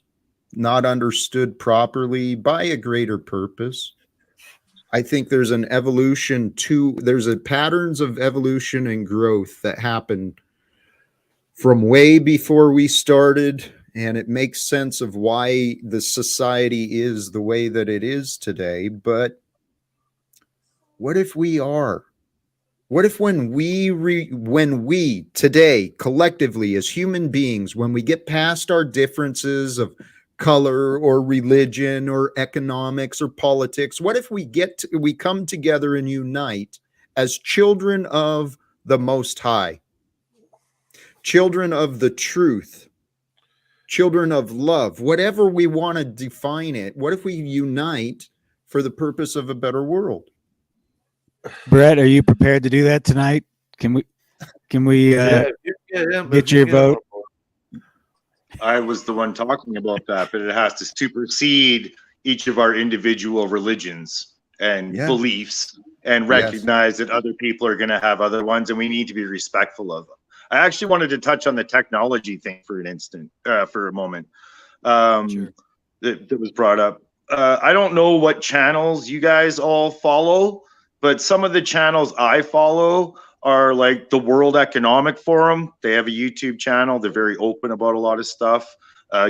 S1: not understood properly by a greater purpose. I think there's an evolution there's a patterns of evolution and growth that happened from way before we started, and it makes sense of why the society is the way that it is today. But what if we are? What if when we today collectively as human beings, when we get past our differences of color or religion or economics or politics, what if we come together and unite as children of the Most High, children of the truth, children of love, whatever we want to define it? What if we unite for the purpose of a better world?
S6: Brett, are you prepared to do that tonight? Can we get your vote?
S10: I was the one talking about that, but it has to supersede each of our individual religions and beliefs, and recognize that other people are going to have other ones, and we need to be respectful of them. I actually wanted to touch on the technology thing for a moment. Sure. That was brought up. I don't know what channels you guys all follow, but some of the channels I follow are like the World Economic Forum. They have a YouTube channel. They're very open about a lot of stuff.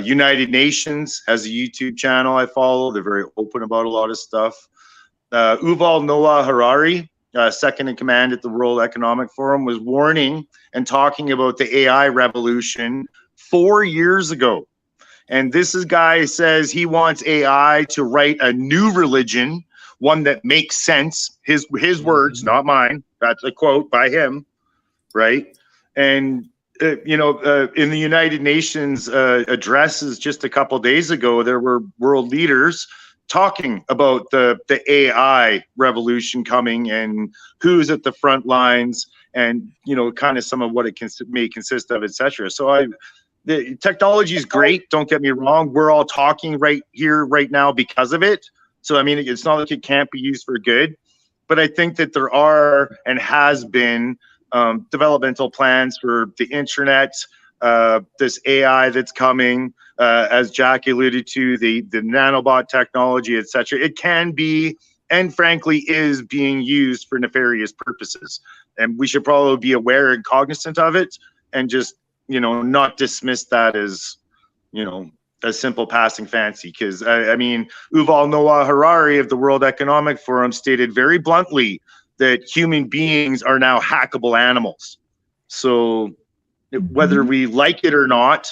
S10: United Nations has a YouTube channel I follow. They're very open about a lot of stuff. Yuval Noah Harari, second in command at the World Economic Forum, was warning and talking about the AI revolution 4 years ago. And this guy says he wants AI to write a new religion, one that makes sense. His words, not mine. That's a quote by him, right? And in the United Nations addresses just a couple days ago, there were world leaders talking about the AI revolution coming and who's at the front lines, and kind of some of what it may consist of, etc. So the technology is great. Don't get me wrong. We're all talking right here, right now because of it. So, I mean, it's not like it can't be used for good, but I think that there are and has been developmental plans for the internet, this AI that's coming, as Jack alluded to, the nanobot technology, etc. It can be, and frankly is being used for nefarious purposes. And we should probably be aware and cognizant of it, and just, not dismiss that as, a simple passing fancy. Because I mean, Yuval Noah Harari of the World Economic Forum stated very bluntly that human beings are now hackable animals. So whether we like it or not,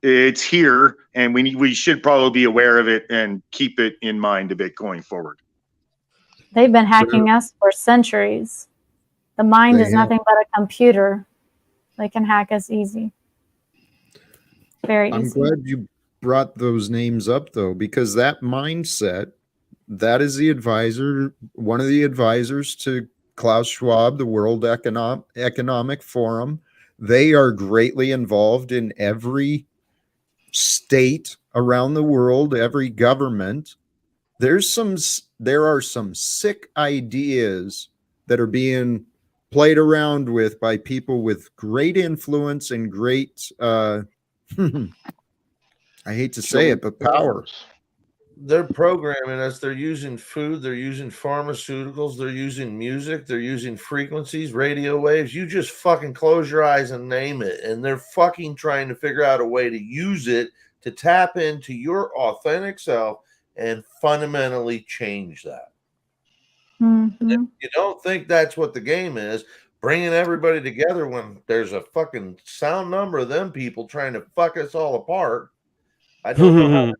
S10: it's here, and we should probably be aware of it and keep it in mind a bit going forward.
S5: They've been hacking us for centuries. The mind is nothing but a computer. They can hack us easy. Very
S1: I'm
S5: easy.
S1: glad you brought those names up, though, because that mindset, that is the advisor, one of the advisors to Klaus Schwab, the World Economic Forum. They are greatly involved in every state around the world, every government. There are some sick ideas that are being played around with by people with great influence and great I hate to say it, but power.
S8: They're programming us. They're using food. They're using pharmaceuticals. They're using music. They're using frequencies, radio waves. You just fucking close your eyes and name it. And they're fucking trying to figure out a way to use it to tap into your authentic self and fundamentally change that.
S5: Mm-hmm.
S8: If you don't think that's what the game is, bringing everybody together when there's a fucking sound number of them people trying to fuck us all apart. I don't know how.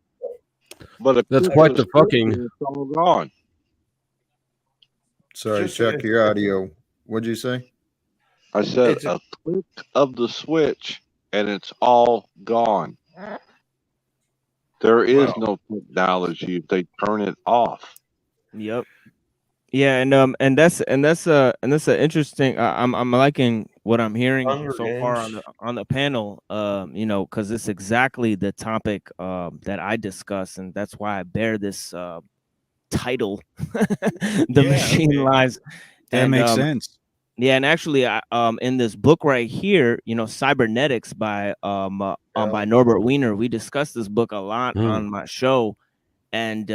S12: But if
S7: That's
S12: it's
S7: quite
S12: a
S7: the fucking.
S12: scripture, it's all gone.
S1: Sorry,
S8: Just-
S1: check your audio. What'd you say?
S12: I said
S8: It's
S12: a click of the switch and it's all gone. There is no technology if they turn it off.
S11: Yep. Yeah, and that's an interesting. I'm liking what I'm hearing
S8: Hunger
S11: so far
S8: Games.
S11: on the panel. You know, because it's exactly the topic that I discuss, and that's why I bear this title, "The
S6: Yeah,
S11: Machine
S6: okay.
S11: Lies."
S6: That makes sense.
S11: Yeah, and actually, in this book right here, you know, Cybernetics by Norbert Wiener, we discussed this book a lot on my show. And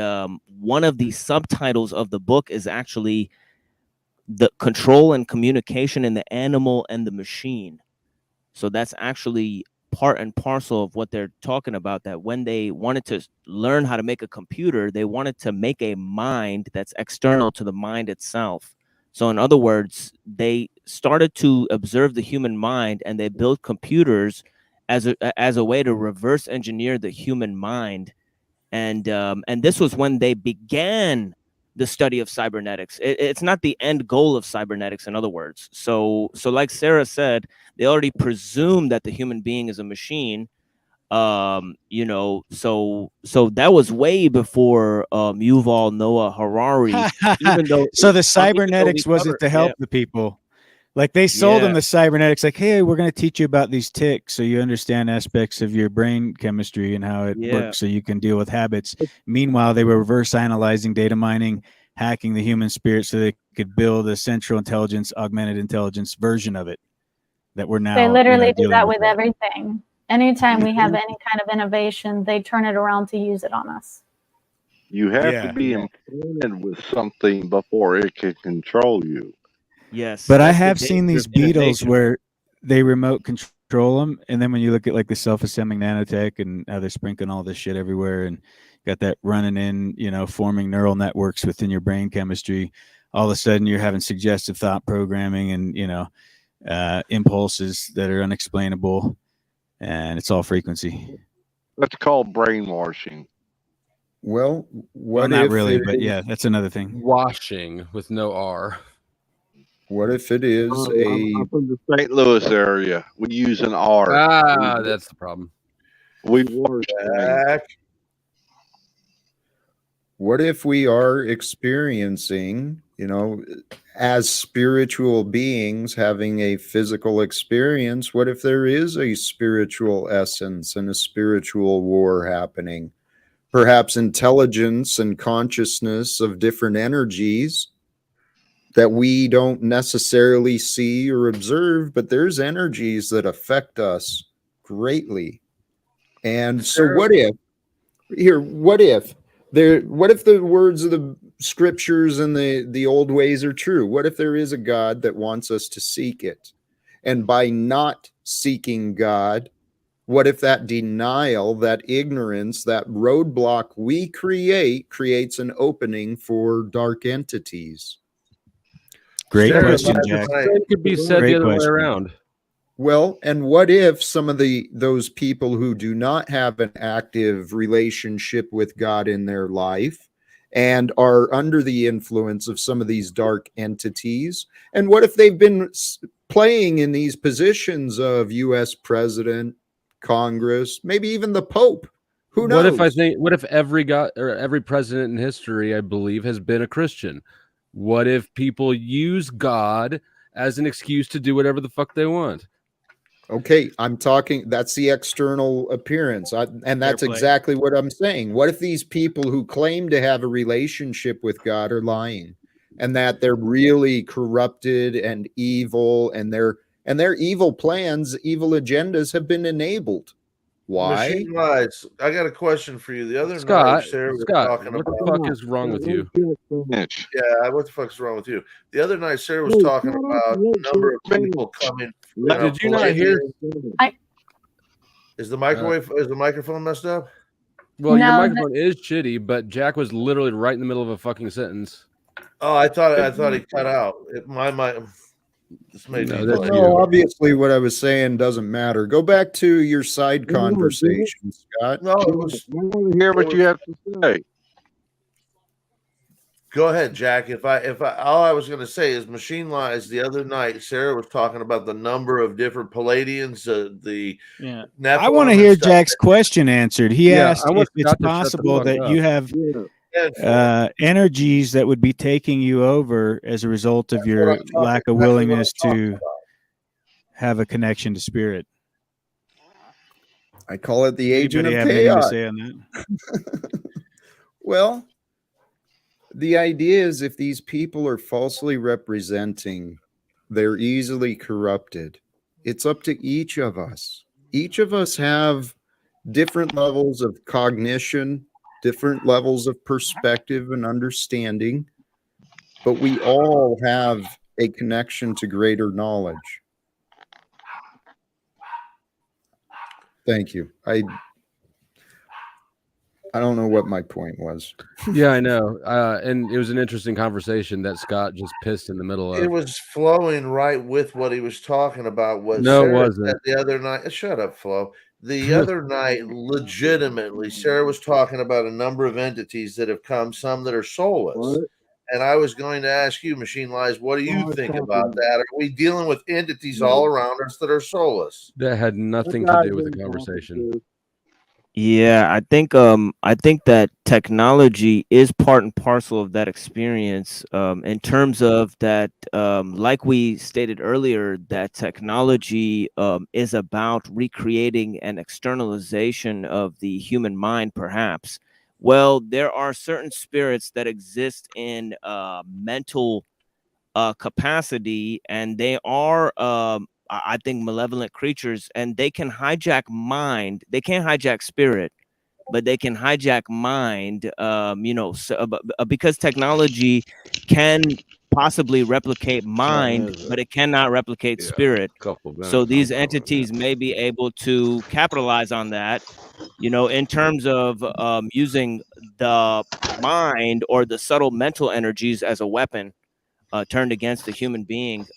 S11: one of the subtitles of the book is actually the control and communication in the animal and the machine. So that's actually part and parcel of what they're talking about, that when they wanted to learn how to make a computer, they wanted to make a mind that's external to the mind itself. So in other words, they started to observe the human mind and they built computers as a way to reverse engineer the human mind. And this was when they began the study of cybernetics. It's not the end goal of cybernetics, in other words. So like Sarah said, they already presume that the human being is a machine. You know, so that was way before Yuval Noah Harari. Even though
S6: So the cybernetics wasn't to help the people. Like they sold them the cybernetics, like, hey, we're going to teach you about these ticks so you understand aspects of your brain chemistry and how it works so you can deal with habits. Meanwhile, they were reverse analyzing, data mining, hacking the human spirit so they could build a central intelligence, augmented intelligence version of it that we're now.
S5: They literally do
S6: dealing
S5: that with everything. Anytime we have any kind of innovation, they turn it around to use it on us.
S12: You have to be implanted with something before it can control you.
S11: Yes,
S6: but I have seen these beetles where they remote control them, and then when you look at like the self-assembling nanotech and how they're sprinkling all this shit everywhere, and got that running in, you know, forming neural networks within your brain chemistry, all of a sudden you're having suggestive thought programming and, you know, impulses that are unexplainable, and it's all frequency.
S12: That's called brainwashing.
S1: Well, what
S6: not
S1: if
S6: really, but yeah, that's another thing.
S7: Washing with no R.
S1: What if it is
S12: I'm from the St. Louis area. We use an R.
S7: That's the problem.
S12: We wash things.
S1: What if we are experiencing, you know, as spiritual beings having a physical experience? What if there is a spiritual essence and a spiritual war happening? Perhaps intelligence and consciousness of different energies that we don't necessarily see or observe, but there's energies that affect us greatly. And so what if the words of the scriptures and the old ways are true? What if there is a God that wants us to seek it? And by not seeking God, what if that denial, that ignorance, that roadblock we creates an opening for dark entities?
S6: Great question, Jack.
S7: It could be said the other way around.
S1: Well, and what if some of those people who do not have an active relationship with God in their life and are under the influence of some of these dark entities, and what if they've been playing in these positions of US president, Congress, maybe even the Pope. Who knows?
S7: What if every God or every president in history, I believe, has been a Christian? What if people use God as an excuse to do whatever the fuck they want?
S1: Okay, I'm talking, that's the external appearance. And that's exactly what I'm saying. What if these people who claim to have a relationship with God are lying, and that they're really corrupted and evil, and their evil plans, evil agendas have been enabled? Why?
S8: Machine lies. I got a question for you. The other night,
S7: Scott,
S8: Sarah was talking
S7: what
S8: about.
S7: the fuck is wrong with you?
S8: Yeah, what the fuck is wrong with you? The other night, Sarah was talking about the number of people coming.
S7: Did you not hear?
S8: Is the microphone messed up?
S7: Well, your microphone is shitty, but Jack was literally right in the middle of a fucking sentence.
S8: Oh, I thought he cut out. This may be
S1: no, obviously what I was saying doesn't matter. Go back to your side conversation, Scott.
S8: No,
S12: I want to hear what you have to say.
S8: Go ahead, Jack. If I all I was going to say is machine lies. The other night, Sarah was talking about the number of different Palladians.
S6: I want to hear Jack's question answered. He asked if it's possible that you have energies that would be taking you over as a result of your lack of willingness to have a connection to spirit.
S1: I call it the agent of
S6: anything
S1: chaos.
S6: to say on that?
S1: Well, the idea is if these people are falsely representing, they're easily corrupted. It's up to each of us. Each of us have different levels of cognition, different levels of perspective and understanding, but we all have a connection to greater knowledge. Thank you. I don't know what my point was.
S7: Yeah, I know. And it was an interesting conversation that Scott just pissed in the middle of.
S8: It was flowing right with what he was talking about.
S7: No,
S8: Sarah
S7: it wasn't.
S8: said the other night. Shut up, Flo. The other night, legitimately, Sarah was talking about a number of entities that have come, some that are soulless. And I was going to ask you, Machine Lies, what do you think about that? Are we dealing with entities all around us that are soulless?
S7: That had nothing to do with the conversation.
S11: Yeah, I think that technology is part and parcel of that experience, in terms of that, like we stated earlier, that technology is about recreating an externalization of the human mind, perhaps. Well, there are certain spirits that exist in mental capacity, and they are I think malevolent creatures, and they can hijack mind. They can't hijack spirit, but they can hijack mind. Because technology can possibly replicate mind, but it cannot replicate spirit. So these entities may be able to capitalize on that, in terms of using the mind or the subtle mental energies as a weapon turned against the human being.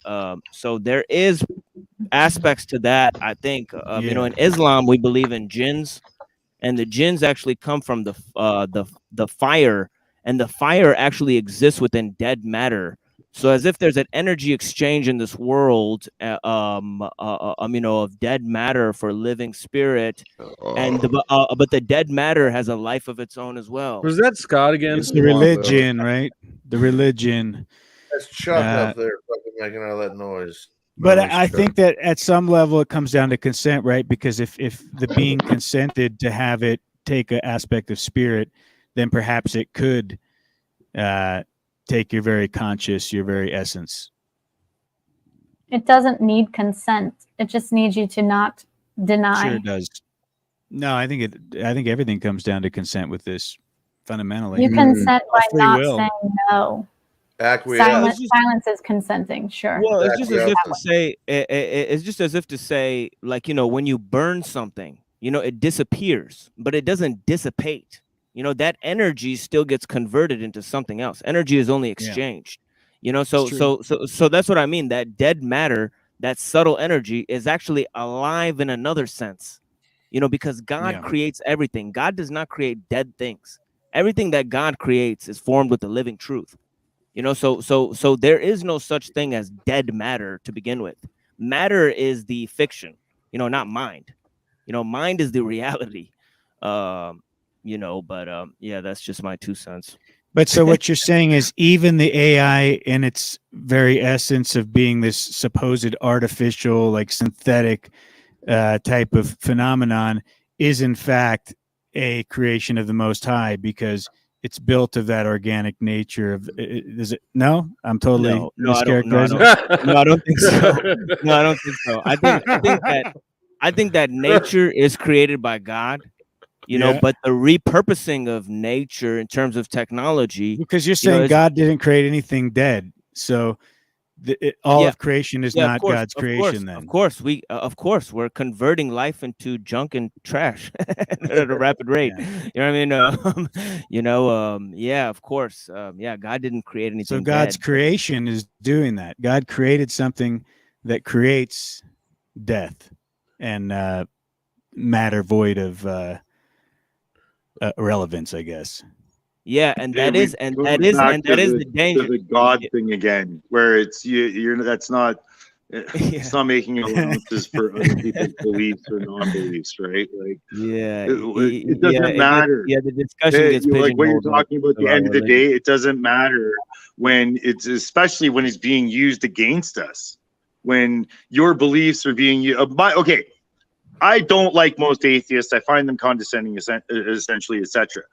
S11: So there is aspects to that. I think in Islam we believe in jinns, and the jinns actually come from the fire, and the fire actually exists within dead matter. So as if there's an energy exchange in this world, of dead matter for living spirit, and but the dead matter has a life of its own as well.
S7: Was that Scott again?
S6: It's the religion, right? The religion.
S8: That's Chuck up there fucking making all that noise.
S6: But I think that at some level it comes down to consent, right? Because if the being consented to have it take an aspect of spirit, then perhaps it could take your very conscious, your very essence.
S5: It doesn't need consent. It just needs you to not deny.
S6: Sure it does. No, I think everything comes down to consent with this fundamentally.
S5: You consent by not
S6: will.
S5: saying no.
S8: Acquiesce.
S5: Silence is consenting. Sure.
S11: Well, it's just as if to say. It's just as if to say, like, when you burn something, it disappears, but it doesn't dissipate. That energy still gets converted into something else. Energy is only exchanged. So that's what I mean. That dead matter, that subtle energy, is actually alive in another sense. Because God creates everything. God does not create dead things. Everything that God creates is formed with the living truth. So there is no such thing as dead matter to begin with. Matter is the fiction, not mind. Mind is the reality. But yeah, that's just my 2 cents.
S6: But so what you're saying is even the AI in its very essence of being this supposed artificial, like synthetic type of phenomenon is in fact a creation of the Most High because it's built of that organic nature of is it? No, I'm totally mischaracterizing.
S11: I don't think so. No, I don't think so. I think that nature is created by God. But the repurposing of nature in terms of technology,
S6: because you're saying God didn't create anything dead, so all of creation is not God's creation. Then
S11: of course we're converting life into junk and trash at a rapid rate. You know what I mean? Of course. God didn't create anything.
S6: So God's creation is doing that. God created something that creates death and matter void of relevance, I guess.
S11: Yeah, and that is the danger.
S10: The God thing again, where it's you're that's not. It's not making allowances for other people's beliefs or non-beliefs, right? Like, it doesn't matter.
S11: The discussion gets
S10: like what you're talking about. At the end of the day, it doesn't matter when it's, especially when it's being used against us. When your beliefs are being used. Okay, I don't like most atheists. I find them condescending, essentially, etc.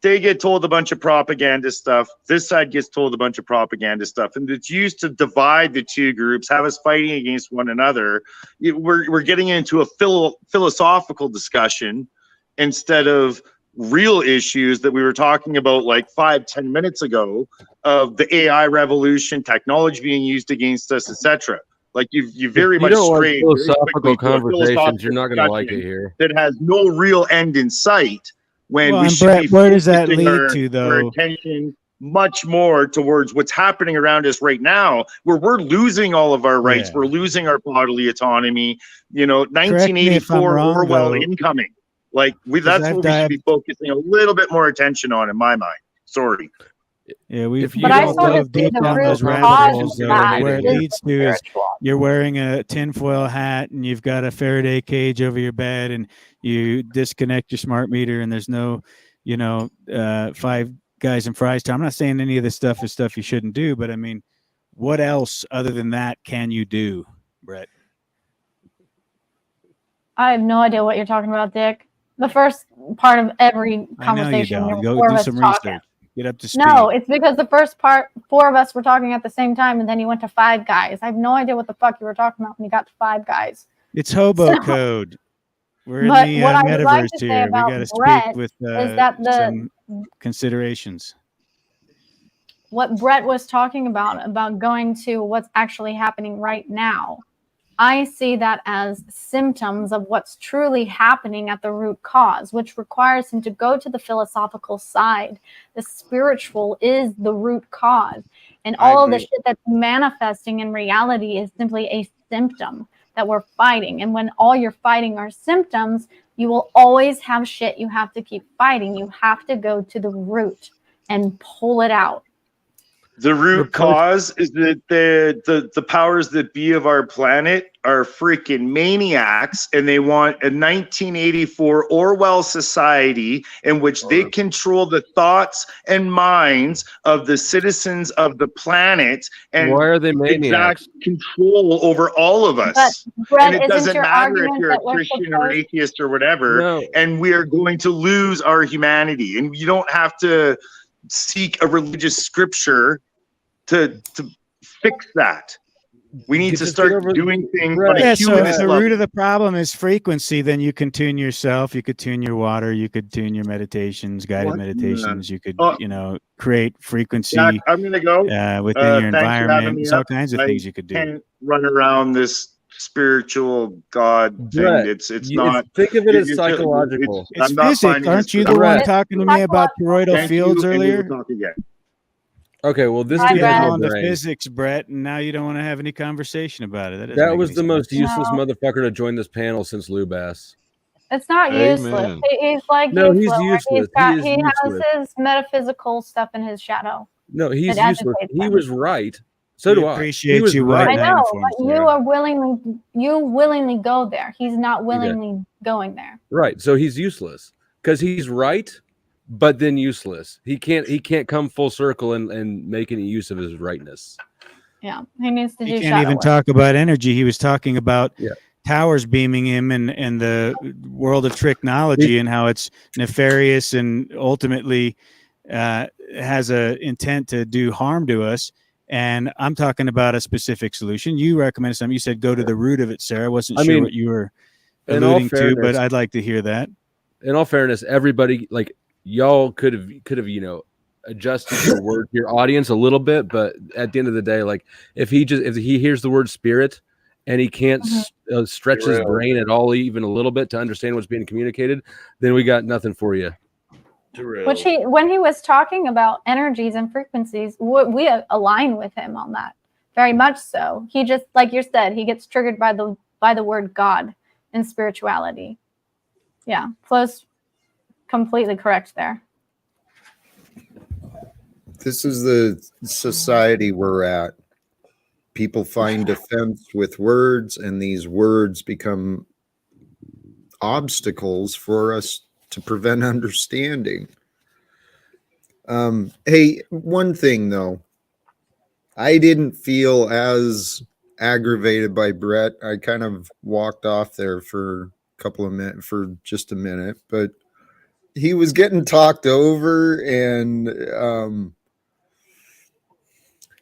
S10: They get told a bunch of propaganda stuff. This side gets told a bunch of propaganda stuff, and it's used to divide the two groups, have us fighting against one another. We're getting into a philosophical discussion instead of real issues that we were talking about like 5-10 minutes ago of the AI revolution, technology being used against us, etc. Like you very much strayed
S7: philosophical conversations. You're not going to like it here.
S10: That has no real end in sight. When we should
S6: Brett,
S10: be
S6: where does that lead
S10: to,
S6: though?
S10: Our attention much more towards what's happening around us right now, where we're losing all of our rights, we're losing our bodily autonomy. 1984 Orwell incoming. Like that's what we should be focusing a little bit more attention on, in my mind. Sorry.
S6: Yeah,
S5: but I sort of
S6: deep down those rabbit holes. Where it leads to is you're wearing a tinfoil hat and you've got a Faraday cage over your bed, and you disconnect your smart meter, and there's no, 5 guys and fries time. I'm not saying any of this stuff is stuff you shouldn't do, but I mean, what else other than that can you do, Brett?
S5: I have no idea what you're talking about, Dick. The first part of every conversation,
S6: I know you don't. Go do some research. Get up to speed.
S5: No, it's because the first part, 4 of us were talking at the same time, and then you went to 5 guys. I have no idea what the fuck you were talking about when you got to 5 guys.
S6: It's hobo code. We're in the metaverse here. We got to speak with some considerations.
S5: What Brett was talking about going to what's actually happening right now, I see that as symptoms of what's truly happening at the root cause, which requires him to go to the philosophical side. The spiritual is the root cause. And all the shit that's manifesting in reality is simply a symptom that we're fighting. And when all you're fighting are symptoms, you will always have shit you have to keep fighting. You have to go to the root and pull it out.
S10: The root cause is that the powers that be of our planet are freaking maniacs, and they want a 1984 Orwell society in which they control the thoughts and minds of the citizens of the planet, and
S7: why are they maniacs?
S10: Exact control over all of us.
S5: But, Brett,
S10: and it doesn't matter if you're a Christian or atheist or whatever, and we are going to lose our humanity. And you don't have to seek a religious scripture to fix that. We need to start doing things on a humanist
S6: level.
S10: The
S6: root of the problem is frequency. Then you could tune yourself. You could tune your water. You could tune your meditations, guided meditations. You could, create frequency.
S10: Jack, I'm going to go
S6: within your environment. There's all kinds of things you could do.
S10: Can't run around this spiritual God thing. It's not.
S7: Think of it as psychological.
S6: It's physics. Aren't you the one talking to me about toroidal fields earlier?
S7: Okay, well, this
S6: is on the physics, Brett, and now you don't want to have any conversation about it.
S7: That was the most useless motherfucker to join this panel since Lou Bass.
S5: It's not useless. He's like
S7: he's useless.
S5: He has his metaphysical stuff in his shadow.
S7: No, he's useless. He was right So
S6: We
S7: do I. He
S6: appreciate
S7: was
S6: you
S7: right.
S5: I
S6: white knighting
S5: know,
S6: for him,
S5: but you
S6: Sarah.
S5: are willingly go there. He's not willingly going there.
S7: Right. So he's useless because he's right, but then useless. He can't come full circle and make any use of his rightness.
S5: Yeah, he needs to
S6: He
S5: do
S6: can't
S5: shadow
S6: even
S5: work.
S6: talk about energy. He was talking about
S7: Yeah.
S6: towers beaming him and the world of technology and how it's nefarious and ultimately has a intent to do harm to us. And I'm talking about a specific solution. You recommended something. You said go to the root of it, Sarah. I wasn't
S7: I
S6: sure
S7: mean,
S6: what you were
S7: in all
S6: alluding to, but
S7: fairness,
S6: I'd like to hear that.
S7: in all fairness, everybody, like, y'all could have adjusted your word, your audience a little bit, but at the end of the day, like, if he hears the word spirit and he can't stretch his brain at all, even a little bit, to understand what's being communicated, then we got nothing for you.
S5: Which when he was talking about energies and frequencies, we align with him on that very much. So he just, like you said, he gets triggered by the word God and spirituality. Yeah, Flo's completely correct there.
S1: This is the society we're at. People find defense with words, and these words become obstacles for us to prevent understanding. Hey, one thing though, I didn't feel as aggravated by Brett. I kind of walked off there for a couple of minutes, for just a minute, but he was getting talked over, and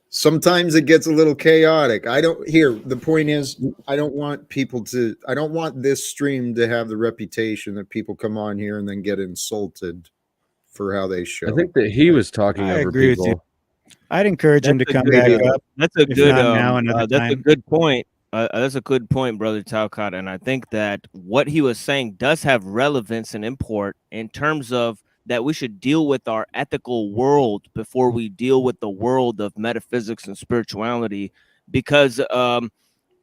S1: sometimes it gets a little chaotic. The point is, I don't want this stream to have the reputation that people come on here and then get insulted for how they show.
S7: I think that he was talking
S6: I
S7: over
S6: agree
S7: people.
S6: with you. I'd encourage him to come back up.
S11: That's a
S6: if
S11: good.
S6: not now, another
S11: That's a
S6: time.
S11: good point. That's a good point, Brother Talcott. And I think that what he was saying does have relevance and import in terms of that we should deal with our ethical world before we deal with the world of metaphysics and spirituality. Because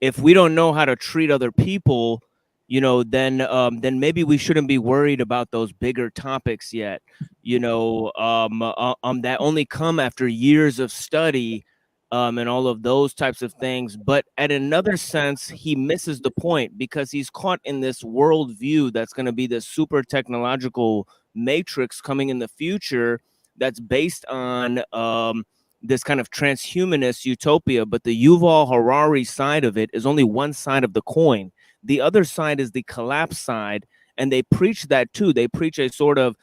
S11: if we don't know how to treat other people, then maybe we shouldn't be worried about those bigger topics yet. That only come after years of study. And all of those types of things. But at another sense, he misses the point because he's caught in this worldview that's going to be this super technological matrix coming in the future that's based on this kind of transhumanist utopia. But the Yuval Harari side of it is only one side of the coin. The other side is the collapse side. And they preach that too. They preach a sort of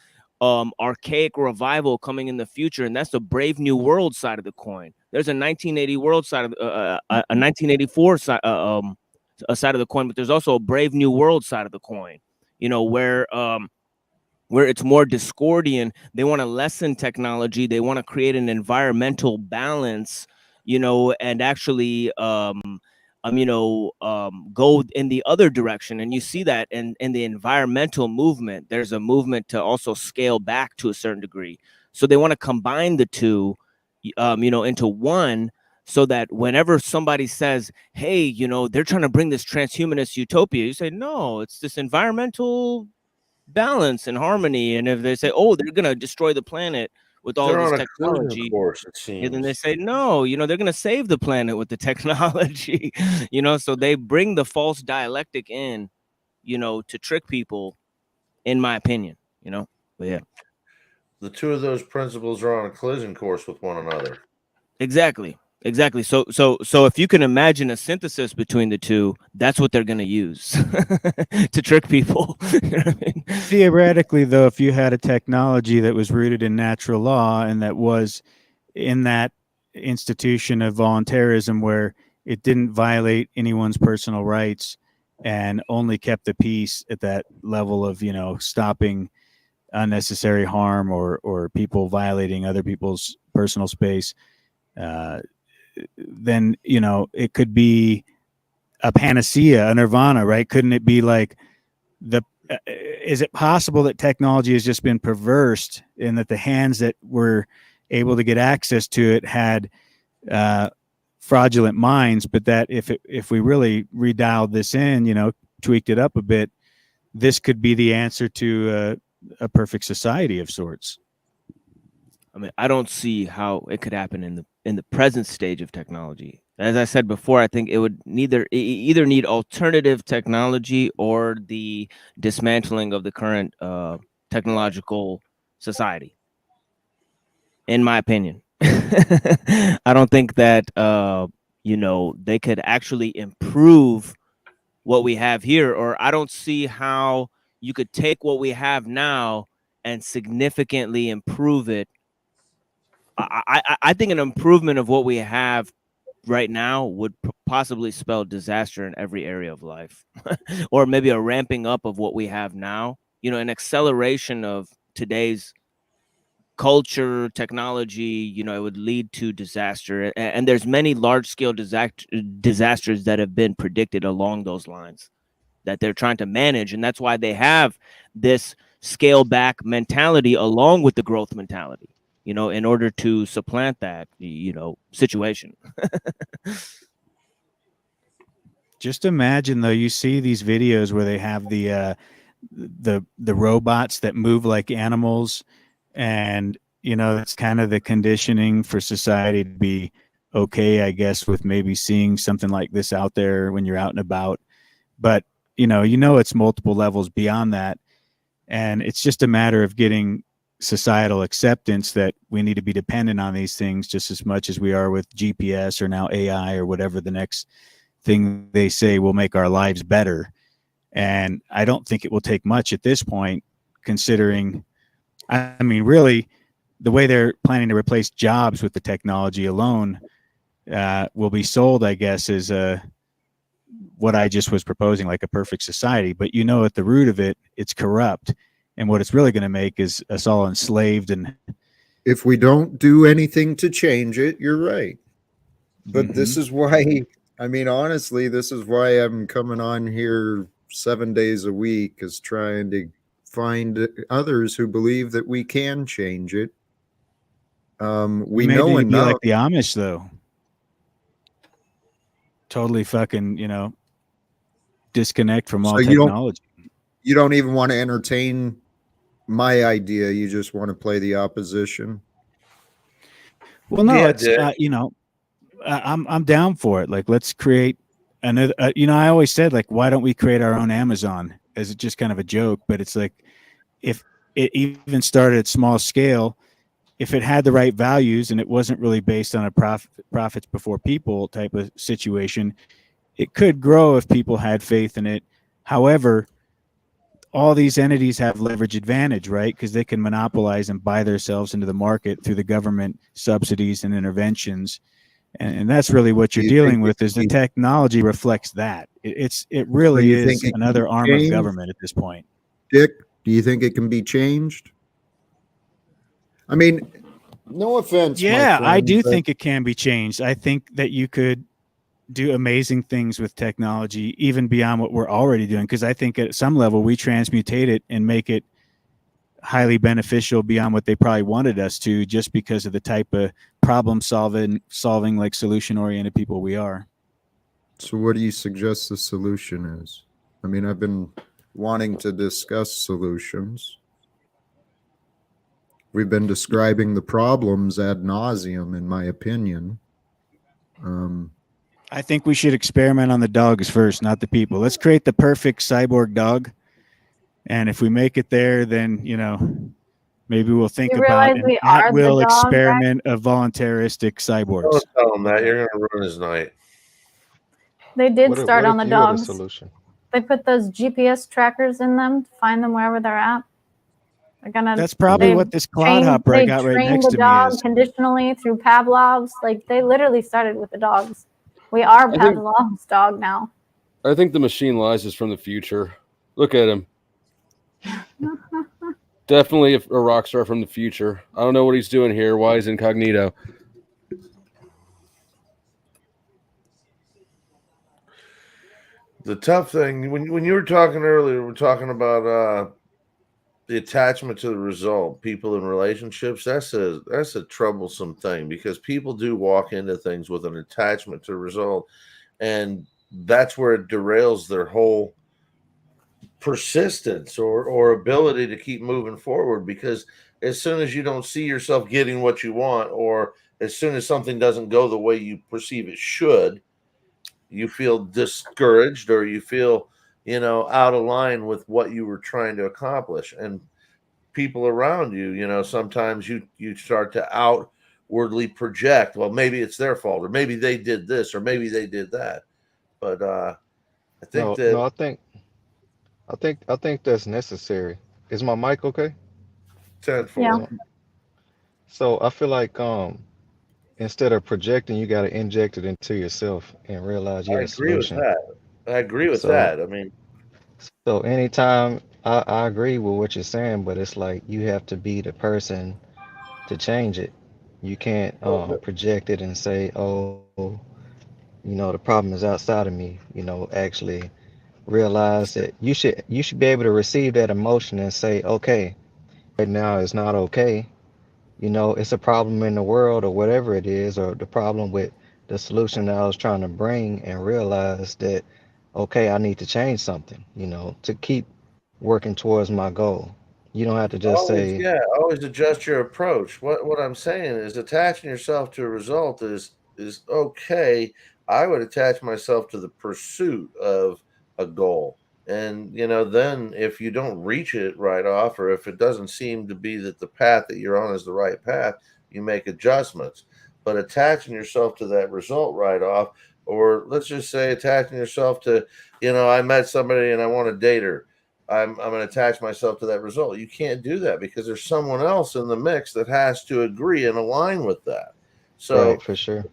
S11: archaic revival coming in the future, and that's the Brave New World side of the coin. There's a 1980 world side of a 1984 side, a side of the coin, but there's also a Brave New World side of the coin. Where it's more Discordian. They want to lessen technology. They want to create an environmental balance. And actually go in the other direction. And you see that in the environmental movement, there's a movement to also scale back to a certain degree. So they want to combine the two, into one, so that whenever somebody says, hey, they're trying to bring this transhumanist utopia, you say, no, it's this environmental balance and harmony. And if they say, oh, they're going to destroy the planet with all
S8: They're
S11: this
S8: on a collision
S11: technology,
S8: course, it seems.
S11: and then they say, no, they're going to save the planet with the technology, so they bring the false dialectic in, to trick people, in my opinion, but yeah.
S8: The two of those principles are on a collision course with one another.
S11: Exactly. So if you can imagine a synthesis between the two, that's what they're going to use to trick people. You know what I mean?
S6: Theoretically, though, if you had a technology that was rooted in natural law and that was in that institution of voluntarism where it didn't violate anyone's personal rights and only kept the peace at that level of, stopping unnecessary harm or people violating other people's personal space, then it could be a panacea, a nirvana, right? Couldn't it be like is it possible that technology has just been perversed in that the hands that were able to get access to it had fraudulent minds, but that if we really redialed this in, tweaked it up a bit, this could be the answer to a perfect society of sorts?
S11: I mean, I don't see how it could happen in the present stage of technology. As I said before, I think it would either need alternative technology or the dismantling of the current technological society. In my opinion, I don't think that they could actually improve what we have here, or I don't see how you could take what we have now and significantly improve it. I think an improvement of what we have right now would possibly spell disaster in every area of life, or maybe a ramping up of what we have now. An acceleration of today's culture, technology. It would lead to disaster, and there's many large-scale disasters that have been predicted along those lines that they're trying to manage, and that's why they have this scale back mentality along with the growth mentality, in order to supplant that situation.
S6: Just imagine though, you see these videos where they have the robots that move like animals, and it's kind of the conditioning for society to be okay, I guess, with maybe seeing something like this out there when you're out and about. But it's multiple levels beyond that, and it's just a matter of getting societal acceptance that we need to be dependent on these things just as much as we are with GPS or now AI or whatever the next thing they say will make our lives better. And I don't think it will take much at this point, considering, I mean, really, the way they're planning to replace jobs with the technology alone will be sold, I guess, as what I just was proposing, like a perfect society. But at the root of it, it's corrupt. And what it's really going to make is us all enslaved. And
S1: if we don't do anything to change it, you're right. But this is why, I mean, honestly, this is why I'm coming on here 7 days a week, is trying to find others who believe that we can change it. We know
S6: maybe be
S1: enough.
S6: like the Amish, though. Totally fucking, disconnect from all technology.
S1: You don't even want to entertain my idea. You just want to play the opposition.
S6: Well, no, it's I'm down for it. Like, let's create another. I always said, like, why don't we create our own Amazon? As just kind of a joke, but it's like, if it even started at small scale, if it had the right values and it wasn't really based on a profits before people type of situation, it could grow if people had faith in it. However, all these entities have leverage advantage, right? Because they can monopolize and buy themselves into the market through the government subsidies and interventions. And that's really what you're dealing with, is the technology reflects that. It really is another arm of government at this point.
S1: Dick, do you think it can be changed? I mean, no offense.
S6: Yeah,
S1: my friend,
S6: I do think it can be changed. I think that you could do amazing things with technology, even beyond what we're already doing. Because I think at some level we transmutate it and make it highly beneficial beyond what they probably wanted us to, just because of the type of problem solving like solution oriented people we are.
S1: So what do you suggest the solution is? I mean, I've been wanting to discuss solutions. We've been describing the problems ad nauseum, in my opinion.
S6: I think we should experiment on the dogs first, not the people. Let's create the perfect cyborg dog. And if we make it there, then, maybe we'll think about an at-will experiment of voluntaristic cyborgs.
S8: Don't tell him that. You're going to ruin his night.
S5: They did start on the dogs. They put those GPS trackers in them to find them wherever they're at.
S6: That's probably what this clodhopper I got right next to me is.
S5: Conditionally through Pavlov's. Like, they literally started with the dogs. We are Pavlov's dog now.
S7: I think the machine lies is from the future. Look at him. Definitely a rock star from the future. I don't know what he's doing here. Why he's incognito?
S8: The tough thing, when you were talking earlier, we're talking about the attachment to the result. People in relationships, that's a troublesome thing, because people do walk into things with an attachment to the result, and that's where it derails their whole persistence or ability to keep moving forward, because as soon as you don't see yourself getting what you want, or as soon as something doesn't go the way you perceive it should, you feel discouraged, or you feel, out of line with what you were trying to accomplish. And people around you, sometimes you start to outwardly project, well, maybe it's their fault, or maybe they did this, or maybe they did that. But I think
S13: No,
S8: that
S13: I think that's necessary. Is my mic okay?
S8: 10
S5: Yeah.
S8: for
S13: So I feel like instead of projecting, you got to inject it into yourself and realize
S8: I
S13: you're the
S8: agree with
S13: solution.
S8: that. I agree with
S13: So
S8: that. I mean,
S13: so anytime I agree with what you're saying, but it's like you have to be the person to change it. You can't
S8: well,
S13: project it and say, oh, the problem is outside of me. Actually realize that you should be able to receive that emotion and say, okay, right now is not okay. It's a problem in the world or whatever it is, or the problem with the solution that I was trying to bring, and realize that, okay, I need to change something, to keep working towards my goal. You don't have to just
S8: always,
S13: say,
S8: yeah, always adjust your approach. What I'm saying is, attaching yourself to a result is okay. I would attach myself to the pursuit of a goal. And then if you don't reach it right off, or if it doesn't seem to be that the path that you're on is the right path, you make adjustments. But attaching yourself to that result right off, or let's just say attaching yourself to, I met somebody and I want to date her, I'm going to attach myself to that result. You can't do that, because there's someone else in the mix that has to agree and align with that.
S13: right,
S8: So
S13: for sure.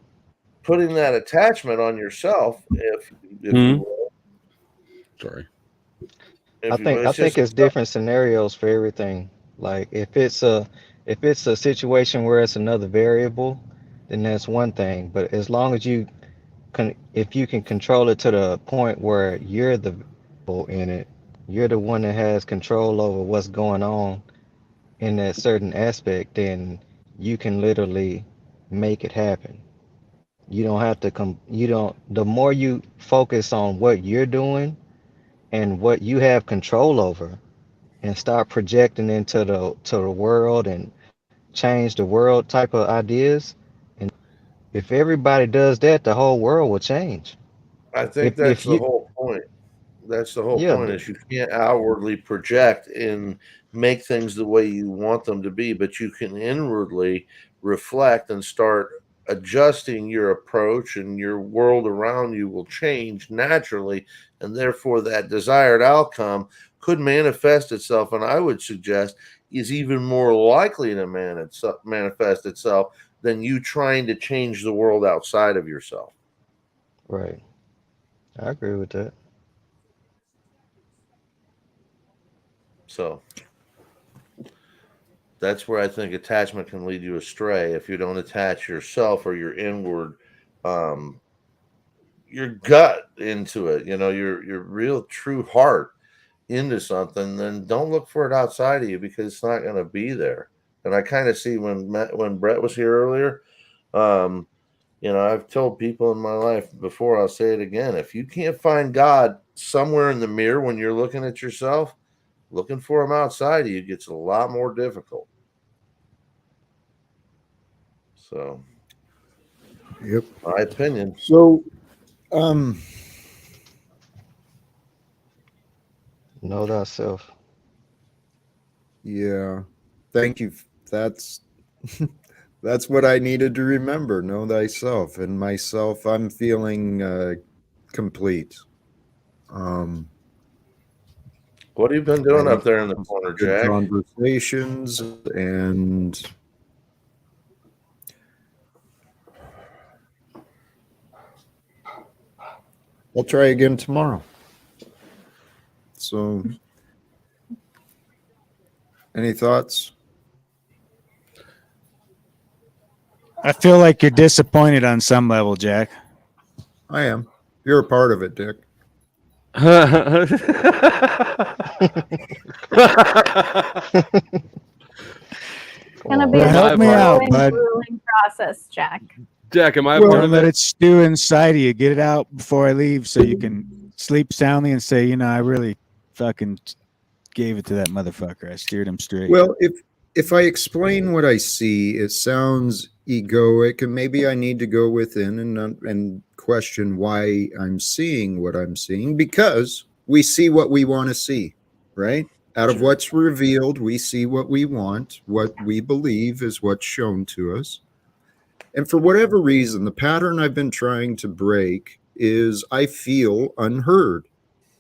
S8: putting that attachment on yourself, if you
S7: Hmm.
S8: will,
S7: Sorry.
S13: I
S8: it's
S13: think
S8: just
S13: it's different scenarios for everything. Like if it's a situation where it's another variable, then that's one thing. But as long as if you can control it to the point where you're the variable in it, you're the one that has control over what's going on in that certain aspect, then you can literally make it happen. You don't have to you don't, the more you focus on what you're doing and what you have control over, and start projecting into the world and change the world type of ideas, and if everybody does that, the whole world will change.
S8: I think
S13: If
S8: that's the
S13: you
S8: whole point. That's the whole
S13: Yeah,
S8: point, is you can't outwardly project and make things the way you want them to be, but you can inwardly reflect and start adjusting your approach, and your world around you will change naturally, and therefore that desired outcome could manifest itself, and I would suggest is even more likely to manifest itself than you trying to change the world outside of yourself.
S13: right, I agree with that.
S8: So that's where I think attachment can lead you astray if you don't attach yourself or your inward, um, your gut into it. Your real true heart into something. Then don't look for it outside of you, because it's not going to be there. And I kind of see when Brett was here earlier. Um, I've told people in my life before. I'll say it again. If you can't find God somewhere in the mirror when you're looking at yourself, looking for him outside of you gets a lot more difficult. So,
S1: Yep.
S8: my opinion.
S1: So,
S13: Know thyself.
S1: yeah. Thank you. That's that's what I needed to remember. Know thyself. And myself, I'm feeling complete. Um,
S8: What have you been
S1: I
S8: doing
S1: had
S8: up there in the corner,
S1: good
S8: Jack?
S1: conversations, and I'll try again tomorrow. So, any thoughts?
S6: I feel like you're disappointed on some level, Jack.
S1: I am. You're a part of it, Dick.
S5: Gonna be
S13: Oh,
S5: a
S6: Help me out,
S5: grueling,
S6: bud.
S5: grueling process, Jack.
S7: Jack, am I a
S1: Well,
S7: part
S6: Don't
S7: of
S6: let
S7: it?
S6: it stew inside of you. Get it out before I leave so you can sleep soundly and say, I really fucking gave it to that motherfucker. I steered him straight.
S1: Well, if I explain what I see, it sounds egoic, and maybe I need to go within and question why I'm seeing what I'm seeing, because we see what we want to see, right? Out of what's revealed, we see what we want. What we believe is what's shown to us. And for whatever reason, the pattern I've been trying to break is I feel unheard.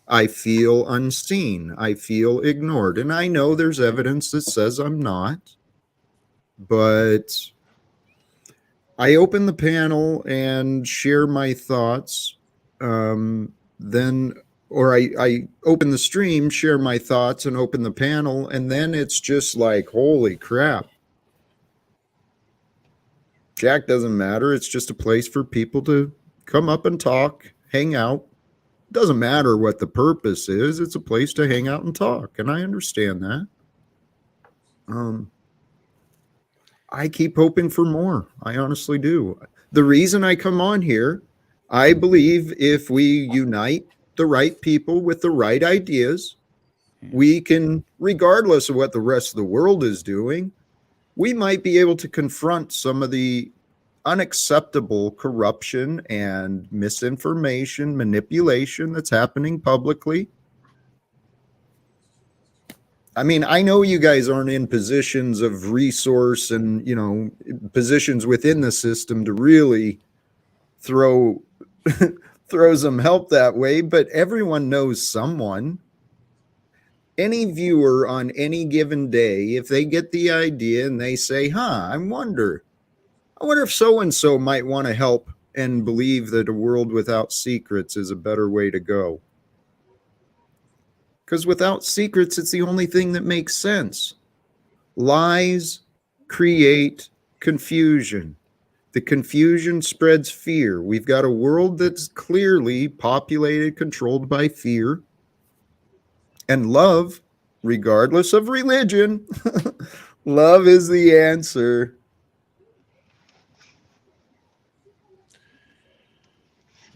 S1: I feel unseen. I feel ignored. And I know there's evidence that says I'm not, but I open the panel and share my thoughts. I open the stream, share my thoughts, and open the panel. And then it's just like, holy crap. Jack doesn't matter. It's just a place for people to come up and talk, hang out. Doesn't matter what the purpose is. It's a place to hang out and talk. And I understand that. I keep hoping for more. I honestly do. The reason I come on here, I believe if we unite the right people with the right ideas, we can, regardless of what the rest of the world is doing, we might be able to confront some of the unacceptable corruption and misinformation, manipulation that's happening publicly. I mean, I know you guys aren't in positions of resource and, positions within the system to really throw some help that way, but everyone knows someone. Any viewer on any given day, if they get the idea and they say, I wonder if so-and-so might want to help and believe that a world without secrets is a better way to go. Because without secrets, it's the only thing that makes sense. Lies create confusion. The confusion spreads fear. We've got a world that's clearly populated, controlled by fear. And love, regardless of religion, love is the answer.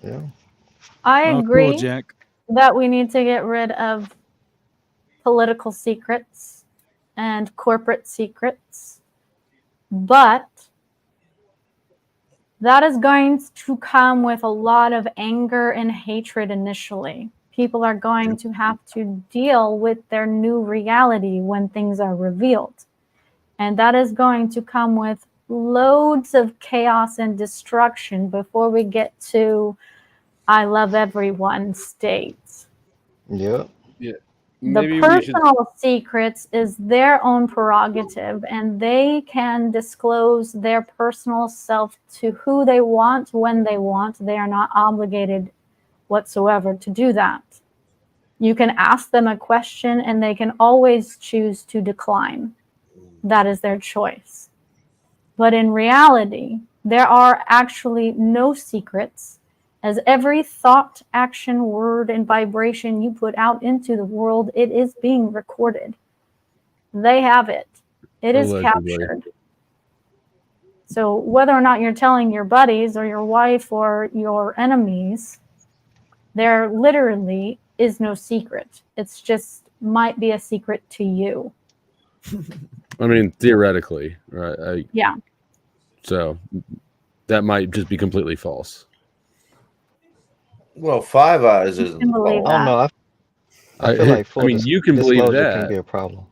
S13: Yeah.
S5: I agree
S6: Cool, Jack.
S5: that we need to get rid of political secrets and corporate secrets, but that is going to come with a lot of anger and hatred initially. People are going to have to deal with their new reality when things are revealed. And that is going to come with loads of chaos and destruction before we get to I love everyone state.
S13: Yep.
S7: Yeah.
S5: The personal secrets is their own prerogative, and they can disclose their personal self to who they want, when they want. They are not obligated whatsoever to do that. You can ask them a question, and they can always choose to decline. That is their choice. But in reality, there are actually no secrets, as every thought, action, word, and vibration you put out into the world, it is being recorded. They have it. It is captured. So whether or not you're telling your buddies or your wife or your enemies, there literally is no secret. It's just might be a secret to you.
S7: I mean, theoretically, right?
S5: Yeah.
S7: So that might just be completely false.
S8: Well, Five Eyes isn't.
S13: I don't know. I feel like full
S7: you can believe
S13: disclosure
S7: that
S13: can be a problem.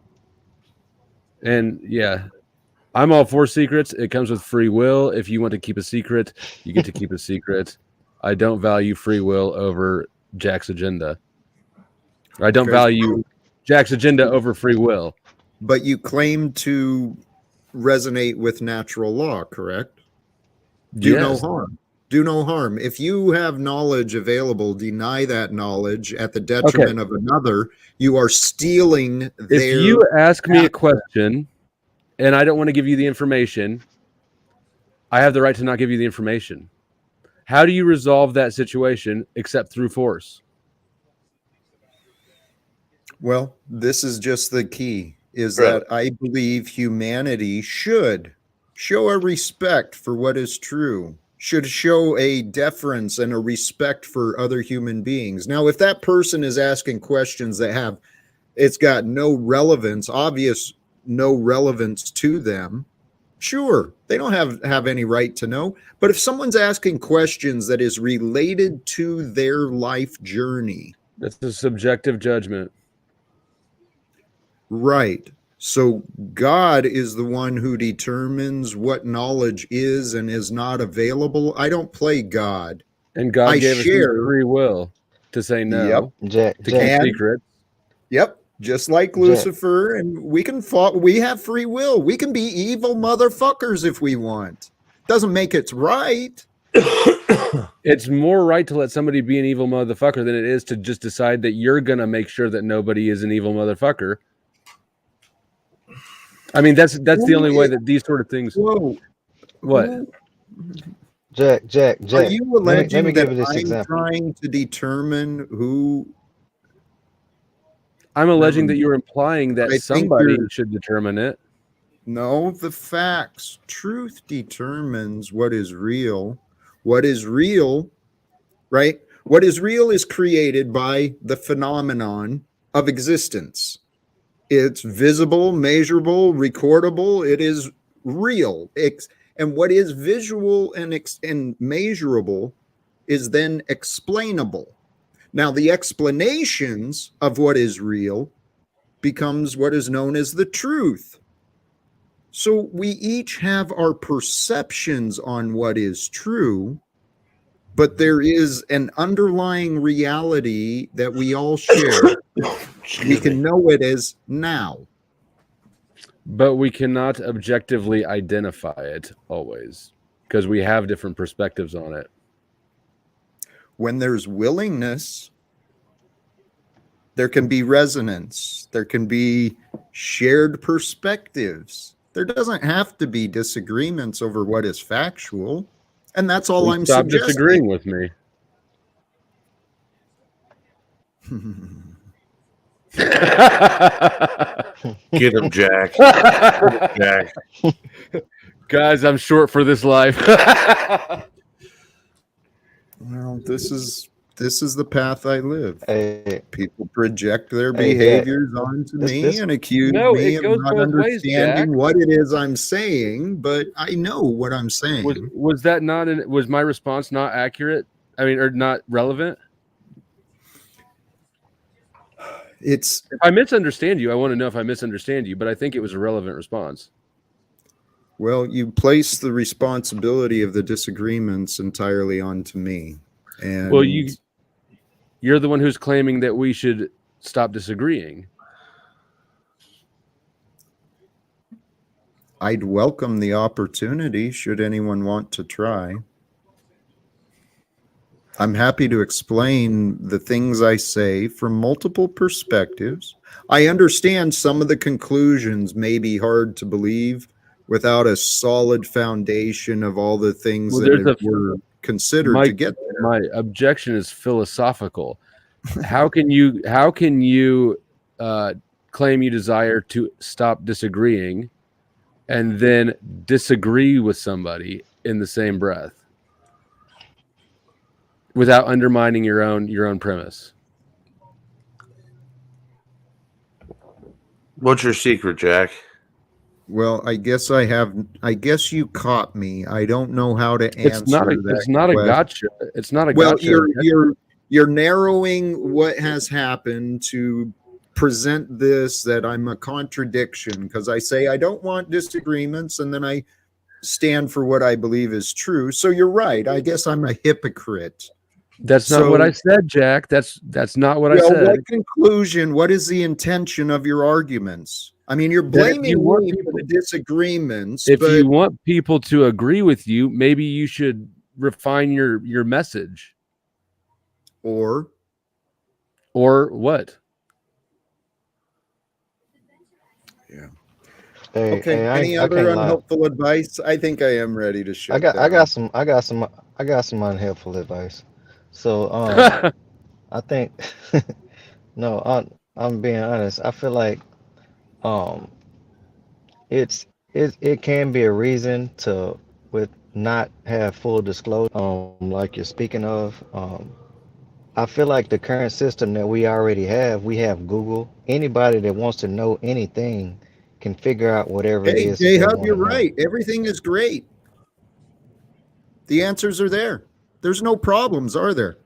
S7: And yeah, I'm all for secrets. It comes with free will. If you want to keep a secret, you get to keep a secret. I don't value free will over Jack's agenda. I don't value Jack's agenda over free will.
S1: But you claim to resonate with natural law, correct? Do no harm. Do no harm. If you have knowledge available, deny that knowledge at the detriment of another. You are stealing their...
S7: If you ask me a question and I don't want to give you the information, I have the right to not give you the information. How do you resolve that situation except through force?
S1: Well, this is just the key, is that I believe humanity should show a respect for what is true. should show a deference and a respect for other human beings. Now, if that person is asking questions that have, it's got no relevance, obvious no relevance to them, sure, they don't have any right to know. But if someone's asking questions that is related to their life journey,
S7: That's a subjective judgment.
S1: right. So God is the one who determines what knowledge is and is not available. I don't play God.
S7: And God
S1: I
S7: gave us
S1: share.
S7: free will to say no,
S1: Yep.
S7: to keep
S1: And-
S7: secrets.
S1: Yep. Just like Lucifer, and we can fall. We have free will. We can be evil motherfuckers if we want. Doesn't make it right.
S7: It's more right to let somebody be an evil motherfucker than it is to just decide that you're gonna make sure that nobody is an evil motherfucker. I mean, that's the only way that these sort of things.
S1: Whoa.
S7: What?
S13: Jack.
S1: Are you alleging
S13: let me
S1: that
S13: give you this
S1: I'm
S13: example.
S1: trying to determine who?
S7: I'm alleging that you're implying that
S1: I think
S7: somebody
S1: you're-
S7: should determine it.
S1: No, the facts. Truth determines what is real. What is real, right? What is real is created by the phenomenon of existence. It's visible, measurable, recordable. It is real. And what is visual and measurable is then explainable. Now, the explanations of what is real becomes what is known as the truth. So we each have our perceptions on what is true, but there is an underlying reality that we all share. We can know it as now.
S7: But we cannot objectively identify it always because we have different perspectives on it.
S1: When there's willingness, there can be resonance. There can be shared perspectives. There doesn't have to be disagreements over what is factual. And that's all I'm
S7: Stop
S1: suggesting.
S7: disagreeing with me.
S8: Get him, Jack. Get him, Jack.
S7: Guys, I'm short for this life.
S1: Well, this is the path I live.
S13: Hey,
S1: People project their
S13: Hey, Jack.
S1: behaviors onto
S13: This-
S1: me
S13: this-
S1: and accuse
S7: No,
S1: me
S7: it
S1: of
S7: goes
S1: not
S7: both ways,
S1: understanding
S7: Jack.
S1: what it is I'm saying, but I know what I'm saying.
S7: was that not was my response not accurate? I mean, or not relevant?
S1: It's
S7: If I misunderstand you, I want to know if I misunderstand you, but I think it was a relevant response.
S1: well, you place the responsibility of the disagreements entirely onto me. And
S7: Well, you're the one who's claiming that we should stop disagreeing.
S1: I'd welcome the opportunity should anyone want to try. I'm happy to explain the things I say from multiple perspectives. I understand some of the conclusions may be hard to believe without a solid foundation of all the things
S7: Well,
S1: that
S7: there's
S1: were considered
S7: my,
S1: to get there.
S7: My objection is philosophical. How can you claim you desire to stop disagreeing and then disagree with somebody in the same breath without undermining your own premise?
S8: What's your secret, Jack?
S1: Well, I guess you caught me. I don't know how to answer
S7: It's not a
S1: question.
S7: gotcha. It's not a
S1: Well,
S7: gotcha.
S1: you're narrowing what has happened to present this that I'm a contradiction because I say I don't want disagreements and then I stand for what I believe is true. So you're right. I guess I'm a hypocrite.
S7: That's not what I said, Jack. That's not what I said.
S1: What conclusion? What is the intention of your arguments? I mean, you're
S7: That if
S1: blaming
S7: you want
S1: me for the disagreements.
S7: If
S1: but
S7: you want people to agree with you, maybe you should refine your message.
S1: Or
S7: what?
S1: Yeah.
S13: Hey,
S1: Okay.
S13: hey,
S1: Any
S13: I
S1: other
S13: can't lie.
S1: unhelpful advice? I think I am ready to shut down.
S13: I got some unhelpful advice. So I think no, I'm being honest. I feel like it can be a reason to not have full disclosure, like you're speaking of. I feel like the current system that we already have, we have Google. Anybody that wants to know anything can figure out whatever it
S1: Hey,
S13: is that
S1: J
S13: they
S1: Hub,
S13: want
S1: you're
S13: to know.
S1: right. Everything is great. The answers are there. There's no problems, are there?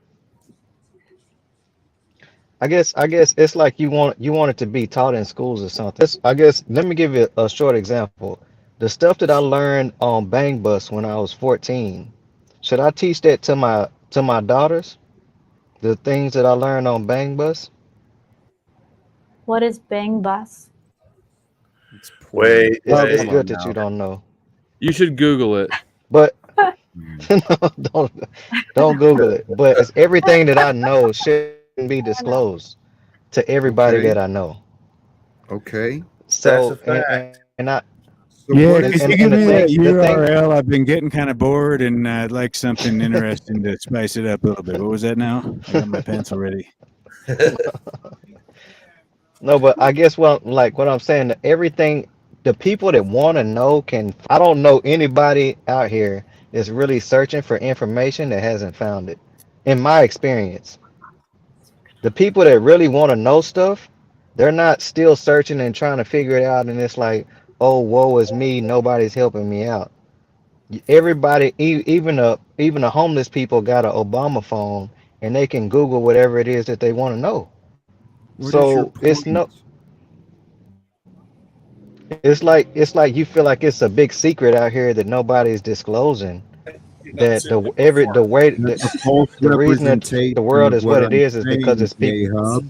S13: I guess it's like you want it to be taught in schools or something. I guess let me give you a short example. The stuff that I learned on Bang Bus when I was 14, should I teach that to my daughters? The things that I learned on Bang Bus?
S5: What is Bang Bus?
S1: It's
S8: Wait,
S13: It's
S7: Oh,
S13: it's
S7: come
S8: wait.
S13: good
S7: on
S13: that
S7: now.
S13: you don't know.
S7: You should Google it.
S13: But no, don't Google it. But it's everything that I know shouldn't be disclosed to everybody
S1: Okay.
S13: that I know.
S1: Okay.
S8: That's a
S13: So
S8: fact.
S13: and I
S1: So
S6: Yeah,
S1: what
S13: and,
S1: is
S6: could
S13: and,
S6: you
S13: and
S6: give me that
S13: the thing
S6: URL? I've been getting kind of bored and I'd like something interesting to spice it up a little bit. What was that now? I got my pencil ready.
S13: No, but I guess what I'm saying, everything the people that want to know can. I don't know anybody out here that's really searching for information that hasn't found it. In my experience, the people that really want to know stuff, they're not still searching and trying to figure it out. And it's like, oh, woe is me, nobody's helping me out. Everybody, even the homeless people, got an Obama phone, and they can Google whatever it is that they want to know.
S1: what is your
S13: So it's
S1: point?
S13: no, it's like you feel like it's a big secret out here that nobody's disclosing. That
S1: That's a false
S13: the reason that the
S1: representation
S13: world
S1: of
S13: is
S1: what
S13: what it
S1: I'm
S13: is because
S1: saying,
S13: it's people.
S1: J Hub.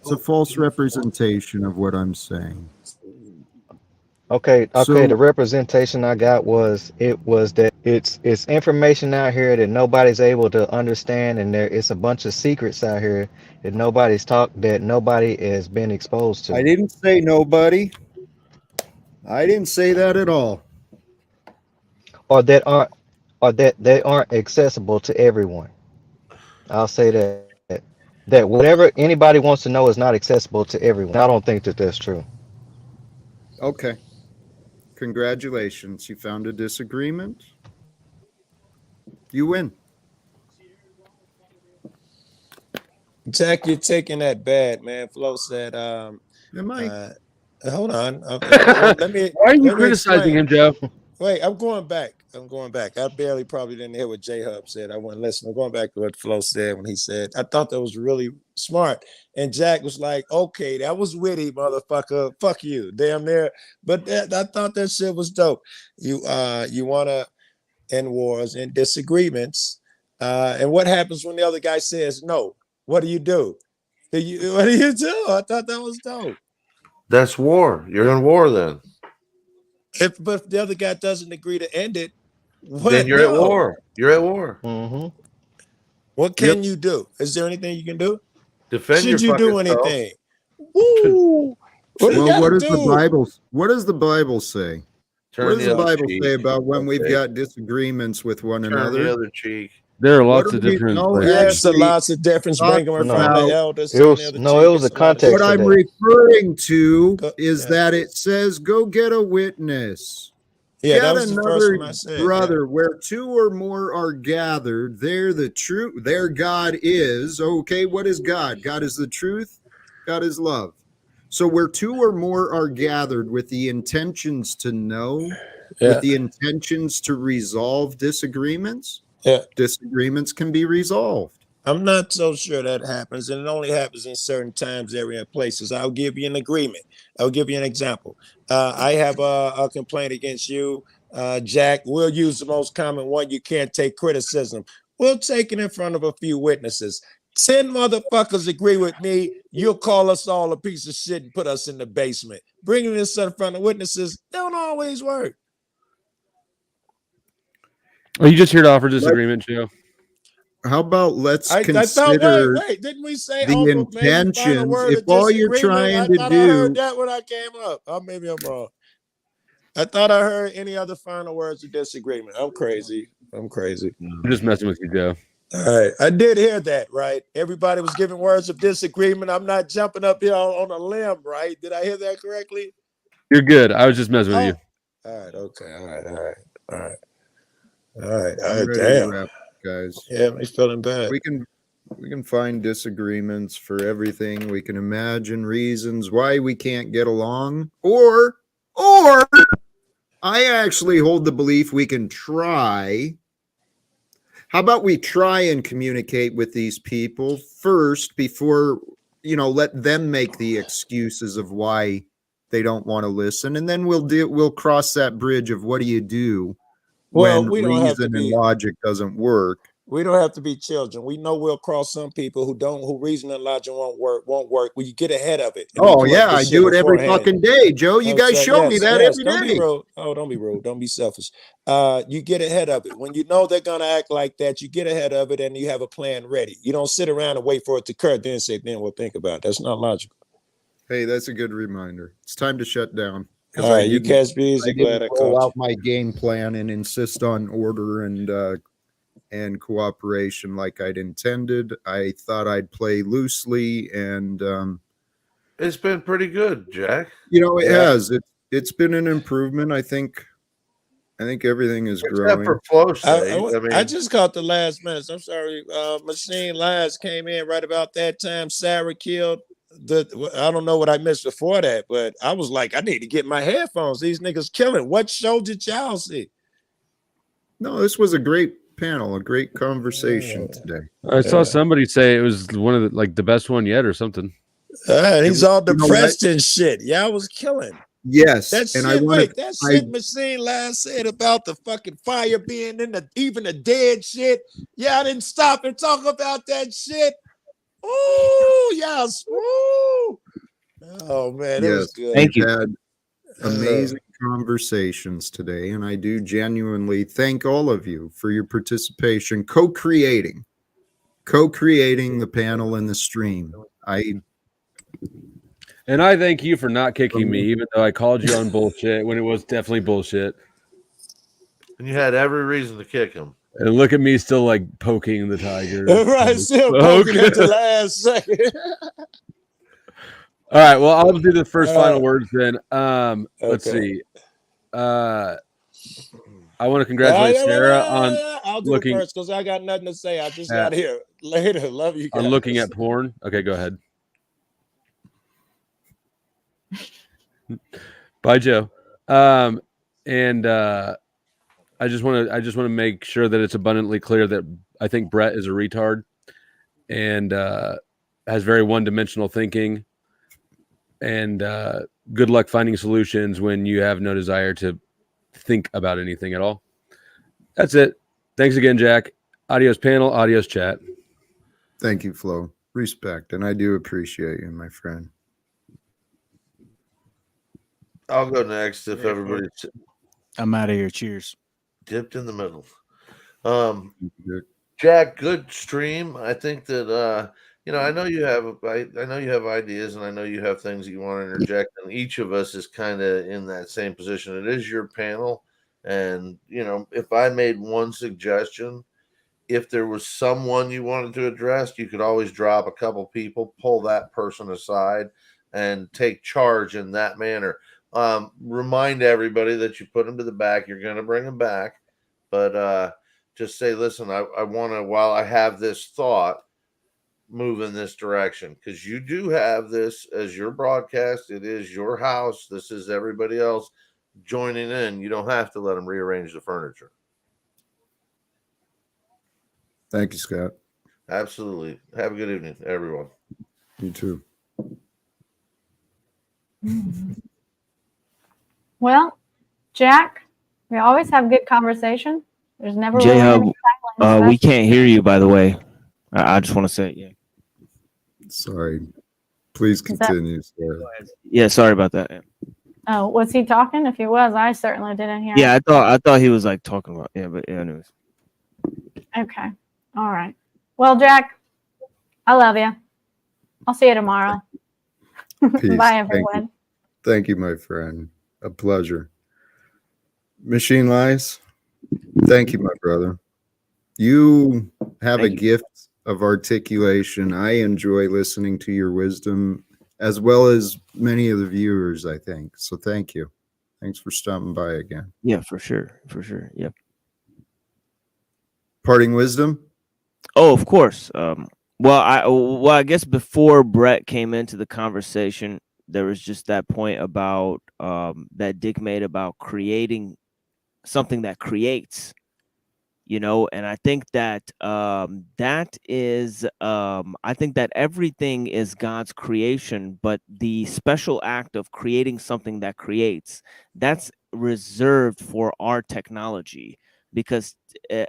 S1: It's a false representation of what I'm saying.
S13: Okay. The
S1: So
S13: representation I got was that it's information out here that nobody's able to understand, and it's a bunch of secrets out here that nobody has been exposed
S1: I
S13: to,
S1: didn't say nobody. I didn't say that at all.
S13: or that they aren't accessible to everyone. I'll say that whatever anybody wants to know is not accessible to everyone. I don't think that that's true.
S1: Okay. Congratulations. You found a disagreement. You win.
S14: Jack, you're taking that bad, man. Flo said,
S1: Am I?
S14: uh, hold on. Well, let me
S7: Why are you
S14: let me
S7: criticizing
S14: explain.
S7: him, Joe?
S14: Wait, I'm going back. I barely probably didn't hear what J Hub said. I wasn't listening. I'm going back to what Flo said when he said, I thought that was really smart. And Jack was like, okay, that was witty, motherfucker. Fuck you. Damn near. But I thought that shit was dope. You wanna end wars and disagreements. And what happens when the other guy says no? What do you do? What do you do? I thought that was dope.
S8: That's war. You're in war then.
S14: But if the other guy doesn't agree to end it,
S8: Then
S14: what
S8: you're at
S14: go?
S8: war. You're at war.
S13: Hmm.
S14: What
S1: Yep.
S14: can you do? Is there anything you can do?
S8: Defend your
S14: Should you
S8: fucking
S14: do
S8: self.
S14: anything? Woo! What do you
S1: Well,
S14: gotta do?
S1: what does the Bible say? What
S8: Turn
S1: does
S8: the
S1: the
S8: other
S1: Bible
S8: cheek.
S1: say about when we've
S8: Okay.
S1: got disagreements with one
S8: Turn the
S1: another?
S8: other cheek.
S7: There are
S1: What
S7: lots
S1: do
S7: of
S1: we
S7: different
S1: know
S7: places.
S14: Yes, a
S1: actually
S14: lots of difference. Bring
S1: talks
S14: them in front of
S13: No,
S14: the
S1: about?
S14: elders,
S13: it
S14: turn the
S13: was
S14: other
S13: no,
S14: cheek.
S13: it was
S14: It's
S13: the
S14: a lot of
S1: What
S13: context
S14: shit.
S13: of
S1: I'm
S13: that.
S1: referring to is
S14: Yeah.
S1: that it says, go get a witness.
S14: Yeah, that
S1: Get
S14: was the first
S1: another
S14: one I said. Yeah.
S1: brother where two or more are gathered. Their God is. Okay, what is God? God is the truth. God is love. So where two or more are gathered with the intentions to know, with
S14: Yeah.
S1: the intentions to resolve disagreements,
S14: Yeah.
S1: disagreements can be resolved.
S14: I'm not so sure that happens, and it only happens in certain times, area, and places. I'll give you an agreement. I'll give you an example. I have a complaint against you, Jack. We'll use the most common one. You can't take criticism. We'll take it in front of a few witnesses. 10 motherfuckers agree with me. You'll call us all a piece of shit and put us in the basement. Bringing this in front of witnesses don't always work.
S7: Are you just here to offer
S1: Let,
S7: disagreement, Joe?
S1: how about let's
S14: I thought,
S1: consider
S14: didn't we say
S1: the
S14: offer maybe final
S1: intentions?
S14: word
S1: If
S14: of
S1: all you're
S14: disagreement?
S1: trying
S14: I
S1: to
S14: thought I heard
S1: do,
S14: that when I came up. Oh, maybe I'm wrong. I thought I heard any other final words of disagreement. I'm crazy. I'm
S7: just messing with you, Joe.
S14: All right. I did hear that, right? Everybody was giving words of disagreement. I'm not jumping up here on a limb, right? Did I hear that correctly?
S7: You're good. I was just messing with you.
S14: All right. Okay. All right. All right. All right.
S1: I'm ready to
S14: Damn.
S1: wrap, guys.
S14: Yeah, me feeling bad.
S1: We can find disagreements for everything. We can imagine reasons why we can't get along, or I actually hold the belief we can try. How about we try and communicate with these people first before, let them make the excuses of why they don't want to listen, and then we'll cross that bridge of what do you do
S14: Well,
S1: when
S14: we don't have to
S1: reason and
S14: be.
S1: logic doesn't work.
S14: We don't have to be children. We know we'll cross some people who reason and logic won't work. Well, you get ahead of it. And
S1: Oh
S14: correct
S1: yeah,
S14: this
S1: I
S14: shit
S1: do it every
S14: beforehand.
S1: fucking day, Joe. You guys
S14: So,
S1: show me that
S14: yes.
S1: every
S14: Don't be
S1: day.
S14: rude. Oh, don't be rude. Don't be selfish. You get ahead of it. When you know they're gonna act like that, you get ahead of it and you have a plan ready. You don't sit around and wait for it to occur, then say, then we'll think about it. That's not logical.
S1: Hey, that's a good reminder. It's time to shut down.
S14: All right, you catch busy. Glad I
S1: roll
S14: caught
S1: out my game plan and insist on order and cooperation like I'd intended. I thought I'd play loosely, and
S8: It's been pretty good, Jack.
S1: it has. It's been an improvement. I think everything is growing.
S8: Except for flow state.
S14: I just caught the last minutes. I'm sorry. Machine Lies came in right about that time. Sarah killed I don't know what I missed before that, but I was like, I need to get my headphones. These niggas killing. What show did y'all see?
S1: No, this was a great panel, a great conversation today.
S7: I saw somebody say it was one of the best one yet or something.
S14: He's all depressed and shit. Y'all was killing.
S1: Yes,
S14: That
S1: and
S14: shit. That shit Machine Lies said about the fucking fire being in even the dead shit. Y'all didn't stop and talk about that shit. Oh, y'all smooth. Oh man, it was good.
S1: Thank you. Had amazing conversations today, and I do genuinely thank all of you for your participation, co-creating the panel and the stream.
S7: And I thank you for not kicking me, even though I called you on bullshit when it was definitely bullshit.
S8: And you had every reason to kick him.
S7: And look at me still poking the tiger.
S14: Right, still poking at the last second.
S7: All right, well, I'll do the first final words then. Let's see. I want to congratulate Sarah on
S14: I'll do it first because I got nothing to say. I just got here later. Love you guys.
S7: On looking at porn. Okay, go ahead. Bye, Joe. I just want to make sure that it's abundantly clear that I think Brett is a retard and has very one-dimensional thinking. And good luck finding solutions when you have no desire to think about anything at all. That's it. Thanks again, Jack. Adios, panel. Adios, chat.
S1: Thank you, Flo. Respect, and I do appreciate you, my friend.
S8: I'll go next if everybody's.
S6: I'm out of here. Cheers.
S8: Dipped in the middle. Jack, good stream. I think that I know you have ideas, and I know you have things that you want to interject, and each of us is kind of in that same position. It is your panel, and if I made one suggestion, if there was someone you wanted to address, you could always drop a couple people, pull that person aside, and take charge in that manner. Remind everybody that you put them to the back. You're going to bring them back, but just say, listen, I want to, while I have this thought, move in this direction, because you do have this as your broadcast. It is your house. This is everybody else joining in. You don't have to let them rearrange the furniture.
S1: Thank you, Scott.
S8: Absolutely. Have a good evening, everyone.
S1: You too.
S5: Well, Jack, we always have good conversation. There's never really
S11: J-Hub,
S5: any silence.
S11: we can't hear you, by the way. I just want to say, yeah.
S1: Sorry. Please continue, Sarah.
S11: Yeah, sorry about that. Yeah.
S5: Oh, was he talking? If he was, I certainly didn't hear.
S11: Yeah, I thought he was talking about but anyways.
S5: Okay. All right. Well, Jack, I love you. I'll see you tomorrow.
S1: Peace.
S5: Bye, everyone.
S1: Thank you, my friend. A pleasure. Machine Lies, thank you, my brother. You have a gift of articulation. I enjoy listening to your wisdom as well as many of the viewers, I think. So thank you. Thanks for stopping by again.
S11: Yeah, for sure. For sure. Yep.
S1: Parting wisdom?
S11: Oh, of course. I guess before Brett came into the conversation, there was just that point about that Dick made about creating something that creates, and I think that I think that everything is God's creation, but the special act of creating something that creates, that's reserved for our technology, because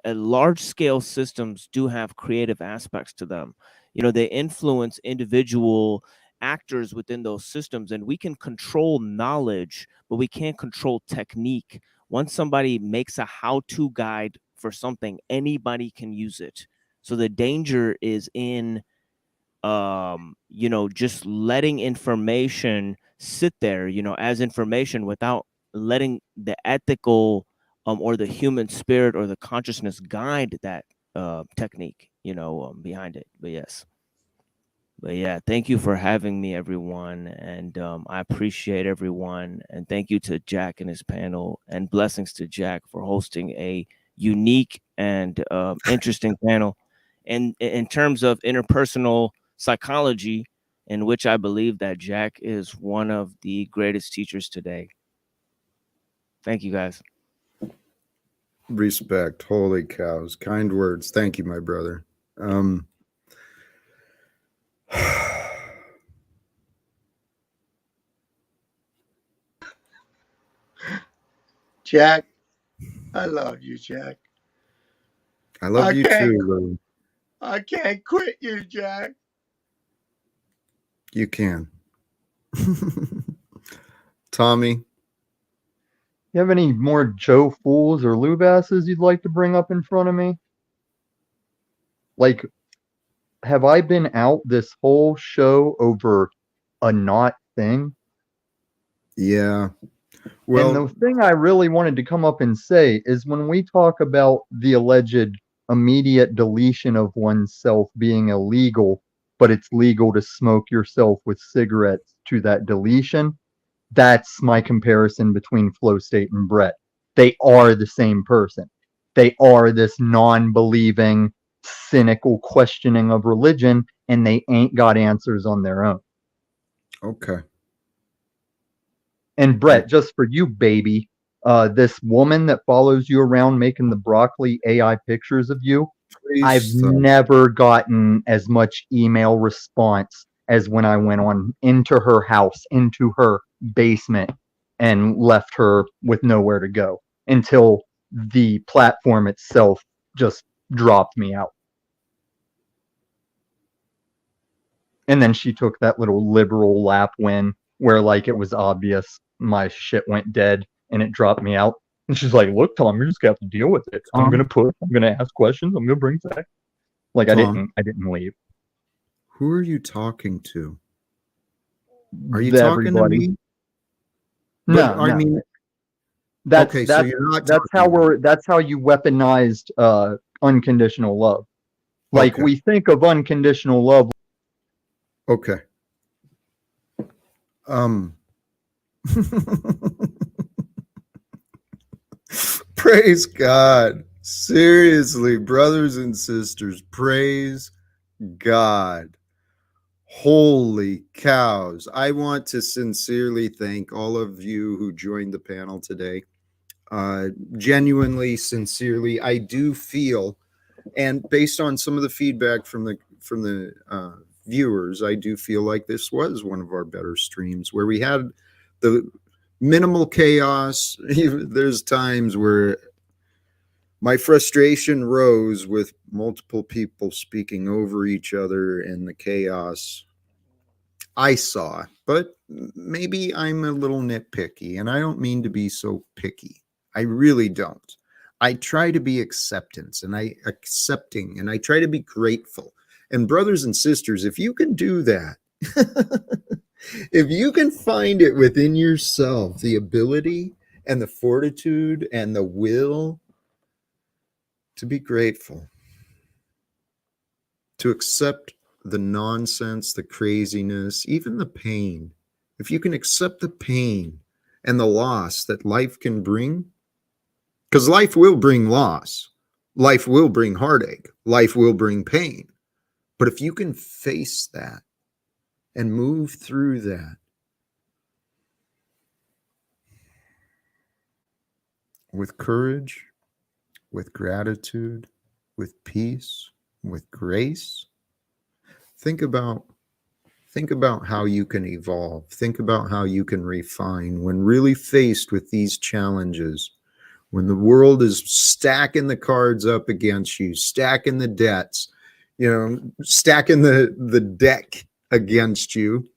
S11: large scale systems do have creative aspects to them. They influence individual actors within those systems, and we can control knowledge, but we can't control technique. Once somebody makes a how-to guide for something, anybody can use it. So the danger is in just letting information sit there, as information, without letting the ethical or the human spirit or the consciousness guide that technique, behind it. But yeah, thank you for having me, everyone. And I appreciate everyone. And thank you to Jack and his panel, and blessings to Jack for hosting a unique and interesting panel. And in terms of interpersonal psychology, in which I believe that Jack is one of the greatest teachers today. Thank you, guys.
S1: Respect. Holy cows. Kind words. Thank you, my brother.
S9: Jack, I love you, Jack.
S1: I love you too, Lou.
S9: I can't quit you, Jack.
S1: You can. Tommy?
S3: You have any more Joe Fools or Lou Basses you'd like to bring up in front of me? Like, have I been out this whole show over a not thing?
S1: Yeah. Well,
S3: and the thing I really wanted to come up and say is, when we talk about the alleged immediate deletion of oneself being illegal, but it's legal to smoke yourself with cigarettes to that deletion, that's my comparison between Flow State and Brett. They are the same person. They are this non-believing, cynical questioning of religion, and they ain't got answers on their own.
S1: okay.
S3: And Brett, just for you, baby, this woman that follows you around making the broccoli AI pictures of you,
S1: Please
S3: I've
S1: stop.
S3: never gotten as much email response as when I went on into her house, into her basement, and left her with nowhere to go until the platform itself just dropped me out. And then she took that little liberal lap win where, like, it was obvious my shit went dead and it dropped me out. And she's like, look, Tom, you're just gonna have to deal with it. I'm gonna ask questions, I'm gonna bring back. Like,
S1: Tom,
S3: I didn't leave.
S1: who are you talking to? Are you
S3: To
S1: talking
S3: everybody.
S1: to me?
S3: No,
S1: But, I
S3: no.
S1: mean,
S3: That's
S1: okay, so you're not
S3: that's how
S1: talking to me.
S3: that's how you weaponized unconditional love. Like,
S1: Okay.
S3: we think of unconditional love.
S1: Okay. Praise God. Seriously, brothers and sisters, praise God. Holy cows. I want to sincerely thank all of you who joined the panel today. Genuinely, sincerely, I do feel, and based on some of the feedback from the viewers, I do feel like this was one of our better streams, where we had the minimal chaos. There's times where my frustration rose with multiple people speaking over each other and the chaos I saw, but maybe I'm a little nitpicky, and I don't mean to be so picky. I really don't. I try to be accepting, and I try to be grateful. And brothers and sisters, if you can do that, if you can find it within yourself, the ability and the fortitude and the will to be grateful, to accept the nonsense, the craziness, even the pain. If you can accept the pain and the loss that life can bring, because life will bring loss, life will bring heartache, life will bring pain. But if you can face that and move through that with courage, with gratitude, with peace, with grace, think about how you can evolve. Think about how you can refine when really faced with these challenges. When the world is stacking the cards up against you, stacking the debts, stacking the deck against you,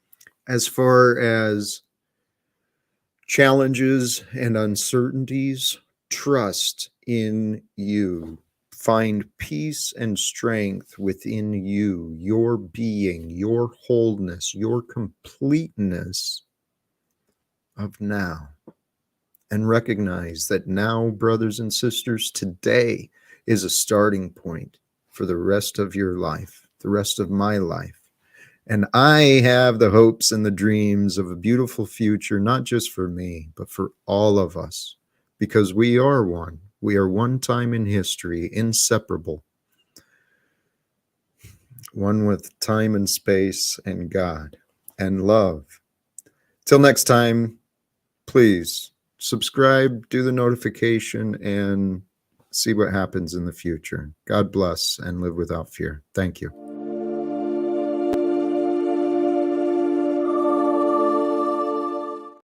S1: as far as challenges and uncertainties, trust in you. Find peace and strength within you, your being, your wholeness, your completeness of now. And recognize that now, brothers and sisters, today is a starting point for the rest of your life, the rest of my life. And I have the hopes and the dreams of a beautiful future, not just for me, but for all of us, because we are one. We are one time in history, inseparable, one with time and space and God and love. Till next time, please subscribe, do the notification, and see what happens in the future. God bless and live without fear. Thank you.